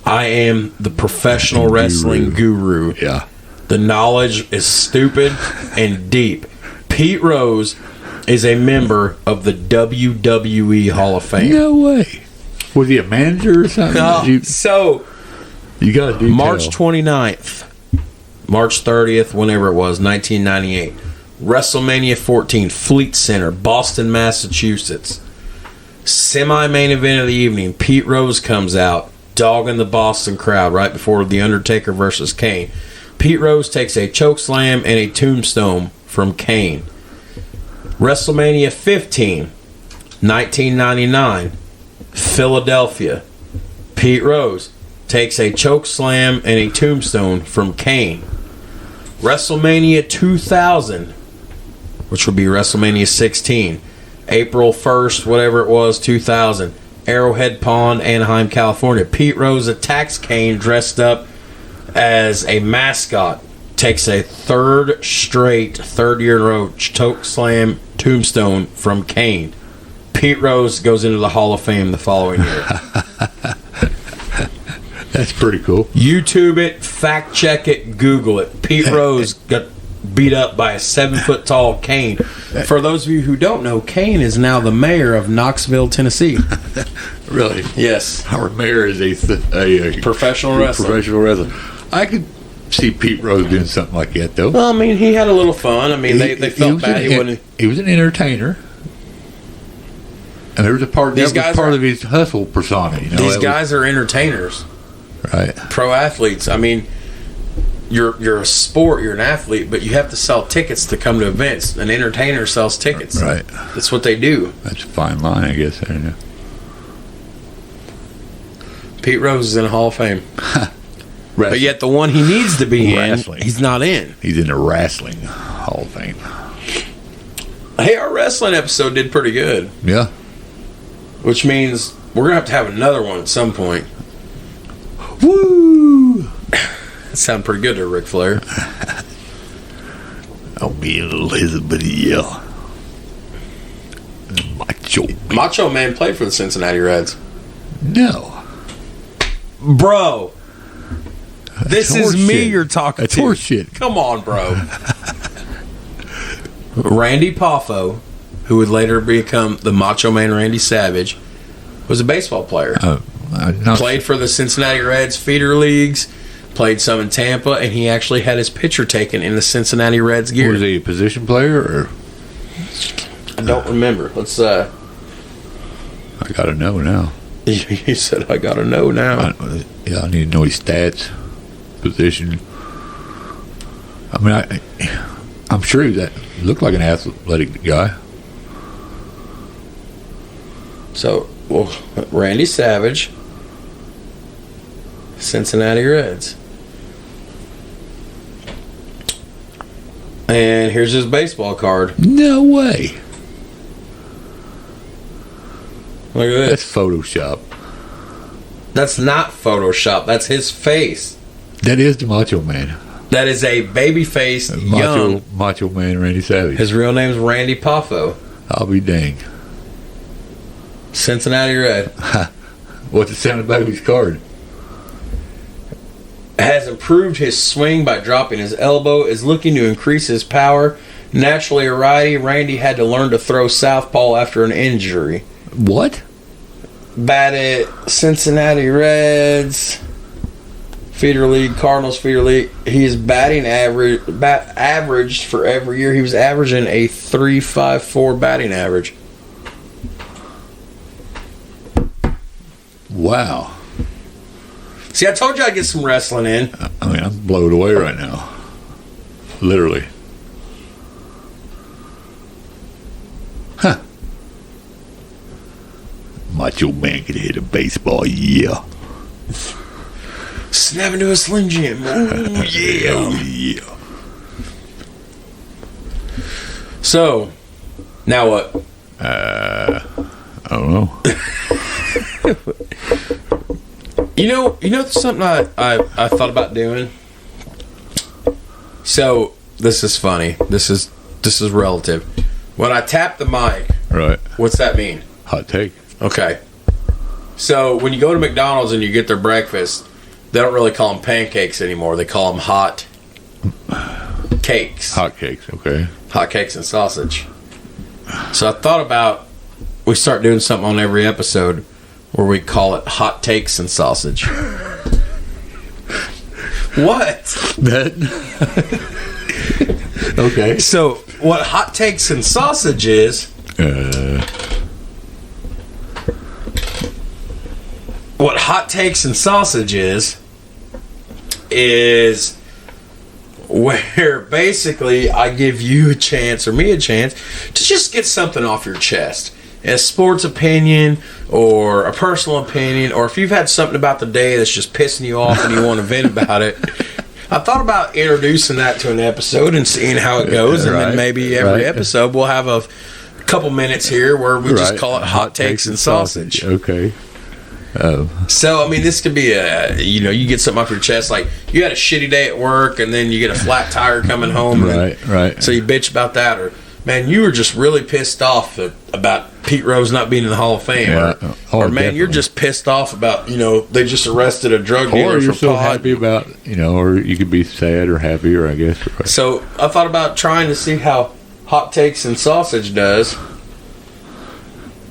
I am the professional wrestling guru. Yeah. The knowledge is stupid and deep. Pete Rose is a member of the WWE Hall of Fame. No way. Was he a manager or something? No, you got to do March 29th, March 30th, whenever it was, 1998. WrestleMania 14, Fleet Center, Boston, Massachusetts. Semi-main event of the evening. Pete Rose comes out, dogging the Boston crowd right before The Undertaker versus Kane. Pete Rose takes a chokeslam and a tombstone from Kane. WrestleMania 15, 1999, Philadelphia. Pete Rose takes a chokeslam and a tombstone from Kane. WrestleMania 2000, which would be WrestleMania 16, April 1st, whatever it was, 2000, Arrowhead Pond, Anaheim, California. Pete Rose attacks Kane dressed up as a mascot, takes a third year in a row choke slam tombstone from Kane. Pete Rose goes into the Hall of Fame the following year. That's pretty cool. YouTube it, fact check it, Google it. Pete Rose got beat up by a 7-foot-tall Kane. For those of you who don't know, Kane is now the mayor of Knoxville, Tennessee. Really? Yes. Our mayor is a professional wrestler. Professional wrestler. I could see Pete Rose doing something like that, though. Well, I mean, he had a little fun. I mean, they felt bad. He was an entertainer. And there was a part, of his hustle persona. You know, these guys are entertainers. Right. Pro athletes. I mean, you're a sport, you're an athlete, but you have to sell tickets to come to events. An entertainer sells tickets. Right. That's what they do. That's a fine line, I guess. I don't know. Pete Rose is in the Hall of Fame. But yet the one he needs to be in, he's not in. He's in the Wrestling Hall of Fame. Hey, our wrestling episode did pretty good. Yeah. Which means we're going to have another one at some point. Woo! That sounded pretty good there, Ric Flair. I'll be a little bit, yeah. Macho Man played for the Cincinnati Reds. No. Bro. This is me you're talking to. That's horseshit. Come on, bro. Randy Poffo, who would later become the Macho Man Randy Savage, was a baseball player. Played for the Cincinnati Reds feeder leagues, played some in Tampa, and he actually had his picture taken in the Cincinnati Reds gear. Was he a position player? Or? I don't remember. Let's I gotta know now. You said I gotta know now. I need to know his stats, position. I mean, I'm sure he looked like an athletic guy. So, well, Randy Savage, Cincinnati Reds. And here's his baseball card. No way. Look at this. That's Photoshop. That's not Photoshop. That's his face. That is the Macho Man. That is a baby-faced, young Macho Man Randy Savage. His real name's Randy Poffo. I'll be danged. Cincinnati Red. What's it sound about his card? Has improved his swing by dropping his elbow. Is looking to increase his power. Naturally a righty, Randy had to learn to throw southpaw after an injury. What? Batted Cincinnati Reds, feeder league, Cardinals feeder league. He's batting averaged for every year. He was averaging a .354 batting average. Wow. See, I told you I'd get some wrestling in. I mean, I'm blown away right now. Literally. Huh. Macho Man could hit a baseball, yeah. Snap into a Slim Jim. Oh, yeah. Oh, yeah. So, now what? I don't know. You know something I thought about doing? So, this is funny. This is relative. When I tap the mic, right. What's that mean? Hot take. Okay. So, when you go to McDonald's and you get their breakfast, they don't really call them pancakes anymore. They call them hot cakes. Hot cakes, okay. HOTtakes and Sausage. So I thought about we start doing something on every episode where we call it HOTtakes and Sausage. What? Okay. So what HOTtakes and Sausage is... What HOTtakes and Sausage is where basically I give you a chance, or me a chance, to just get something off your chest. A sports opinion, or a personal opinion, or if you've had something about the day that's just pissing you off and you want to vent about it. I thought about introducing that to an episode and seeing how it goes, and then maybe every episode we'll have a couple minutes here where we just call it HOTtakes and Sausage. Okay. So, I mean, this could be you get something off your chest, like you had a shitty day at work and then you get a flat tire coming home. Right. So you bitch about that, or, man, you were just really pissed off about Pete Rose not being in the Hall of Fame. Yeah. Or man, definitely. You're just pissed off about, they just arrested a drug dealer or you're for so pot. happy about, or you could be sad or happy, or I guess. Right. So I thought about trying to see how Hot Takes and Sausage does.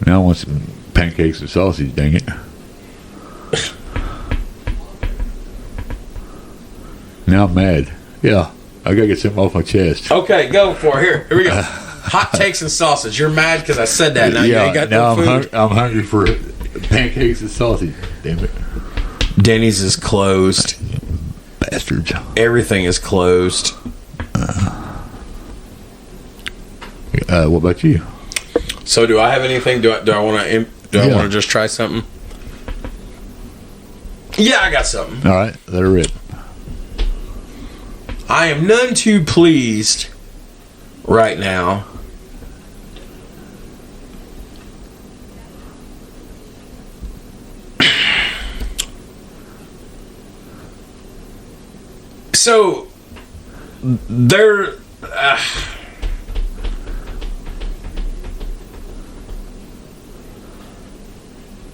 Now I want some pancakes and sausage, dang it. Now I'm mad. Yeah, I gotta get something off my chest. Okay, go for it. Here we go. Hot Takes and Sausage. You're mad because I said that. Now you ain't got no food. I'm hungry for pancakes and sausage. Damn it. Denny's is closed. Bastards. Everything is closed. What about you? So do I have anything? Do I want to just try something? Yeah, I got something. All right, let her rip. I am none too pleased right now so there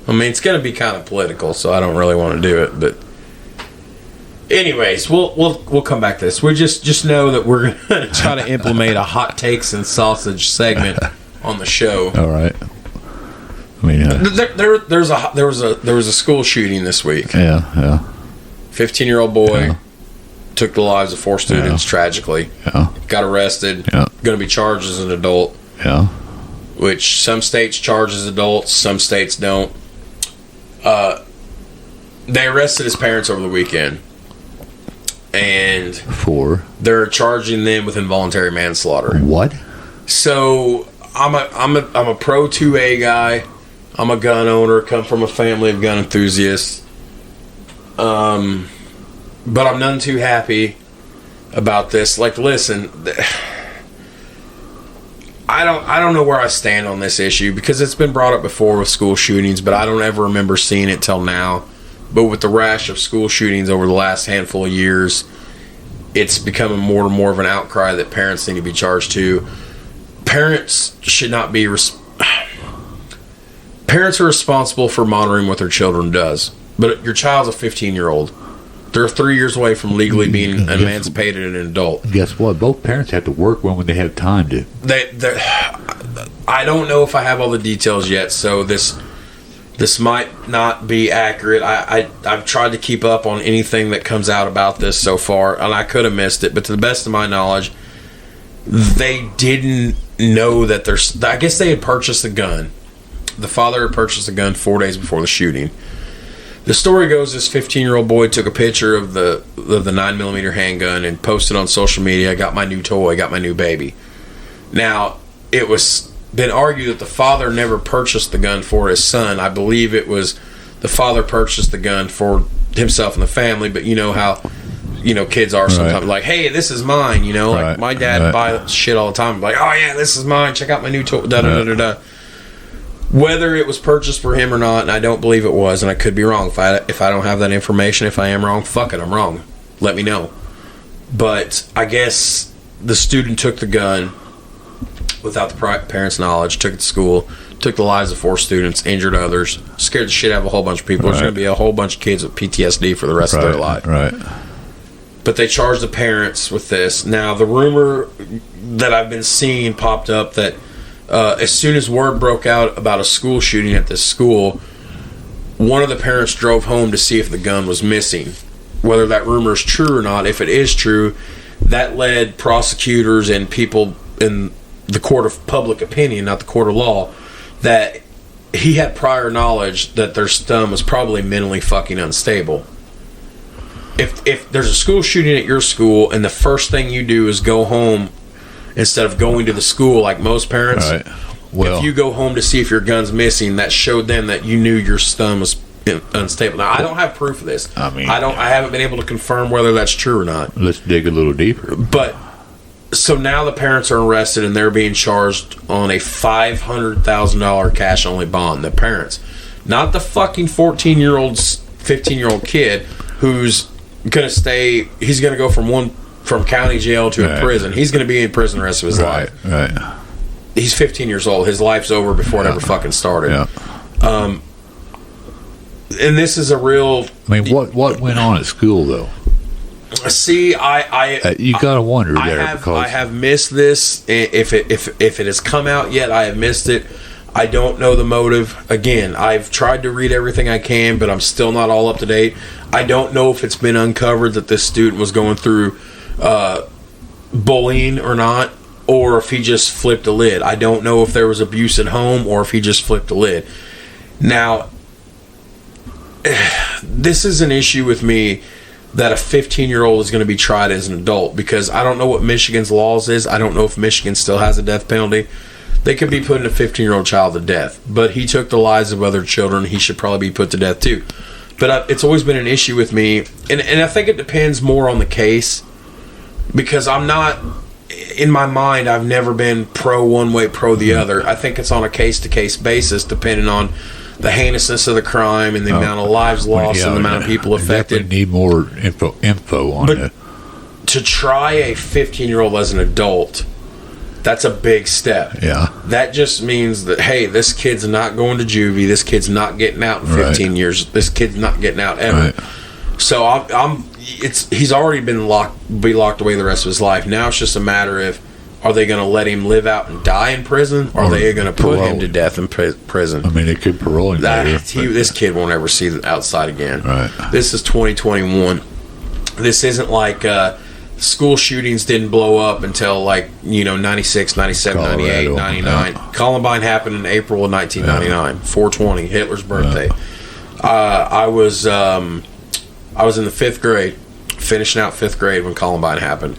I mean, it's going to be kind of political, so I don't really want to do it, but anyways, we'll come back to this. We just know that we're going to try to implement a Hot Takes and Sausage segment on the show. All right. I mean, there was a school shooting this week. Yeah. 15-year-old boy took the lives of 4 students tragically. Yeah. Got arrested. Yeah. Going to be charged as an adult. Yeah. Which some states charge as adults, some states don't. They arrested his parents over the weekend, and they're charging them with involuntary manslaughter. What? So I'm a pro 2A guy. I'm a gun owner. Come from a family of gun enthusiasts. But I'm none too happy about this. Like, listen, I don't know where I stand on this issue, because it's been brought up before with school shootings, but I don't ever remember seeing it till now. But with the rash of school shootings over the last handful of years, it's becoming more and more of an outcry that parents need to be charged too. Parents should not be parents are responsible for monitoring what their children does. But your child's a 15-year-old. They're 3 years away from legally being emancipated and an adult. Guess what? Both parents have to work when they have time to. I don't know if I have all the details yet, so this might not be accurate. I've tried to keep up on anything that comes out about this so far, and I could have missed it. But to the best of my knowledge, they didn't know that I guess they had purchased a gun. The father had purchased a gun 4 days before the shooting. The story goes, this 15-year-old boy took a picture of the 9mm handgun and posted on social media, "I got my new toy, got my new baby." Now, it was been argued that the father never purchased the gun for his son. I believe it was the father purchased the gun for himself and the family, but you know how kids are sometimes, like, "Hey, this is mine," like my dad buy shit all the time, like, "Oh yeah, this is mine, check out my new toy," da-da-da-da-da. Whether it was purchased for him or not, and I don't believe it was, and I could be wrong. If I don't have that information, if I am wrong, fuck it, I'm wrong. Let me know. But I guess the student took the gun without the parents' knowledge, took it to school, took the lives of 4 students, injured others, scared the shit out of a whole bunch of people. There's going to be a whole bunch of kids with PTSD for the rest of their life. Right. But they charged the parents with this. Now, the rumor that I've been seeing popped up that as soon as word broke out about a school shooting at this school, one of the parents drove home to see if the gun was missing. Whether that rumor is true or not, if it is true, that led prosecutors and people in the court of public opinion, not the court of law, that he had prior knowledge that their son was probably mentally fucking unstable. If there's a school shooting at your school and the first thing you do is go home instead of going to the school like most parents, if you go home to see if your gun's missing, that showed them that you knew your son was unstable. Now, I don't have proof of this. I haven't been able to confirm whether that's true or not. Let's dig a little deeper. But so now the parents are arrested and they're being charged on a $500,000 cash only bond. The parents, Not the fucking 14-year-old, 15-year-old kid who's going to stay. He's going to go from county jail to a prison. He's going to be in prison the rest of his life. Right. He's 15 years old. His life's over before it ever fucking started. Yeah. And this is a real. I mean, what went on at school though? See, you gotta wonder I have missed this. If it has come out yet, I have missed it. I don't know the motive. Again, I've tried to read everything I can, but I'm still not all up to date. I don't know if it's been uncovered that this student was going through bullying or not, or if he just flipped a lid. I don't know if there was abuse at home or if he just flipped a lid. Now, this is an issue with me that a 15-year-old is going to be tried as an adult, because I don't know what Michigan's laws is. I don't know if Michigan still has a death penalty. They could be putting a 15-year-old child to death, but he took the lives of other children. He should probably be put to death too. But it's always been an issue with me, and I think it depends more on the case, because I'm not, in my mind, I've never been pro one way, pro the other. I think it's on a case-to-case basis, depending on the heinousness of the crime and the amount of lives lost and the amount of people affected. Need more info on it. To try a 15-year-old as an adult, that's a big step. Yeah. That just means that, hey, this kid's not going to juvie. This kid's not getting out in 15 years. This kid's not getting out ever. Right. So he's already been locked away the rest of his life. Now it's just a matter of, are they going to let him live out and die in prison, or are they going to put him to death in prison? I mean, they could parole him later. This kid won't ever see the outside again. Right. This is 2021. This isn't like school shootings didn't blow up until 96, 97, Colorado, 98, 99. Yeah. Columbine happened in April of 1999. 4/20, Hitler's birthday. I was in the 5th grade, finishing out 5th grade when Columbine happened.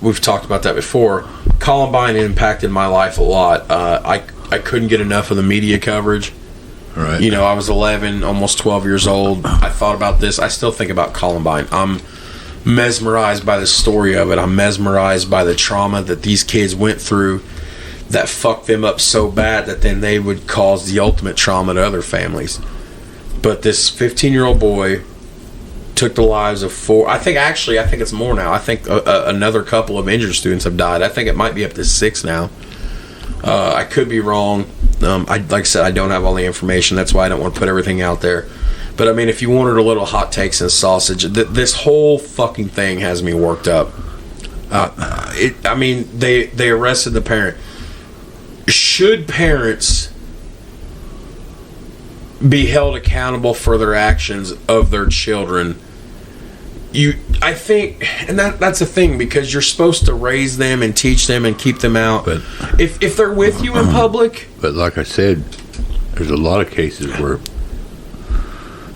We've talked about that before. Columbine impacted my life a lot. I couldn't get enough of the media coverage. Right. I was 11, almost 12 years old. I thought about this. I still think about Columbine. I'm mesmerized by the story of it. I'm mesmerized by the trauma that these kids went through that fucked them up so bad that then they would cause the ultimate trauma to other families. But this 15-year-old boy took the lives of 4. I think it's more now. I think another couple of injured students have died. I think it might be up to 6 now. I could be wrong. Like I said, I don't have all the information. That's why I don't want to put everything out there. But I mean, if you wanted a little hot takes and sausage, this whole fucking thing has me worked up. They arrested the parent. Should parents be held accountable for their actions of their children? I think, and that's a thing, because you're supposed to raise them and teach them and keep them out. But if they're with you in public, but like I said, there's a lot of cases where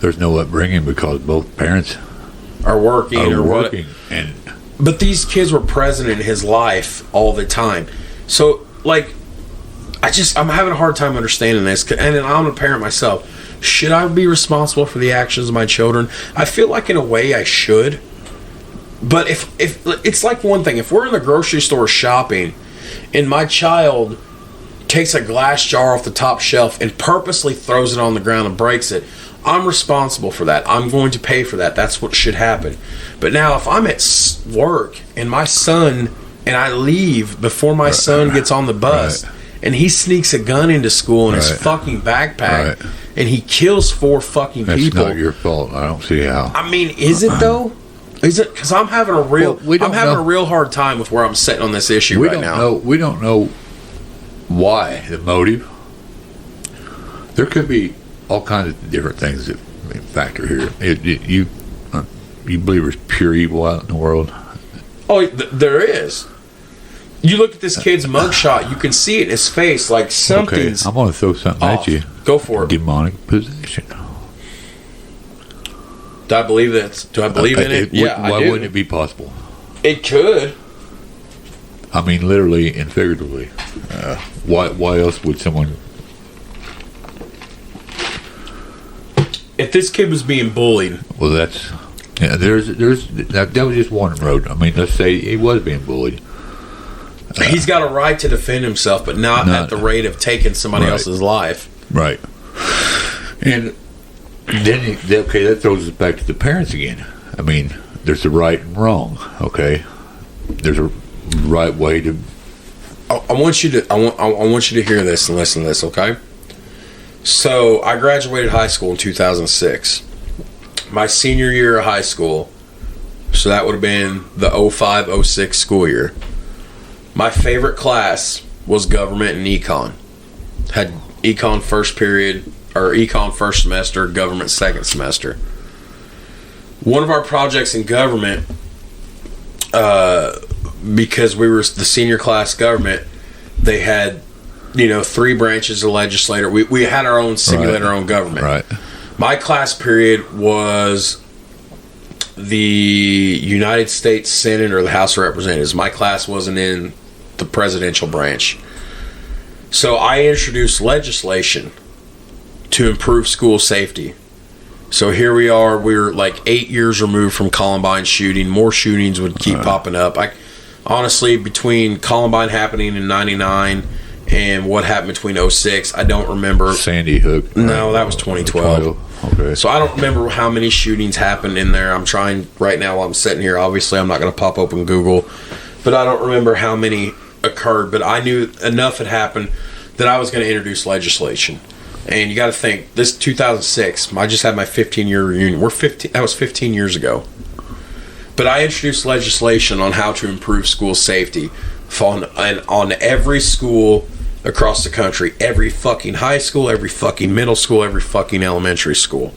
there's no upbringing because both parents are working. But these kids were present in his life all the time. So, I'm having a hard time understanding this, and I'm a parent myself. Should I be responsible for the actions of my children? I feel like in a way I should. But if it's like one thing, if we're in the grocery store shopping and my child takes a glass jar off the top shelf and purposely throws it on the ground and breaks it, I'm responsible for that. I'm going to pay for that. That's what should happen. But now if I'm at work and my son, and I leave before my son gets on the bus, and he sneaks a gun into school in his fucking backpack, and he kills 4 fucking people. That's not your fault. I don't see how. I mean, is it though? Is it? Because I'm having a real, a real hard time with where I'm sitting on this issue right now. We don't know why, the motive. There could be all kinds of different things that factor here. You believe there's pure evil out in the world? Oh, there is. You look at this kid's mugshot, you can see it in his face, like something's. Okay, I'm going to throw something at you. Go for it. Demonic possession. Do I believe that? Do I believe in it? Yeah, I do. Why wouldn't it be possible? It could. I mean, literally and figuratively. Why else would someone? If this kid was being bullied, well, that was just one road. I mean, let's say he was being bullied. He's got a right to defend himself, but not at the rate of taking somebody else's life. Right. And then, okay, that throws us back to the parents again. I mean, there's a right and wrong, okay? There's a right way to... I want you to hear this and listen to this, okay? So, I graduated high school in 2006. My senior year of high school, so that would have been the 05-06 school year. My favorite class was government and econ. Had econ first period, or econ first semester, government second semester. One of our projects in government, because we were the senior class government, they had, 3 branches of legislature. We had our own simulate our own government. Right. My class period was the United States Senate or the House of Representatives. My class wasn't in the presidential branch. So I introduced legislation to improve school safety. So here we are, we're like 8 years removed from Columbine shooting. More shootings would keep popping up. Honestly, between Columbine happening in 99 and what happened between 06, I don't remember. Sandy Hook. No, that was 2012. Okay. So I don't remember how many shootings happened in there. I'm trying right now while I'm sitting here. Obviously, I'm not going to pop open Google. But I don't remember how many occurred. But I knew enough had happened that I was going to introduce legislation. And you got to think, this 2006, I just had my 15-year reunion. That was 15 years ago. But I introduced legislation on how to improve school safety on every school across the country. Every fucking high school, every fucking middle school, every fucking elementary school.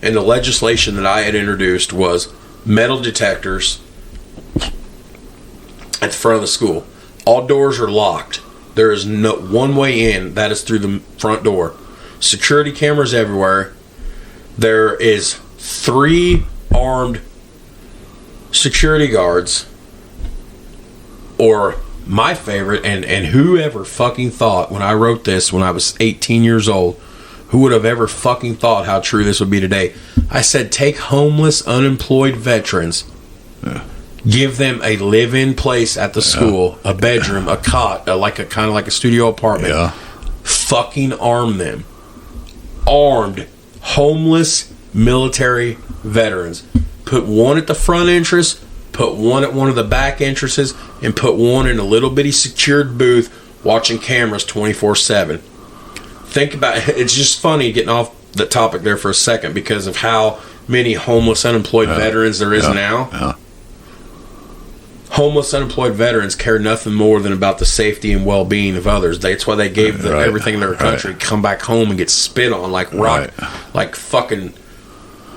And the legislation that I had introduced was metal detectors at the front of the school. All doors are locked. There is no one way in, that is through the front door. Security cameras everywhere. There is 3 armed security guards, or my favorite, and whoever fucking thought when I wrote this when I was 18 years old, who would have ever fucking thought how true this would be today? I said, take homeless, unemployed veterans, give them a live-in place at the school, a bedroom, a cot, kind of like a studio apartment. Fucking arm them. Armed, homeless military veterans. Put one at the front entrance, put one at one of the back entrances, and put one in a little bitty secured booth watching cameras 24/7. Think about it. It's just funny getting off the topic there for a second because of how many homeless, unemployed veterans there is now. Homeless, unemployed veterans care nothing more than about the safety and well-being of others. That's why they gave everything in their country, come back home and get spit on like like fucking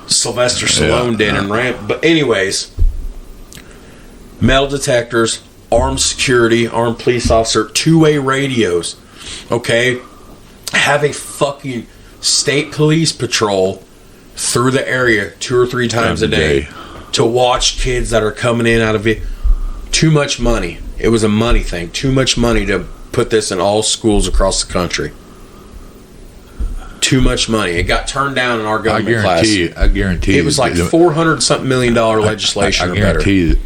Sylvester Stallone did and ran. But anyways, metal detectors, armed security, armed police officer, 2-way radios. Okay, have a fucking state police patrol through the area 2 or 3 times a day to watch kids that are coming in out of it. Too much money. It was a money thing. Too much money to put this in all schools across the country. Too much money. It got turned down in our government class. I guarantee it was like $400-something million legislation. I guarantee that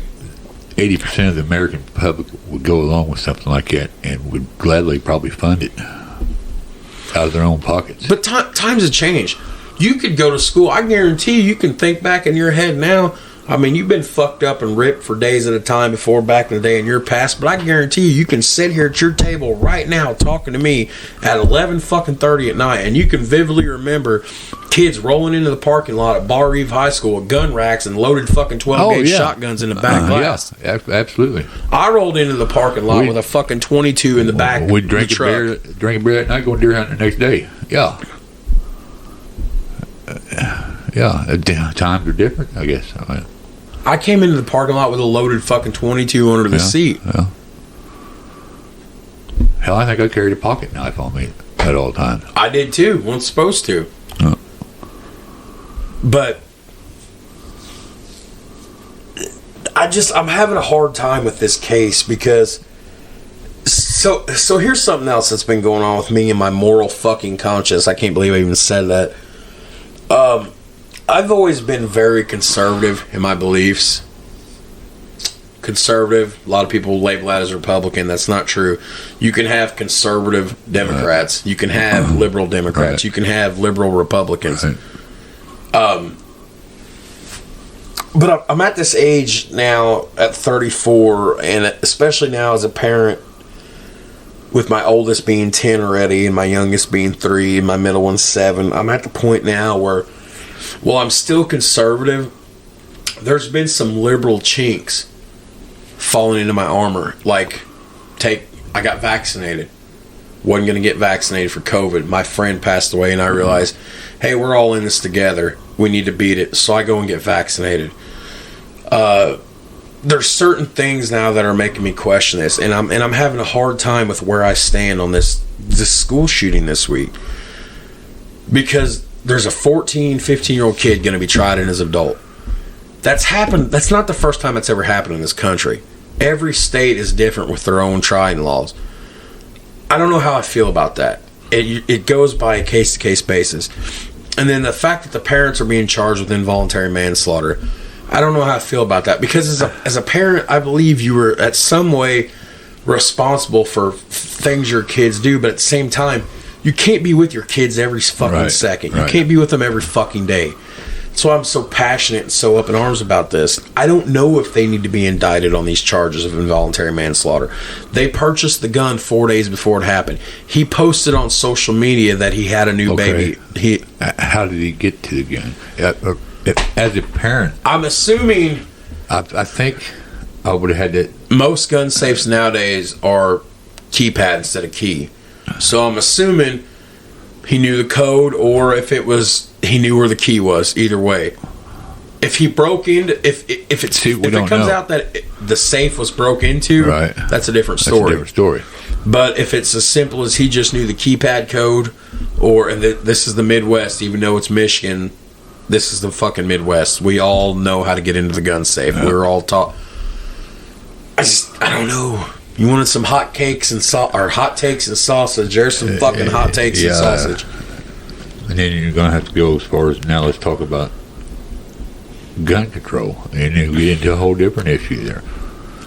80% of the American public would go along with something like that and would gladly probably fund it out of their own pockets. But times have changed. You could go to school. I guarantee you can think back in your head now. I mean, you've been fucked up and ripped for days at a time before back in the day in your past, but I guarantee you can sit here at your table right now talking to me at 11:30 at night, and you can vividly remember kids rolling into the parking lot at Bar Eve High School with gun racks and loaded fucking 12-gauge shotguns in the back glass. Yeah, absolutely. I rolled into the parking lot with a fucking 22 in the back. We'd drink a beer that night, go deer hunting the next day. Yeah. Times are different, I guess. I came into the parking lot with a loaded fucking 22 under the seat. Yeah. Hell, I think I carried a pocket knife on me at all times. I did too. Wasn't supposed to. But I'm having a hard time with this case because so here's something else that's been going on with me and my moral fucking conscience. I can't believe I even said that. I've always been very conservative in my beliefs. conservative. A lot of people label that as Republican. That's not true. You can have conservative Democrats. You can have liberal Democrats. Right. You can have liberal Republicans. Right. But I'm at this age now at 34, and especially now as a parent, with my oldest being 10 already, and my youngest being 3, and my middle one's 7, I'm at the point now where, while I'm still conservative, there's been some liberal chinks falling into my armor. Like, I got vaccinated. Wasn't going to get vaccinated for COVID. My friend passed away, and I realized, hey, we're all in this together. We need to beat it. So I go and get vaccinated. There's certain things now that are making me question this, and I'm having a hard time with where I stand on this school shooting this week, because there's a 14, 15-year-old kid going to be tried in as an adult. That's happened. That's not the first time it's ever happened in this country. Every state is different with their own trying laws. I don't know how I feel about that. It goes by a case-to-case basis. And then the fact that the parents are being charged with involuntary manslaughter, I don't know how I feel about that, because as a parent, I believe you were at some way responsible for things your kids do, but at the same time, you can't be with your kids every fucking second. You can't be with them every fucking day. So I'm so passionate and so up in arms about this. I don't know if they need to be indicted on these charges of involuntary manslaughter. They purchased the gun 4 days before it happened. He posted on social media that he had a new baby. How did he get to the gun? As a parent, I'm assuming... I think I would have had to... Most gun safes nowadays are keypad instead of key. So I'm assuming he knew the code, or if it was... he knew where the key was. Either way, if he broke into, if it comes out that the safe was broke into, that's a different story. But if it's as simple as he just knew the keypad code, and this is the Midwest, even though it's Michigan, this is the fucking Midwest. We all know how to get into the gun safe. Yeah. We're all taught. I don't know. You wanted some HOTtakes and HOTtakes and sausage. There's some fucking HOTtakes and sausage. And then you're going to have to go as far as, now let's talk about gun control. And you get into a whole different issue there.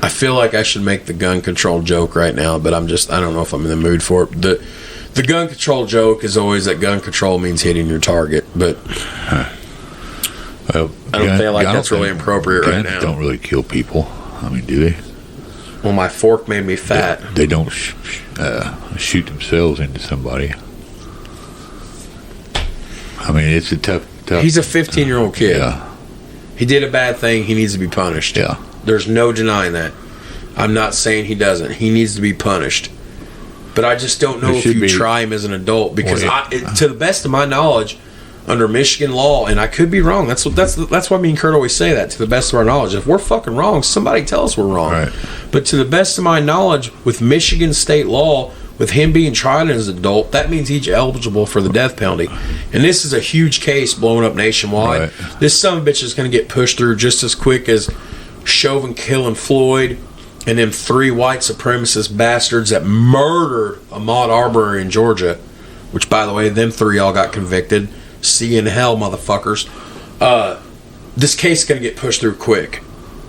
I feel like I should make the gun control joke right now, but I don't know if I'm in the mood for it. The gun control joke is always that gun control means hitting your target, but I don't feel like that's really appropriate right now. Guns don't really kill people. I mean, do they? Well, my fork made me fat. They don't shoot themselves into somebody. I mean, it's a tough... He's a 15-year-old kid. Yeah. He did a bad thing. He needs to be punished. Yeah. There's no denying that. I'm not saying he doesn't. He needs to be punished. But I just don't know if you try him as an adult, because to the best of my knowledge, under Michigan law, and I could be wrong. That's why me and Kurt always say that. To the best of our knowledge, if we're fucking wrong, somebody tell us we're wrong. Right. But to the best of my knowledge, with Michigan state law, with him being tried as an adult, that means he's eligible for the death penalty. And this is a huge case blowing up nationwide. Right. This son of a bitch is going to get pushed through just as quick as Chauvin killing Floyd and them 3 white supremacist bastards that murdered Ahmaud Arbery in Georgia, which, by the way, them 3 all got convicted. See you in hell, motherfuckers. This case is going to get pushed through quick.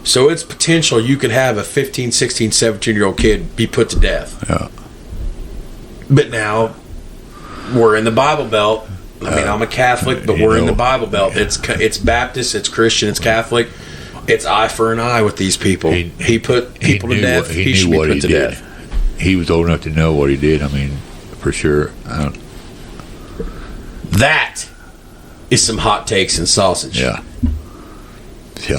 So it's potential you could have a 15, 16, 17-year-old kid be put to death. Yeah. But now, we're in the Bible Belt. I mean, I'm a Catholic, but we're in the Bible Belt. It's Baptist, it's Christian, it's Catholic. It's eye for an eye with these people. He put people to death. He should be put to death. He was old enough to know what he did. I mean, for sure. That is some hot takes and sausage. Yeah.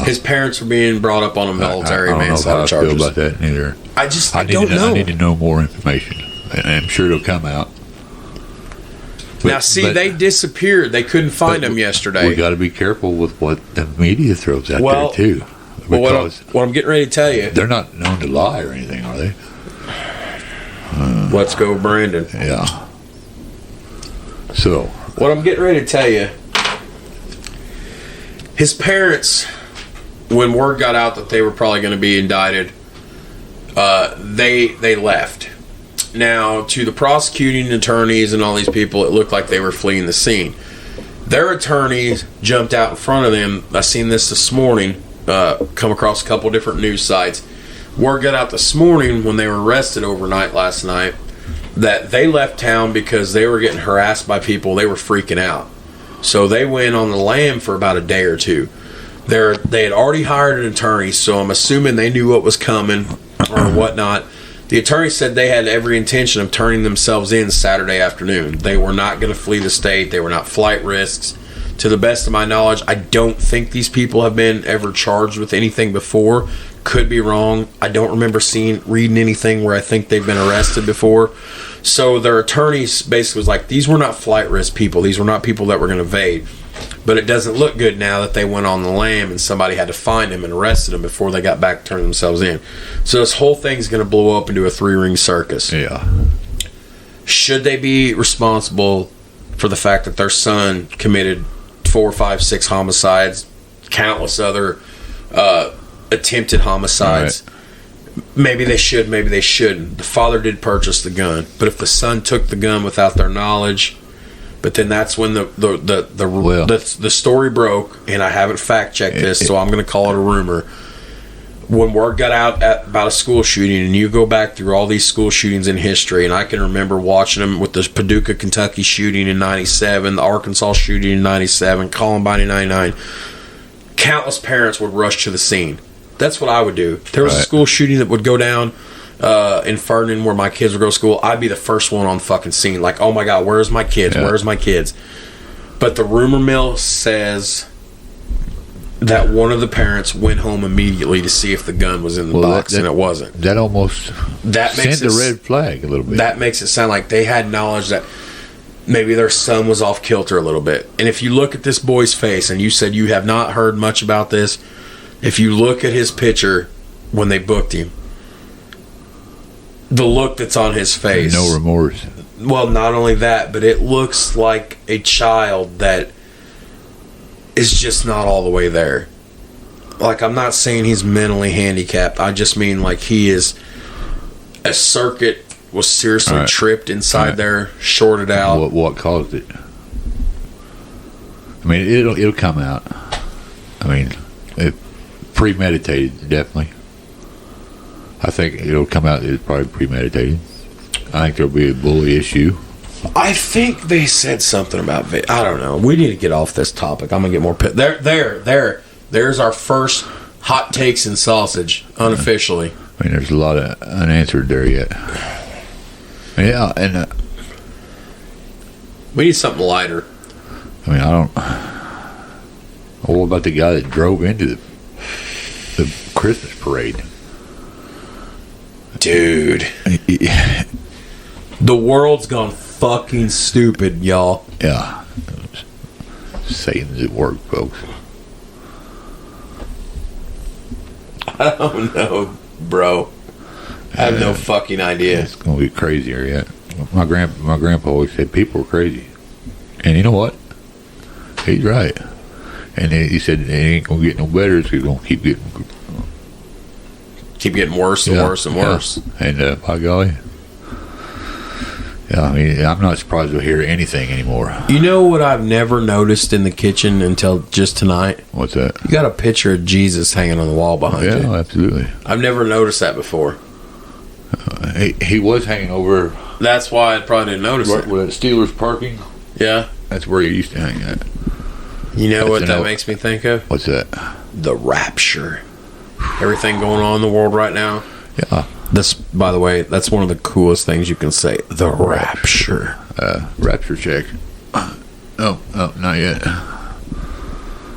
His parents were being brought up on a military manslaughter charges. I don't know how I feel about that neither. I don't know. I need to know more information, and I'm sure it'll come out. They disappeared. They couldn't find them yesterday. We got to be careful with what the media throws out there too. Because what I'm getting ready to tell you, they're not known to lie or anything, are they? Let's go, Brandon. Yeah. So what I'm getting ready to tell you, his parents, when word got out that they were probably going to be indicted, they left. Now, to the prosecuting attorneys and all these people, it looked like they were fleeing the scene. Their attorneys jumped out in front of them. I seen this morning, come across a couple different news sites. Word got out this morning when they were arrested overnight last night that they left town because they were getting harassed by people. They were freaking out. So they went on the lam for about a day or two. They had already hired an attorney, so I'm assuming they knew what was coming or whatnot. The attorney said they had every intention of turning themselves in Saturday afternoon. They were not going to flee the state. They were not flight risks. To the best of my knowledge, I don't think these people have been ever charged with anything before. Could be wrong. I don't remember reading anything where I think they've been arrested before. So their attorneys basically was like, these were not flight risk people. These were not people that were going to evade. But it doesn't look good now that they went on the lam and somebody had to find them and arrested them before they got back to turn themselves in. So this whole thing's going to blow up into a 3-ring circus. Yeah. Should they be responsible for the fact that their son committed 4, 5, 6 homicides, countless other attempted homicides? Right. Maybe they should, maybe they shouldn't. The father did purchase the gun, but if the son took the gun without their knowledge, but then that's when the story broke, and I haven't fact checked this, so I'm going to call it a rumor. When word got out about a school shooting, and you go back through all these school shootings in history, and I can remember watching them with the Paducah, Kentucky shooting in 97, the Arkansas shooting in 97, Columbine in 99, countless parents would rush to the scene. That's what I would do. If there was a school shooting that would go down in Ferdinand where my kids would go to school, I'd be the first one on the fucking scene. Like, oh my God, where's my kids? Yeah. Where's my kids? But the rumor mill says that one of the parents went home immediately to see if the gun was in the box, and it wasn't. That almost sent the red flag a little bit. That makes it sound like they had knowledge that maybe their son was off kilter a little bit. And if you look at this boy's face, and you said you have not heard much about this, if you look at his picture when they booked him, the look that's on his face. No remorse. Well, not only that, but it looks like a child that is just not all the way there. Like, I'm not saying he's mentally handicapped. I just mean like he is. A circuit was seriously tripped inside there, shorted out. What caused it? I mean, it'll come out. I mean, premeditated, definitely. I think it'll come out that it's probably premeditated. I think there'll be a bully issue. I think they said something about I don't know. We need to get off this topic. I'm gonna get more there's our first hot takes and sausage unofficially. I mean, there's a lot of unanswered there yet. Yeah, and we need something lighter. I mean, I don't. What about the guy that drove into the Christmas parade? Dude, the world's gone fucking stupid, y'all. Yeah, Satan's at work, folks. I don't know, bro. I have no fucking idea. It's gonna be crazier yet. My grandpa always said people were crazy, and you know what? He's right. And he said it ain't gonna get no better. It's gonna keep getting worse and worse and worse. And by golly, yeah, I mean, I'm not surprised to hear anything anymore. You know what I've never noticed in the kitchen until just tonight? What's that? You got a picture of Jesus hanging on the wall behind you. Yeah, absolutely. I've never noticed that before. He was hanging over. That's why I probably didn't notice it. Where that Steelers parking. Yeah. That's where he used to hang at. You know what that makes me think of? What's that? The rapture. Everything going on in the world right now. Yeah. This, by the way, that's one of the coolest things you can say. The rapture. Rapture check. Oh, not yet.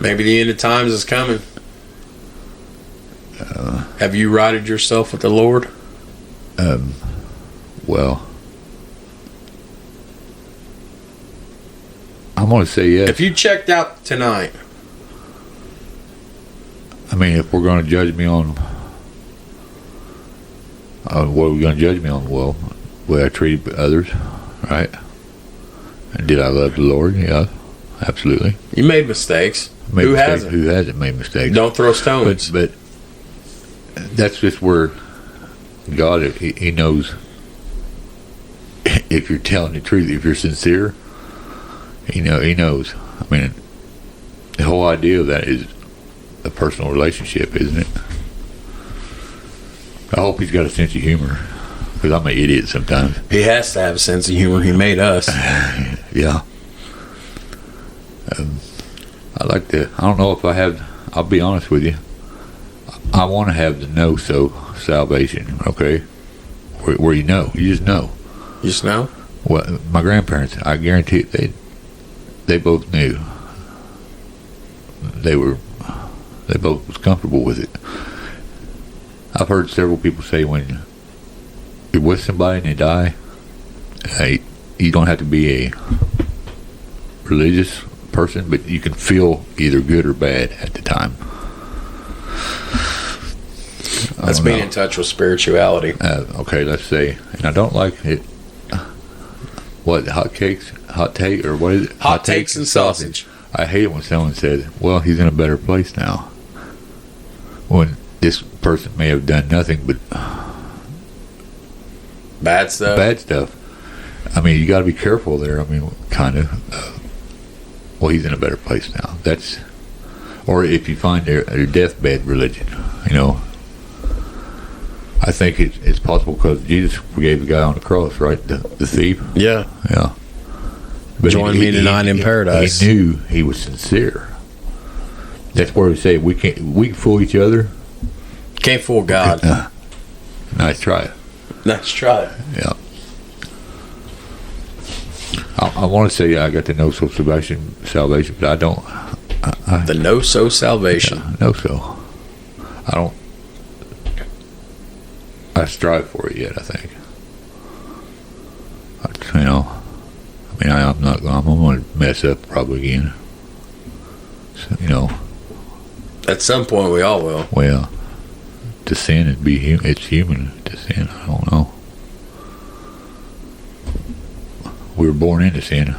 Maybe the end of times is coming. Have you righted yourself with the Lord? Well, I'm going to say yes. If you checked out tonight, I mean, if we're going to judge me on what are we going to judge me on? Well, the way I treated others, right? And did I love the Lord? Yeah, absolutely. You made mistakes. Who hasn't? Who hasn't made mistakes? Don't throw stones. But that's just where God, he knows if you're telling the truth, if you're sincere. He knows. I mean, the whole idea of that is a personal relationship, isn't it? I hope he's got a sense of humor, because I'm an idiot sometimes. He has to have a sense of humor. He made us. Yeah. I don't know if I have, I'll be honest with you. I want to have the no-so salvation, okay? Where you know. You just know. You just know? Well, my grandparents, I guarantee they both knew. They both was comfortable with it. I've heard several people say when you're with somebody and they die, you don't have to be a religious person, but you can feel either good or bad at the time. That's being in touch with spirituality. Okay, let's say, and I don't like it. What, hot take, or what is it? HOTtakes and Sausage. I hate it when someone says, well, he's in a better place now. When this person may have done nothing but bad stuff. I mean, you got to be careful there. I mean, kind of. Well, he's in a better place now. That's, or if you find their deathbed religion, you know. I think it's possible because Jesus forgave the guy on the cross, right? The thief. Yeah. Yeah. But join me tonight in paradise. He knew he was sincere. That's where we say we can fool each other. Can't fool God. Nice try. Nice try. Yeah. I want to say I got the no-so salvation, but I don't. The no-so salvation. Yeah, no-so. I don't. I strive for it yet, I think. You know, I mean, I'm going to mess up probably again. So, you know. At some point, we all will. Well, to sin and be human, it's human to sin. I don't know. We were born into sin.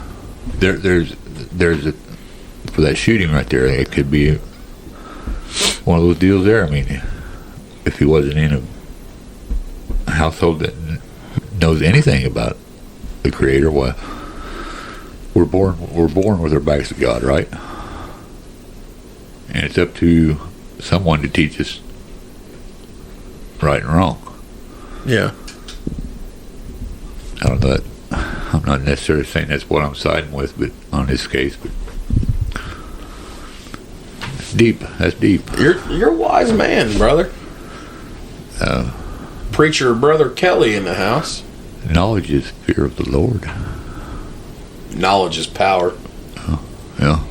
There's for that shooting right there, it could be one of those deals there. I mean, if he wasn't in a household that knows anything about the Creator, well, we're born with our backs to God, right? And it's up to someone to teach us right and wrong. Yeah. I don't know. I'm not necessarily saying that's what I'm siding with, but on this case, but it's deep. That's deep. You're a wise man, brother. Preacher brother Kelly in the house. Knowledge is fear of the Lord. Knowledge is power. Yeah.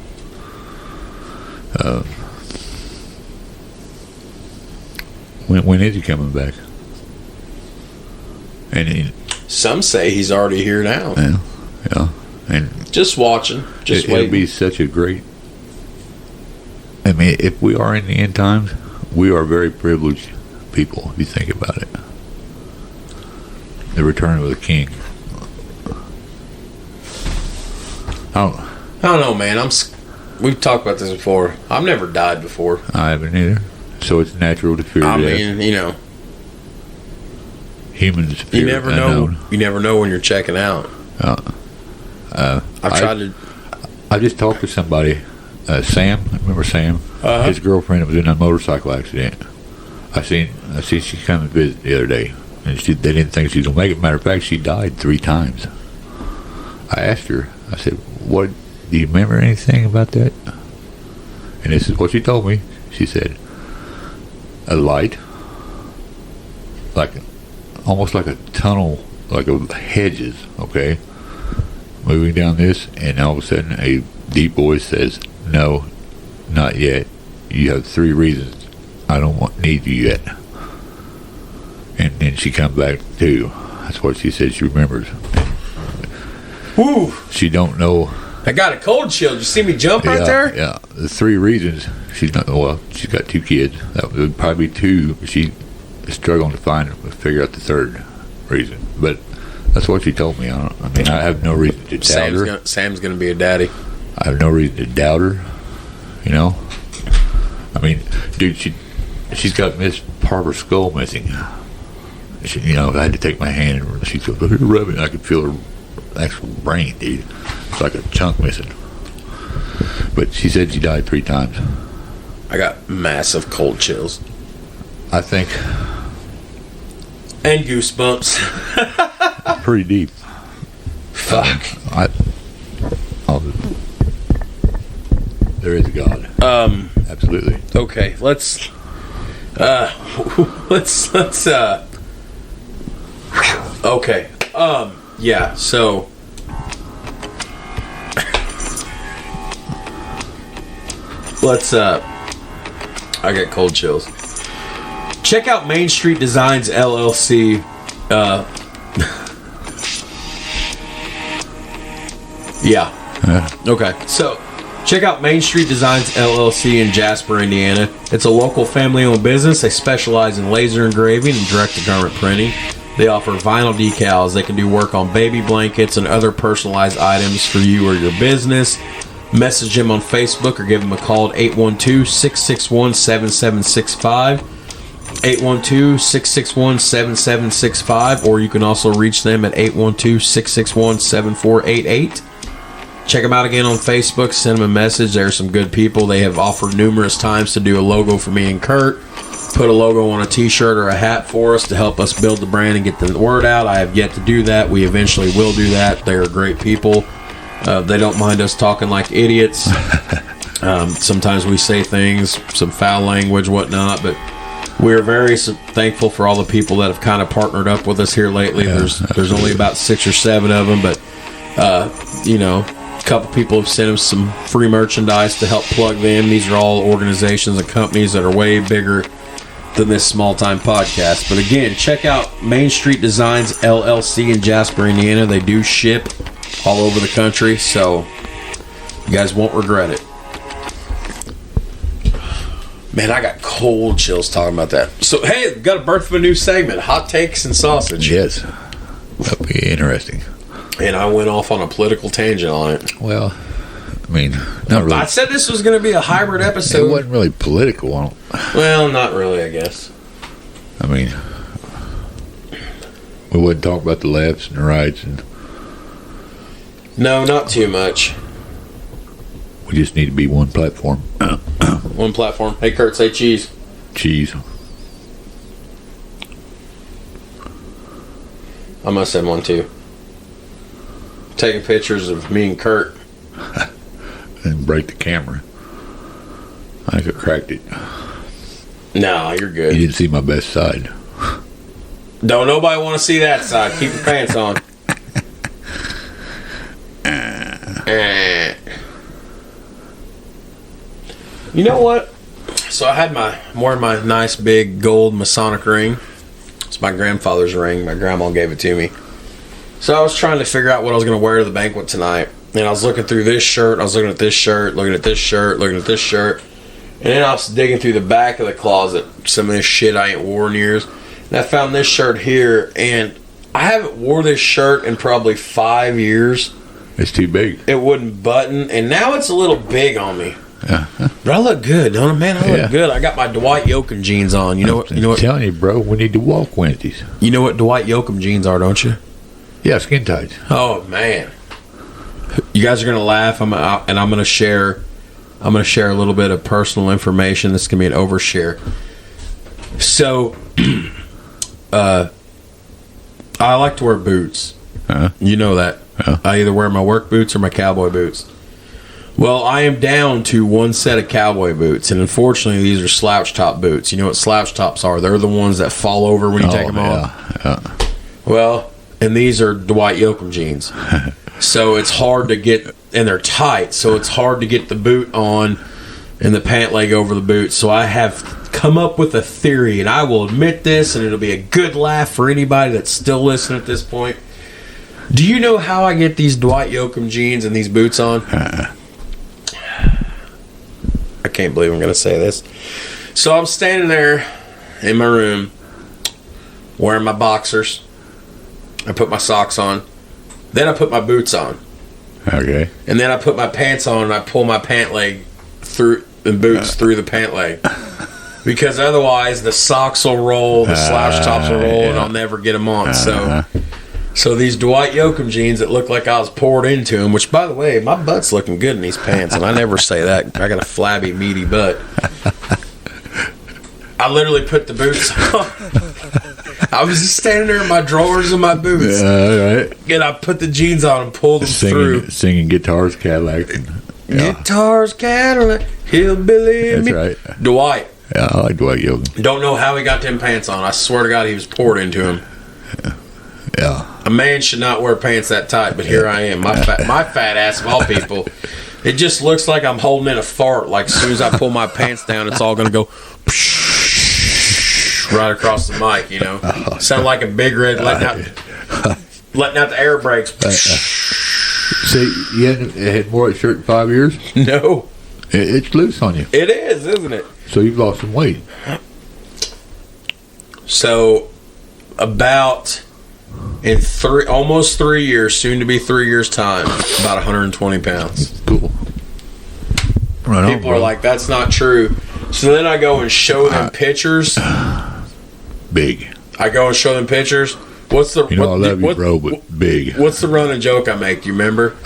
When is he coming back? And some say he's already here now. Yeah. And just watching, just waiting. It'll be such a great. I mean, if we are in the end times, we are very privileged people. If you think about it, the return of the King. I don't know, man. We've talked about this before. I've never died before. I haven't either. So it's natural to fear death. I mean, you know, humans fear you never unknown. know. You never know when you're checking out. I just talked to somebody, Sam. Remember Sam? His girlfriend was in a motorcycle accident. I seen she come and visit the other day, and they didn't think she was gonna make it. Matter of fact, she died 3 times. I asked her. I said, "What? Do you remember anything about that?" And this is what she told me. She said, "A light, almost like a tunnel, like a hedges, okay, moving down this, and all of a sudden a deep voice says, 'No, not yet. You have 3 reasons. I don't need you yet.'" And then she come back too. That's what she said. She remembers. Woo! She don't know. I got a cold chill. Did you see me jump right there? Yeah. The 3 reasons. She's not. Well, she's got 2 kids. That would probably be 2. But she is struggling to figure out the 3rd reason. But that's what she told me. I mean, I have no reason to doubt her. Sam's gonna be a daddy. I have no reason to doubt her. You know. I mean, dude, she's got part of her skull missing. You know, I had to take my hand and she said, "Rub it." I could feel her actual brain, dude. It's like a chunk missing. But she said she died 3 times. I got massive cold chills. I think And goosebumps. Pretty deep. Fuck. There is a God. Absolutely. Okay, let's okay. Yeah, so let's I get cold chills. Check out Main Street Designs LLC. Yeah. Okay. So, check out Main Street Designs LLC in Jasper, Indiana. It's a local family-owned business. They specialize in laser engraving and direct-to-garment printing. They offer vinyl decals. They can do work on baby blankets and other personalized items for you or your business. Message them on Facebook or give them a call at 812-661-7765. 812-661-7765, or you can also reach them at 812-661-7488. Check them out again on Facebook. Send them a message. There are some good people. They have offered numerous times to do a logo for me and Kurt. Put a logo on a t-shirt or a hat for us to help us build the brand and get the word out. I have yet to do that. We eventually will do that. They are great people. They don't mind us talking like idiots. Sometimes we say things, some foul language, whatnot, but we're very thankful for all the people that have kind of partnered up with us here lately. There's only about 6 or 7 of them, but a couple people have sent us some free merchandise to help plug them. These are all organizations and companies that are way bigger than this small-time podcast. But again, check out Main Street Designs LLC in Jasper, Indiana. They do ship all over the country, so you guys won't regret it. Man, I got cold chills talking about that. So, hey, we've got a birth of a new segment, Hot Takes and Sausages. Yes. That'll be interesting. And I went off on a political tangent on it. Well, I mean, not really. I said this was going to be a hybrid episode. It wasn't really political. Well, not really, I guess. I mean, we wouldn't talk about the lefts and the rights. No, not too much. We just need to be one platform. One platform. Hey, Kurt, say cheese. Cheese. I must have one too. Taking pictures of me and Kurt. And break the camera. I could have cracked it. No, you're good. You didn't see my best side. Don't nobody want to see that side. Keep your pants on. You know what? So I had worn my nice big gold Masonic ring. It's my grandfather's ring. My grandma gave it to me. So I was trying to figure out what I was going to wear to the banquet tonight. And I was looking through this shirt. I was looking at this shirt, looking at this shirt, looking at this shirt. And then I was digging through the back of the closet. Some of this shit I ain't worn in years. And I found this shirt here. And I haven't wore this shirt in probably 5 years. It's too big. It wouldn't button. And now it's a little big on me. Yeah. But I look good, don't I, man? I look good. I got my Dwight Yoakam jeans on. You know what? I'm telling you, bro, we need to walk Wednesdays. You know what Dwight Yoakam jeans are, don't you? Yeah, skin tights. Oh man, you guys are gonna laugh. I'm gonna share a little bit of personal information. This can be an overshare. So, I like to wear boots. You know that. I either wear my work boots or my cowboy boots. Well, I am down to one set of cowboy boots, and unfortunately, these are slouch top boots. You know what slouch tops are? They're the ones that fall over when you take them off. Yeah. Well, and these are Dwight Yoakam jeans. So it's hard to get, and they're tight, so it's hard to get the boot on and the pant leg over the boot. So I have come up with a theory, and I will admit this, and it'll be a good laugh for anybody that's still listening at this point. Do you know how I get these Dwight Yoakam jeans and these boots on? I can't believe I'm going to say this. So I'm standing there in my room wearing my boxers. I put my socks on. Then I put my boots on. Okay. And then I put my pants on and I pull my pant leg through the boots through the pant leg. Because otherwise the socks will roll, the slouch tops will roll, and I'll never get them on. So these Dwight Yoakam jeans that look like I was poured into them, which, by the way, my butt's looking good in these pants, and I never say that. I got a flabby, meaty butt. I literally put the boots on. I was just standing there in my drawers and my boots. Right. And I put the jeans on and pulled them through. Singing guitars, Cadillac. Guitars, Cadillac, Hillbilly. That's right. Dwight. Yeah, I like Dwight Yoakam. Don't know how he got them pants on. I swear to God, he was poured into him. Yeah. A man should not wear pants that tight, but here I am. My fat ass of all people. It just looks like I'm holding in a fart. Like, as soon as I pull my pants down, it's all going to go right across the mic, you know. Sound like a big red letting out the air brakes. See, you hadn't had more of that shirt in 5 years? No. It's loose on you. It is, isn't it? So you've lost some weight. So, about in almost 3 years, soon to be 3 years' time, about 120 pounds. Cool. Right People are like, that's not true. So then I go and show them pictures. Big. I go and show them pictures. What's the? I love you, bro, but big. What's the running joke I make? Do you remember?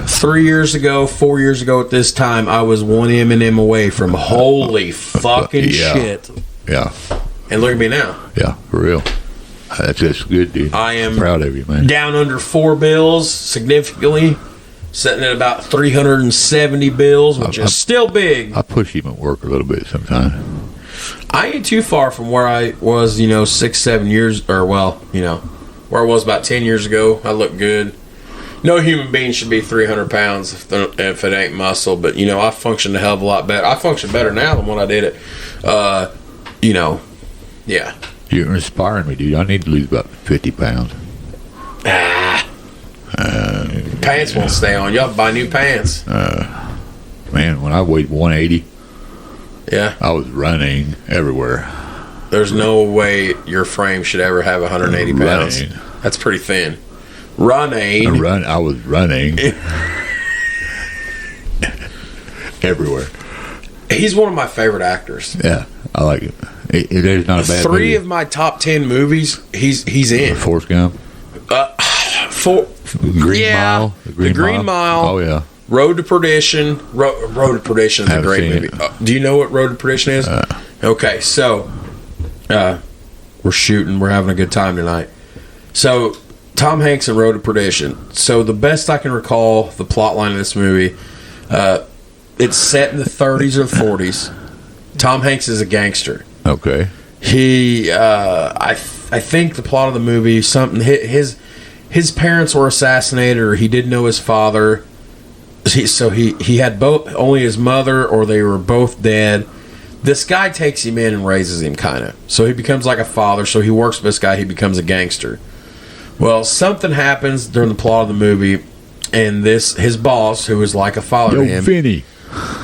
3 years ago, 4 years ago at this time, I was one M&M away from holy fucking shit. Yeah. And look at me now. Yeah, for real. That's good, dude. I am proud of you, man. Down under 4 bills significantly, sitting at about 370 bills, which is still big. I push him at work a little bit sometimes. I ain't too far from where I was, 6, 7 years, or where I was about 10 years ago. I look good. No human being should be 300 pounds if it ain't muscle, but, I function a hell of a lot better. I function better now than when I did it. Yeah. You're inspiring me, dude. I need to lose about 50 pounds. Pants won't stay on. Y'all buy new pants. Man, when I weighed 180, yeah, I was running everywhere. There's no way your frame should ever have 180 pounds. That's pretty thin. I was running everywhere. He's one of my favorite actors. Yeah, I like it. It is not a bad 3 movie. of my top 10 movies, he's in. Forrest Gump. Green Mile. The Green Mile. Oh, yeah. Road to Perdition. Road to Perdition is a great movie. Do you know what Road to Perdition is? Okay, so we're shooting. We're having a good time tonight. So Tom Hanks in Road to Perdition. So the best I can recall, the plot line of this movie, it's set in the 30s or the 40s. Tom Hanks is a gangster. Okay. He, I think the plot of the movie, his parents were assassinated, or he didn't know his father. So he had only his mother, or they were both dead. This guy takes him in and raises him, kind of. So he becomes like a father. So he works with this guy. He becomes a gangster. Well, something happens during the plot of the movie, and his boss, who is like a father to him, Vinny,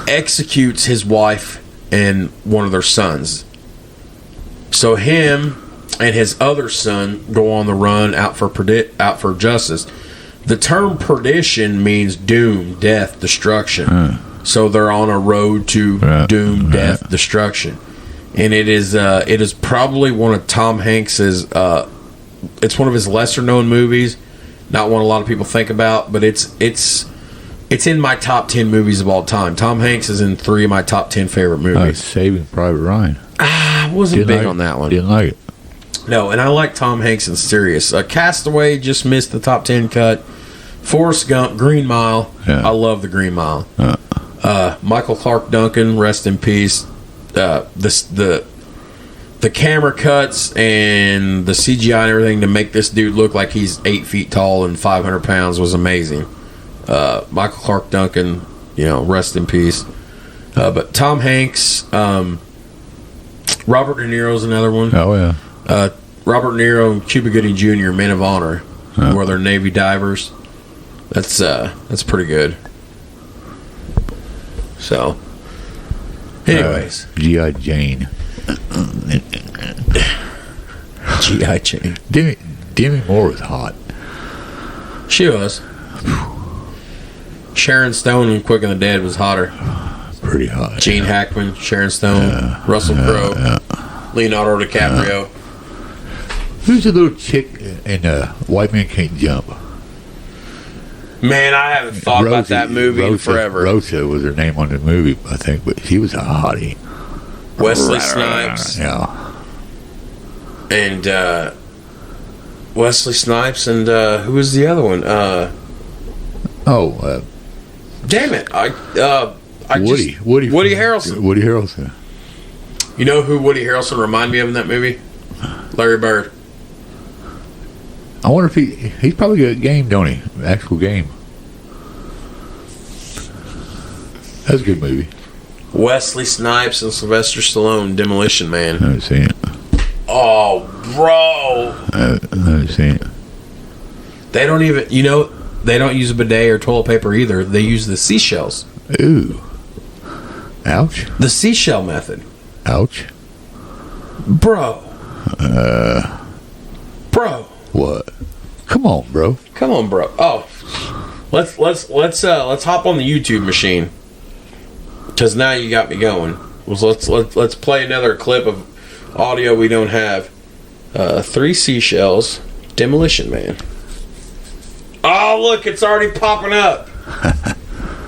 executes his wife and one of their sons. So him and his other son go on the run out for justice. The term perdition means doom, death, destruction. So they're on a road to doom, death, destruction. And it is probably one of Tom Hanks's it's one of his lesser known movies, not one a lot of people think about, but it's in my top 10 movies of all time. Tom Hanks is in 3 of my top 10 favorite movies. Saving Private Ryan. I wasn't big on that one. Didn't like it. No, and I like Tom Hanks in Serious. Castaway just missed the top 10 cut. Forrest Gump, Green Mile. Yeah. I love the Green Mile. Michael Clark Duncan, rest in peace. The camera cuts and the CGI and everything to make this dude look like he's 8 feet tall and 500 pounds was amazing. Michael Clark Duncan, rest in peace. But Tom Hanks, Robert De Niro's another one. Oh, yeah. Robert De Niro and Cuba Gooding Jr., Men of Honor, where they're Navy divers. That's pretty good. So, anyways. G.I. Jane. G.I. Jane. Demi Moore was hot. She was. Sharon Stone in Quick and the Dead was hotter. Pretty hot. Gene Hackman, Sharon Stone, Russell Crowe, Leonardo DiCaprio. Who's the little chick in White Man Can't Jump? Man, I haven't thought about that movie in forever. Rosa was her name on the movie, I think, but she was a hottie. Wesley Snipes. Yeah. And Wesley Snipes and who was the other one? Damn it! Woody Harrelson. Woody Harrelson. You know who Woody Harrelson reminded me of in that movie? Larry Bird. I wonder if he's probably got a game, don't he? Actual game. That's a good movie. Wesley Snipes and Sylvester Stallone, Demolition Man. I haven't seen it. Oh, bro. I haven't seen it. They don't even, they don't use a bidet or toilet paper either. They use the seashells. Ooh. Ouch. The seashell method. Ouch. Bro. Bro. What? Come on, bro. Oh. Let's hop on the YouTube machine. Cuz now you got me going. Let's play another clip of audio we don't have. 3 seashells, Demolition Man. Oh, look, it's already popping up.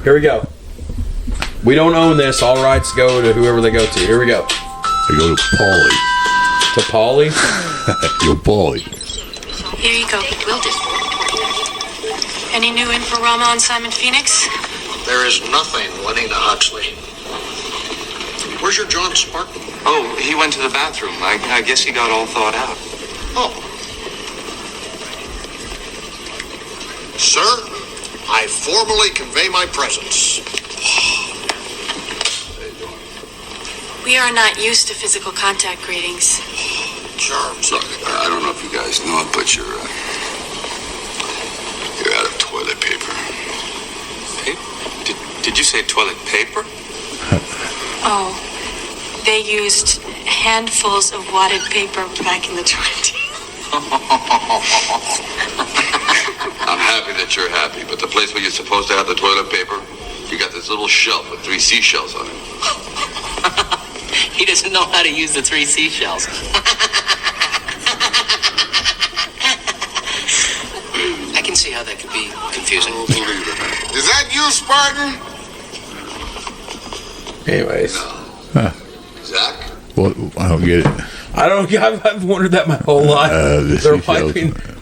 Here we go. We don't own this. All rights go to whoever they go to. Here we go. They go to Paulie. To Paulie? Yo, Paulie. Here you go. Will do. Any new info-rama on Simon Phoenix? There is nothing, Lenina Huxley. Where's your John Spartan? Oh, he went to the bathroom. I guess he got all thawed out. Oh. Sir, I formally convey my presence. We are not used to physical contact greetings. Germs. Look, I don't know if you guys know it, but you're out of toilet paper. Hey, did you say toilet paper? Oh, they used handfuls of wadded paper back in the 20s. I'm happy that you're happy, but the place where you're supposed to have the toilet paper, you got this little shelf with 3 seashells on it. He doesn't know how to use the 3 seashells. I can see how that could be confusing. Is that you, Spartan? Anyways. Huh. Zach? Well, I don't get it. I've wondered that my whole life.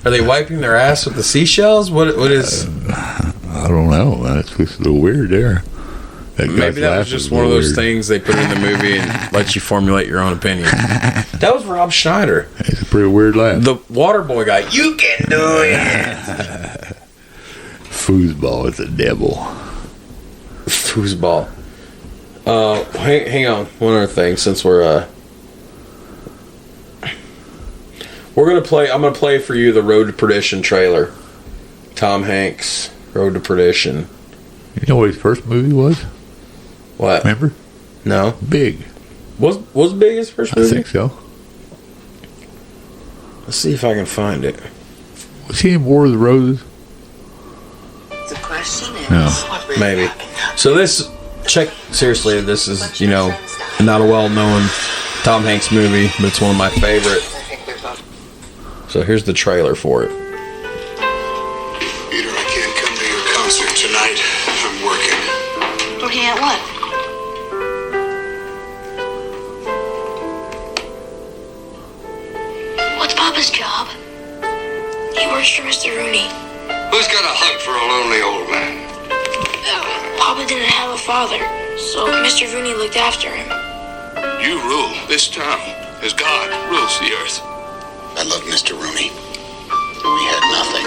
Are they wiping their ass with the seashells? What is? I don't know. That's just a little weird there. Maybe that was just one of those things they put in the movie and let you formulate your own opinion. That was Rob Schneider. It's a pretty weird laugh. The water boy guy. You can do it. Foosball is the devil. Foosball. Hang on. One other thing, since we're gonna play. I'm gonna play for you the Road to Perdition trailer. Tom Hanks, Road to Perdition. You know what his first movie was? What? Remember? No. Big. Was Big his first movie? I think so. Let's see if I can find it. Was he in War of the Roses? The question is... No. Maybe. So this, seriously, this is, not a well-known Tom Hanks movie, but it's one of my favorite. So here's the trailer for it. Peter, I can't come to your concert tonight. I'm working. Working at what? What's Papa's job? He works for Mr. Rooney. Who's got a hug for a lonely old man? Papa didn't have a father, so Mr. Rooney looked after him. You rule this town as God rules the earth. I love Mr. Rooney. We had nothing.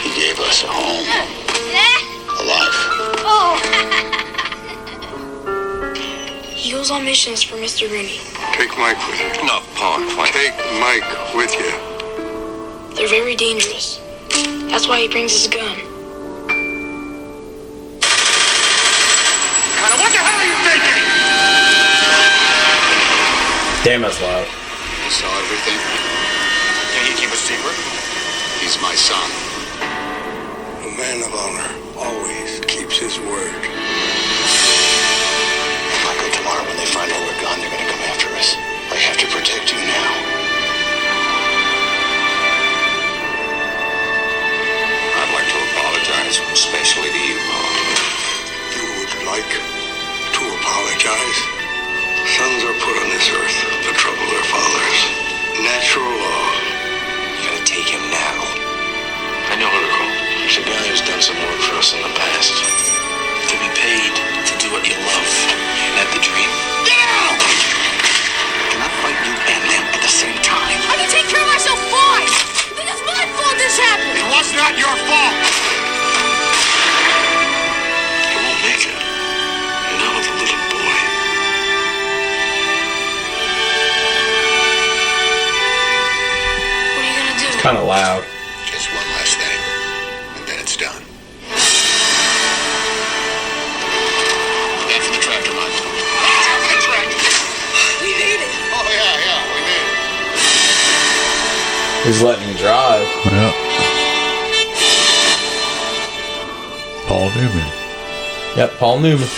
He gave us a home, a life. He goes on missions for Mr. Rooney. Take Mike with you. No, Paul, take Mike with you. They're very dangerous. That's why he brings his gun. What the hell are you thinking? Damn, that's loud. He saw everything. Can you keep a secret? He's my son. A man of honor always keeps his word. Michael, tomorrow when they find out we're gone, they're going to come after us. I have to protect you now. I'd like to apologize, especially to you, Paul. You would like to apologize? Sons are put on this earth to trouble their fathers. Natural law. You gotta take him now. done some work for us in the past. To be paid to do what you love. Isn't that the dream? Get out! I cannot fight you and them at the same time. I can take care of myself fine. I think it's my fault this happened. It was not your fault. You won't make it. Not with a little boy. What are you gonna do? Kind of loud. Just one last thing, and then it's done. Back for the tractor, Mike. The tractor. We made it. Oh, yeah, we made it. He's letting him drive. Yeah. Paul Newman. Yep, Paul Newman.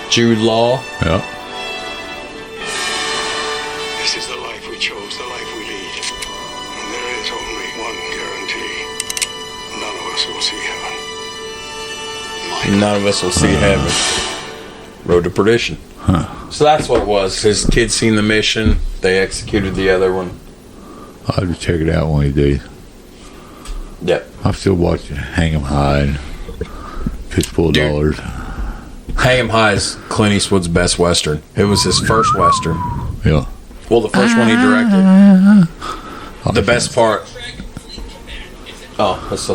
Jude Law. Yeah. This is the life we chose, the life we lead. And there is only one guarantee. None of us will see heaven. None of us will see heaven. Road to perdition. Huh. So that's what it was. His kids seen the mission. They executed the other one. I'll have to check it out one of these days. Yep. I'm still watching Hang 'em High and Fistful of Dollars. Hang 'em High is Clint Eastwood's best Western. It was his first Western. Yeah. Well, the first one he directed. The best part. Oh, that's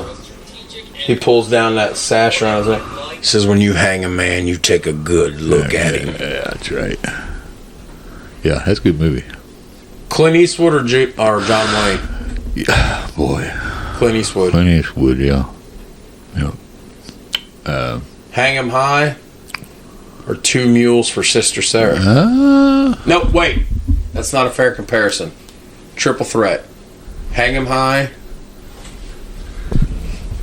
he pulls down that sash around his neck. He says, when you hang a man, you take a good look at him. Yeah, that's right. Yeah, that's a good movie. Clint Eastwood or John Wayne? Yeah, boy. Clint Eastwood. Clint Eastwood, yeah. Yeah. Hang 'em High or Two Mules for Sister Sarah? No, wait. That's not a fair comparison. Triple threat. Hang 'em High.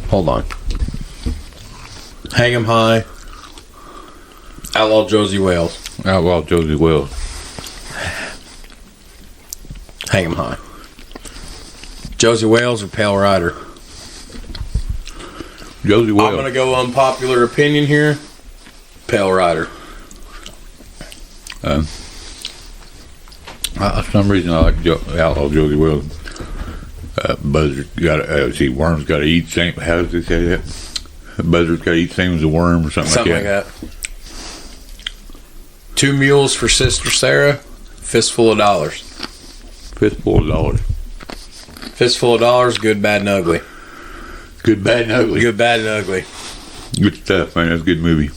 Hold on. Hang 'em High. Outlaw Josie Wales. Outlaw Josie Wales. Hang 'em High. Josie Wales or Pale Rider? Josie Wales. I'm going to go unpopular opinion here. Pale Rider. For some reason, I like Outlaw Josie Wales. Buzzard got worms got to eat same. How does it say that? Buzzard's got to eat same as a worm or something like that. Two Mules for Sister Sarah. Fistful of Dollars. Fistful of Dollars. Fistful of Dollars. Good, Bad, and Ugly. Good, Bad, and Ugly. Good, Bad, and Ugly. Good stuff, man. That's a good movie.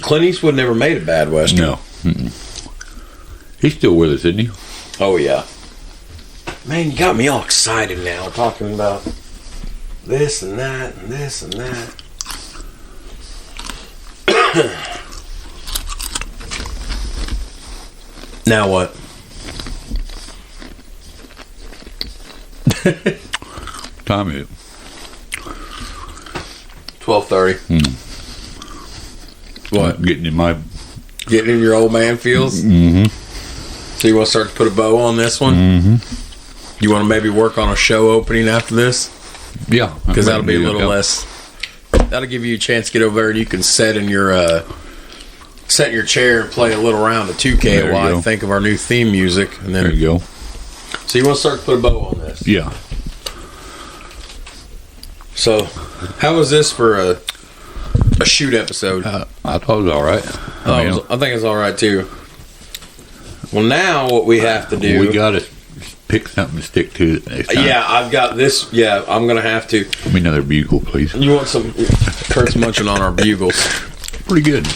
Clint Eastwood never made a bad Western. No. Mm-mm. He's still with us, isn't he? Oh, yeah. Man, you got me all excited now talking about this and that and this and that. Now what? Time is 12:30. What? Getting in your old man feels? Mm-hmm. So you want to start to put a bow on this one? Mm-hmm. You want to maybe work on a show opening after this? Yeah. Because that'll be a little less. That'll give you a chance to get over there and you can sit in your chair and play a little round of 2K while I think of our new theme music. And then, there you go. So you want to start to put a bow on this? Yeah. So, how was this for a shoot episode? I thought it was all right. I think it's all right too. Well, now what we have to do, we got to pick something to stick to next time. Yeah, I've got this. Yeah, I'm gonna have to. Give me another bugle, please. You want some? Kurt's munching on our bugles. Pretty good.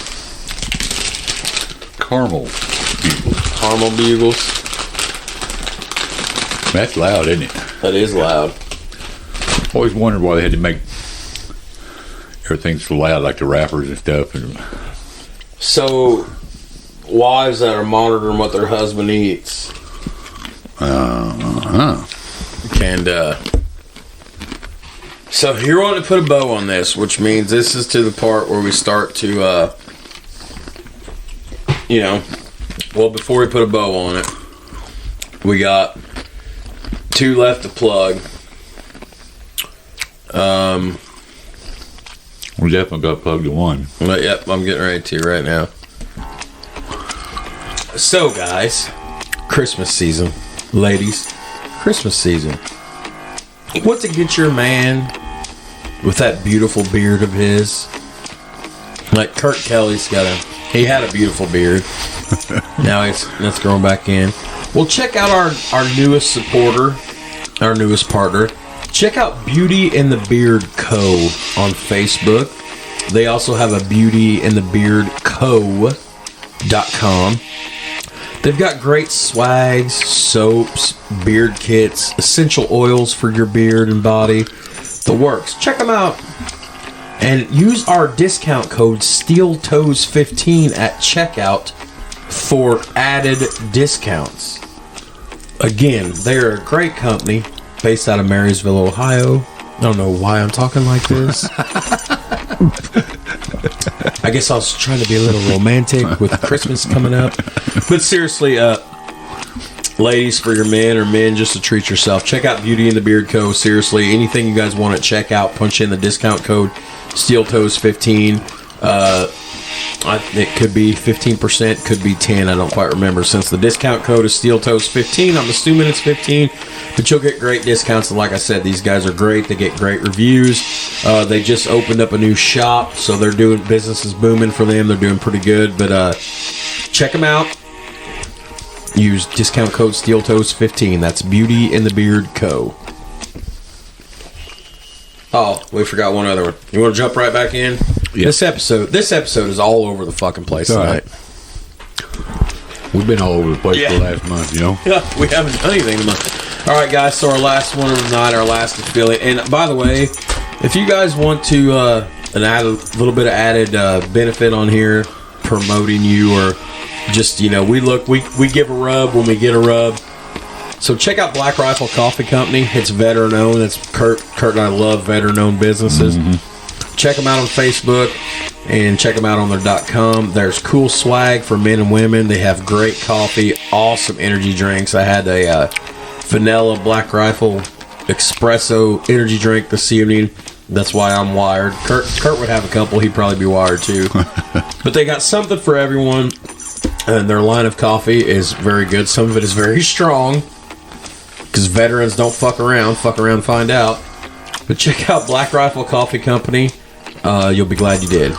Caramel bugles. Caramel bugles. That's loud, isn't it? That is loud. Always wondered why they had to make everything so loud, like the rappers and stuff. So, wives that are monitoring what their husband eats. And so you're wanting to put a bow on this, which means this is to the part where we start to, before we put a bow on it, we got 2 left to plug. We definitely got plugged to 1. But, yep, I'm getting ready to right now. So, guys, Christmas season. Ladies, Christmas season. What to get your man with that beautiful beard of his. Like Kurt Kelly's he had a beautiful beard. Now it's growing back in. Well, check out our newest supporter, our newest partner. Check out Beauty and the Beard Co. on Facebook. They also have a beautyandthebeardco.com. They've got great swags, soaps, beard kits, essential oils for your beard and body. The works. Check them out. And use our discount code SteelToes15 at checkout for added discounts. Again, they're a great company based out of Marysville, Ohio. I don't know why I'm talking like this. I guess I was trying to be a little romantic with Christmas coming up. But seriously, ladies, for your men or men, just to treat yourself, check out Beauty and the Beard Co. Seriously, anything you guys want to check out, punch in the discount code SteelToes15. It could be 15%, could be 10. I don't quite remember. Since the discount code is SteelToes15, I'm assuming it's 15. But you'll get great discounts. And like I said, these guys are great. They get great reviews. They just opened up a new shop, so they're doing business is booming for them. They're doing pretty good. But check them out. Use discount code SteelToes15. That's Beauty and the Beard Co. Oh, we forgot one other one. You want to jump right back in? Yeah. This episode is all over the fucking place tonight. Right. We've been all over the place for the last month, you know? Yeah, we haven't done anything in a month. All right, guys, so our last one of the night, our last affiliate. And by the way, if you guys want to add a little bit of added benefit on here, promoting you, or just, we give a rub when we get a rub. So check out Black Rifle Coffee Company. It's veteran-owned. It's Kurt and I love veteran-owned businesses. Mm-hmm. Check them out on Facebook and check them out on their .com. There's cool swag for men and women. They have great coffee, awesome energy drinks. I had a vanilla Black Rifle espresso energy drink this evening. That's why I'm wired. Kurt would have a couple. He'd probably be wired too. But they got something for everyone. And their line of coffee is very good. Some of it is very strong, because veterans don't fuck around, find out. But check out Black Rifle Coffee Company. You'll be glad you did.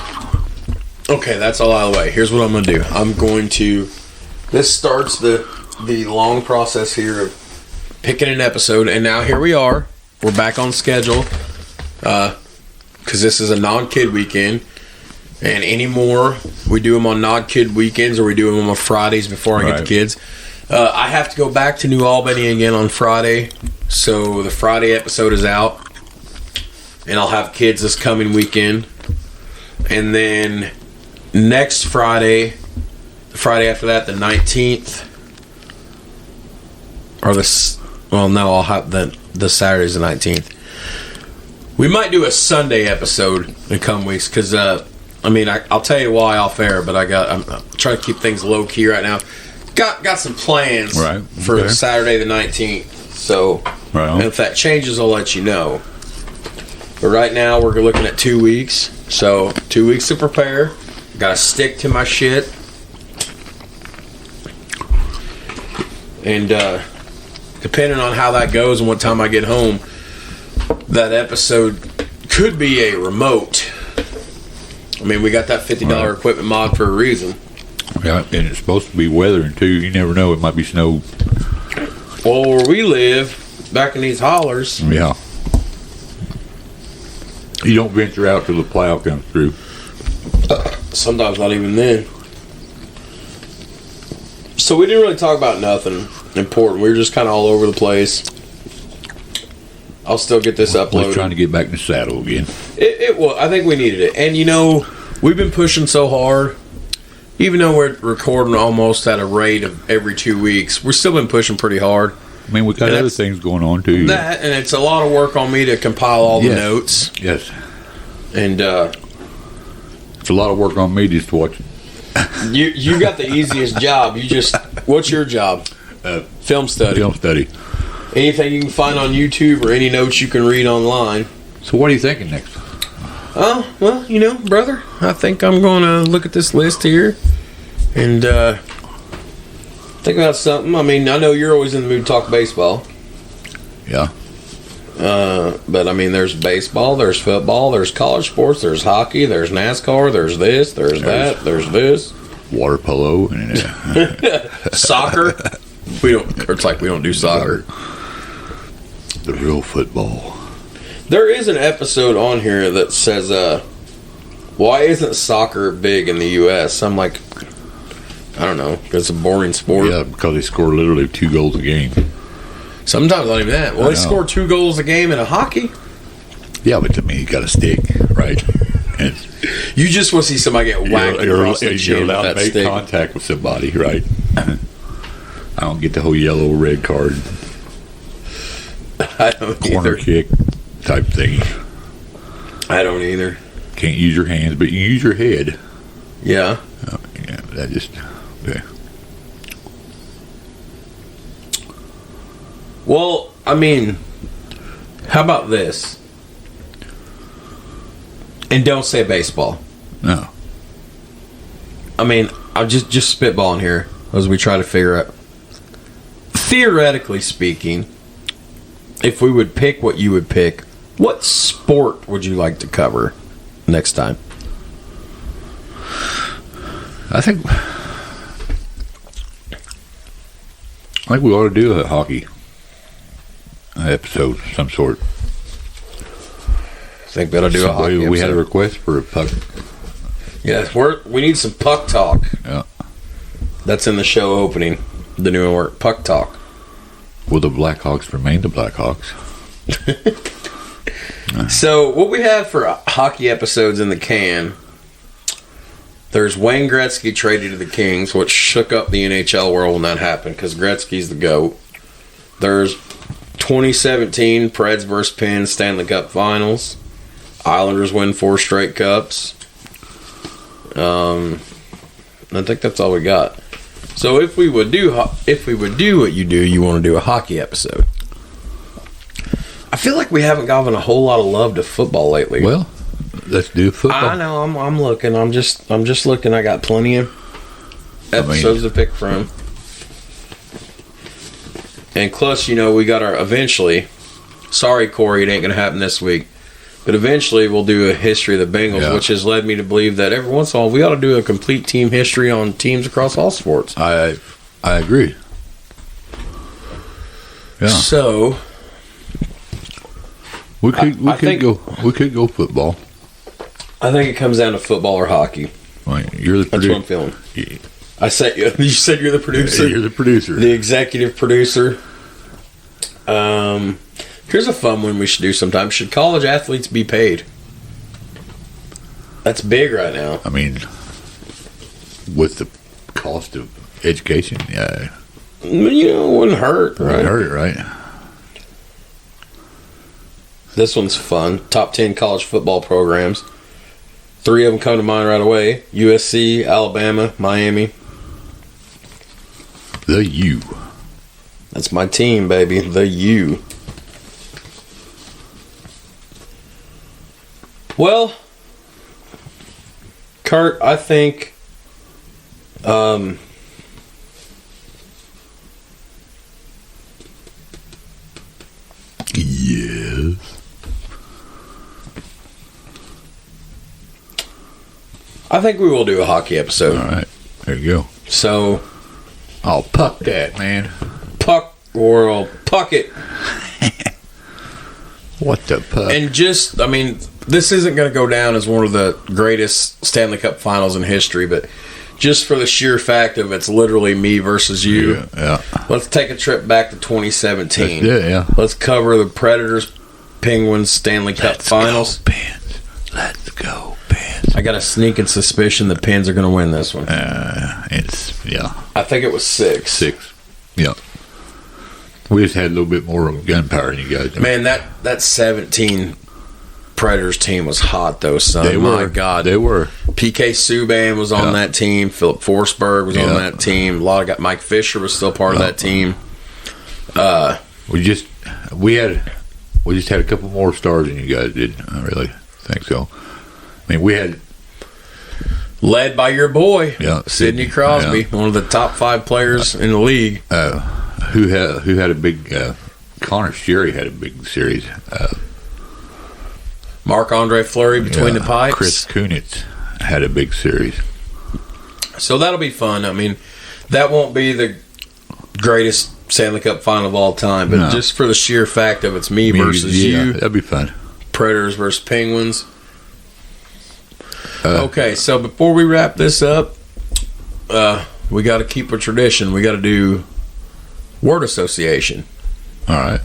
Okay, that's all out of the way. Here's what I'm going to do. This starts the long process here of picking an episode. And now here we are. We're back on schedule. Because this is a non-kid weekend. And anymore, we do them on non-kid weekends, or we do them on Fridays before I get the kids. I have to go back to New Albany again on Friday, so the Friday episode is out, and I'll have kids this coming weekend. And then next Friday, the Friday after that, the 19th, I'll have the Saturday's the 19th. We might do a Sunday episode in come weeks, because I'll tell you why off air, but I'm trying to keep things low key right now. Got some plans for Saturday the 19th. So and if that changes, I'll let you know. But right now we're looking at 2 weeks. So 2 weeks to prepare. Got to stick to my shit. And depending on how that goes and what time I get home, that episode could be a remote. We got that $50 equipment mod for a reason. Yeah, and it's supposed to be weathering too. You never know; it might be snow. Well, where we live, back in these hollers. Yeah. You don't venture out till the plow comes through. Sometimes not even then. So we didn't really talk about nothing important. We were just kind of all over the place. I'll still get this uploaded. We're trying to get back in the saddle again. I think we needed it. And we've been pushing so hard. Even though we're recording almost at a rate of every 2 weeks, we've still been pushing pretty hard. We've got other things going on too. That, and it's a lot of work on me to compile all the notes. Yes. And it's a lot of work on me just watching. You got the easiest job. What's your job? Film study. Film study. Anything you can find on YouTube or any notes you can read online. So what are you thinking next? Oh, well, brother, I think I'm going to look at this list here and think about something. I know you're always in the mood to talk baseball. Yeah. But I mean, there's baseball, there's football, there's college sports, there's hockey, there's NASCAR, there's this, there's that, there's this. Water polo and soccer. We don't. It's like we don't do soccer. The real football. There is an episode on here that says, "Why isn't soccer big in the U.S.?" I'm like, I don't know. It's a boring sport. Yeah, because they score literally 2 goals a game. Sometimes not even that. Well, they score 2 goals a game in a hockey. Yeah, but to me, you got a stick, right? And you just want to see somebody get whacked across the chin. You're allowed to make contact with somebody, right? I don't get the whole yellow red card. I don't corner kick type thing. I don't either. Can't use your hands, but you use your head. Yeah. Yeah, that just. Yeah. Well, I mean, how about this? And don't say baseball. No. I mean, I'm just spitballing here as we try to figure out. Theoretically speaking, if we would pick what you would pick, what sport would you like to cover next time? I think we ought to do a hockey episode of some sort. I think we ought to do a hockey episode. We had a request for a puck. Yeah, we need some puck talk. Yeah. That's in the show opening. The new word, puck talk. Will the Blackhawks remain the Blackhawks? So, what we have for hockey episodes in the can, there's Wayne Gretzky traded to the Kings, which shook up the NHL world when that happened, because Gretzky's the GOAT. There's 2017 Preds vs. Pens Stanley Cup Finals. Islanders win 4 straight cups. I think that's all we got. So if we would do what you do, you want to do a hockey episode. I feel like we haven't gotten a whole lot of love to football lately. Well, let's do football. I know. I'm looking. I'm just looking. I got plenty of episodes to pick from. And plus, we got our eventually. Sorry, Corey, it ain't gonna happen this week. But eventually, we'll do a history of the Bengals, which has led me to believe that every once in a while we ought to do a complete team history on teams across all sports. I agree. Yeah. So we could go football. I think it comes down to football or hockey. Right. You're the producer. That's what I'm feeling. I said you said you're the producer. Yeah, you're the producer. The executive producer. Here's a fun one we should do sometime. Should college athletes be paid? That's big right now. I mean, with the cost of education, yeah. It wouldn't hurt, right? It wouldn't hurt, right? This one's fun. Top 10 college football programs. 3 of them come to mind right away. USC, Alabama, Miami. The U. That's my team, baby. The U. Well, Kurt, I think yes. I think we will do a hockey episode. All right. There you go. So, I'll puck that, man. Puck world. Puck it. What the puck? And just, I mean, this isn't going to go down as one of the greatest Stanley Cup finals in history, but just for the sheer fact of it's literally me versus you. Yeah. Let's take a trip back to 2017. Yeah. Let's cover the Predators Penguins Stanley Cup finals. Go, Pens. Let's go, Pens. I got a sneaking suspicion the Pens are going to win this one. I think it was 6. 6. Yeah. We just had a little bit more gunpowder than you guys do. Man, that 17 Predators team was hot, though, son. They were. My God. They were. PK Subban was on that team. Philip Forsberg was on that team. Mike Fisher was still part of that team. We just had a couple more stars than you guys did. I really think so. I mean, we had led by your boy, Sidney Crosby, one of the top 5 players in the league. Who had a big Connor Sherry had a big series. Marc-Andre Fleury between the pipes. Chris Kunitz had a big series. So that'll be fun. I mean, that won't be the greatest Stanley Cup final of all time, but just for the sheer fact of it's me versus you. That'd be fun. Predators versus Penguins. Okay, so before we wrap this up, we got to keep a tradition. We got to do word association. All right.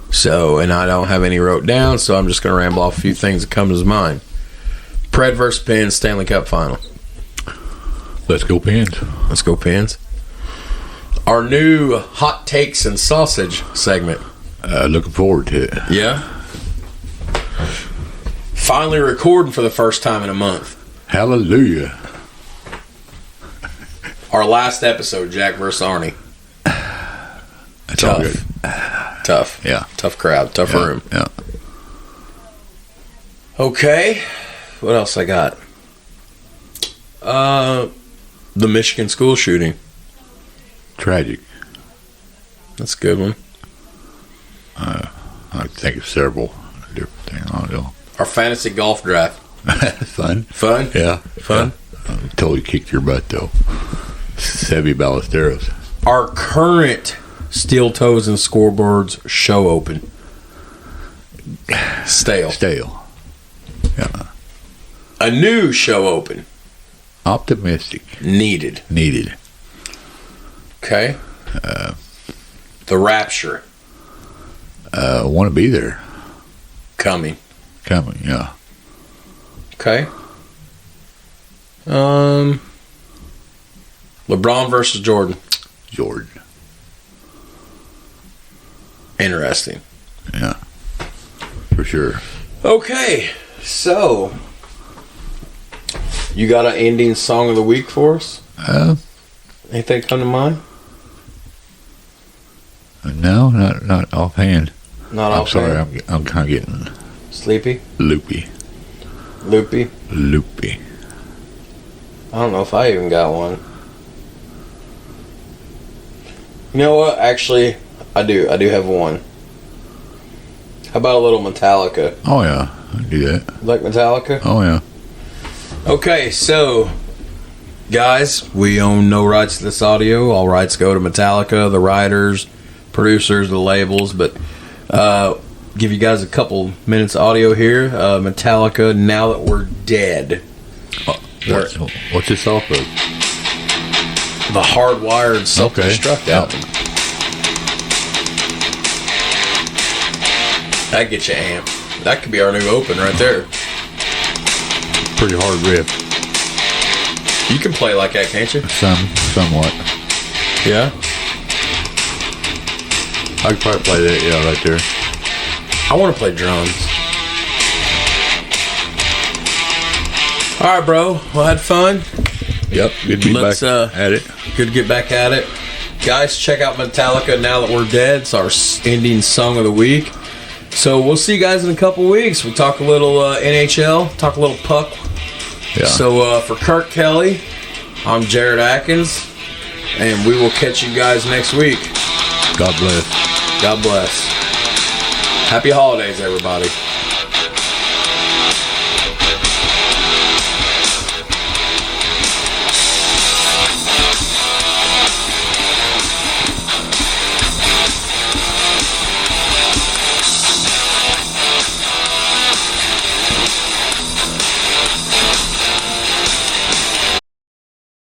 So, and I don't have any wrote down, so I'm just going to ramble off a few things that come to mind. Pred versus Pens, Stanley Cup final. Let's go Pens. Let's go Pens. Our new Hot Takes and Sausage segment. Looking forward to it. Yeah. Finally recording for the first time in a month. Hallelujah. Our last episode, Jack versus Arnie. That's all good. Tough. Yeah. Tough crowd. Tough room. Yeah. Okay. What else I got? The Michigan school shooting. Tragic. That's a good one. I think of several different things. I don't know. Our fantasy golf draft. Fun. Fun? Yeah. Fun? Yeah. Totally kicked your butt, though. Sevy Ballesteros. Our current Steel Toes and Scoreboards show open. Stale. Yeah. A new show open. Optimistic. Needed. Okay. The Rapture. Want to be there. Coming, yeah. Okay. LeBron versus Jordan. Interesting. Yeah. For sure. Okay. So, you got an ending song of the week for us? Anything come to mind? No, not offhand. Not I'm offhand. sorry, I'm kind of getting sleepy. Loopy. I don't know if I even got one. You know what? Actually, I do. I do have one. How about a little Metallica? Oh yeah, I do that. You like Metallica? Oh yeah. Okay, so guys, we own no rights to this audio. All rights go to Metallica, the writers, producers, the labels. But give you guys a couple minutes of audio here. Metallica, Now That We're Dead. What's this off of? The Hardwired Self-Destruct album. That gets you amped. That could be our new open right there. Pretty hard riff. You can play like that, can't you? Somewhat. Yeah? I could probably play that, yeah, right there. I want to play drums. Alright, bro. Well, had fun. Yep, good to be back at it. Good to get back at it. Guys, check out Metallica, Now That We're Dead. It's our ending song of the week. So we'll see you guys in a couple weeks. We'll talk a little NHL, talk a little puck. Yeah. So for Kurt Kelly, I'm Jared Atkins, and we will catch you guys next week. God bless. God bless. Happy holidays, everybody.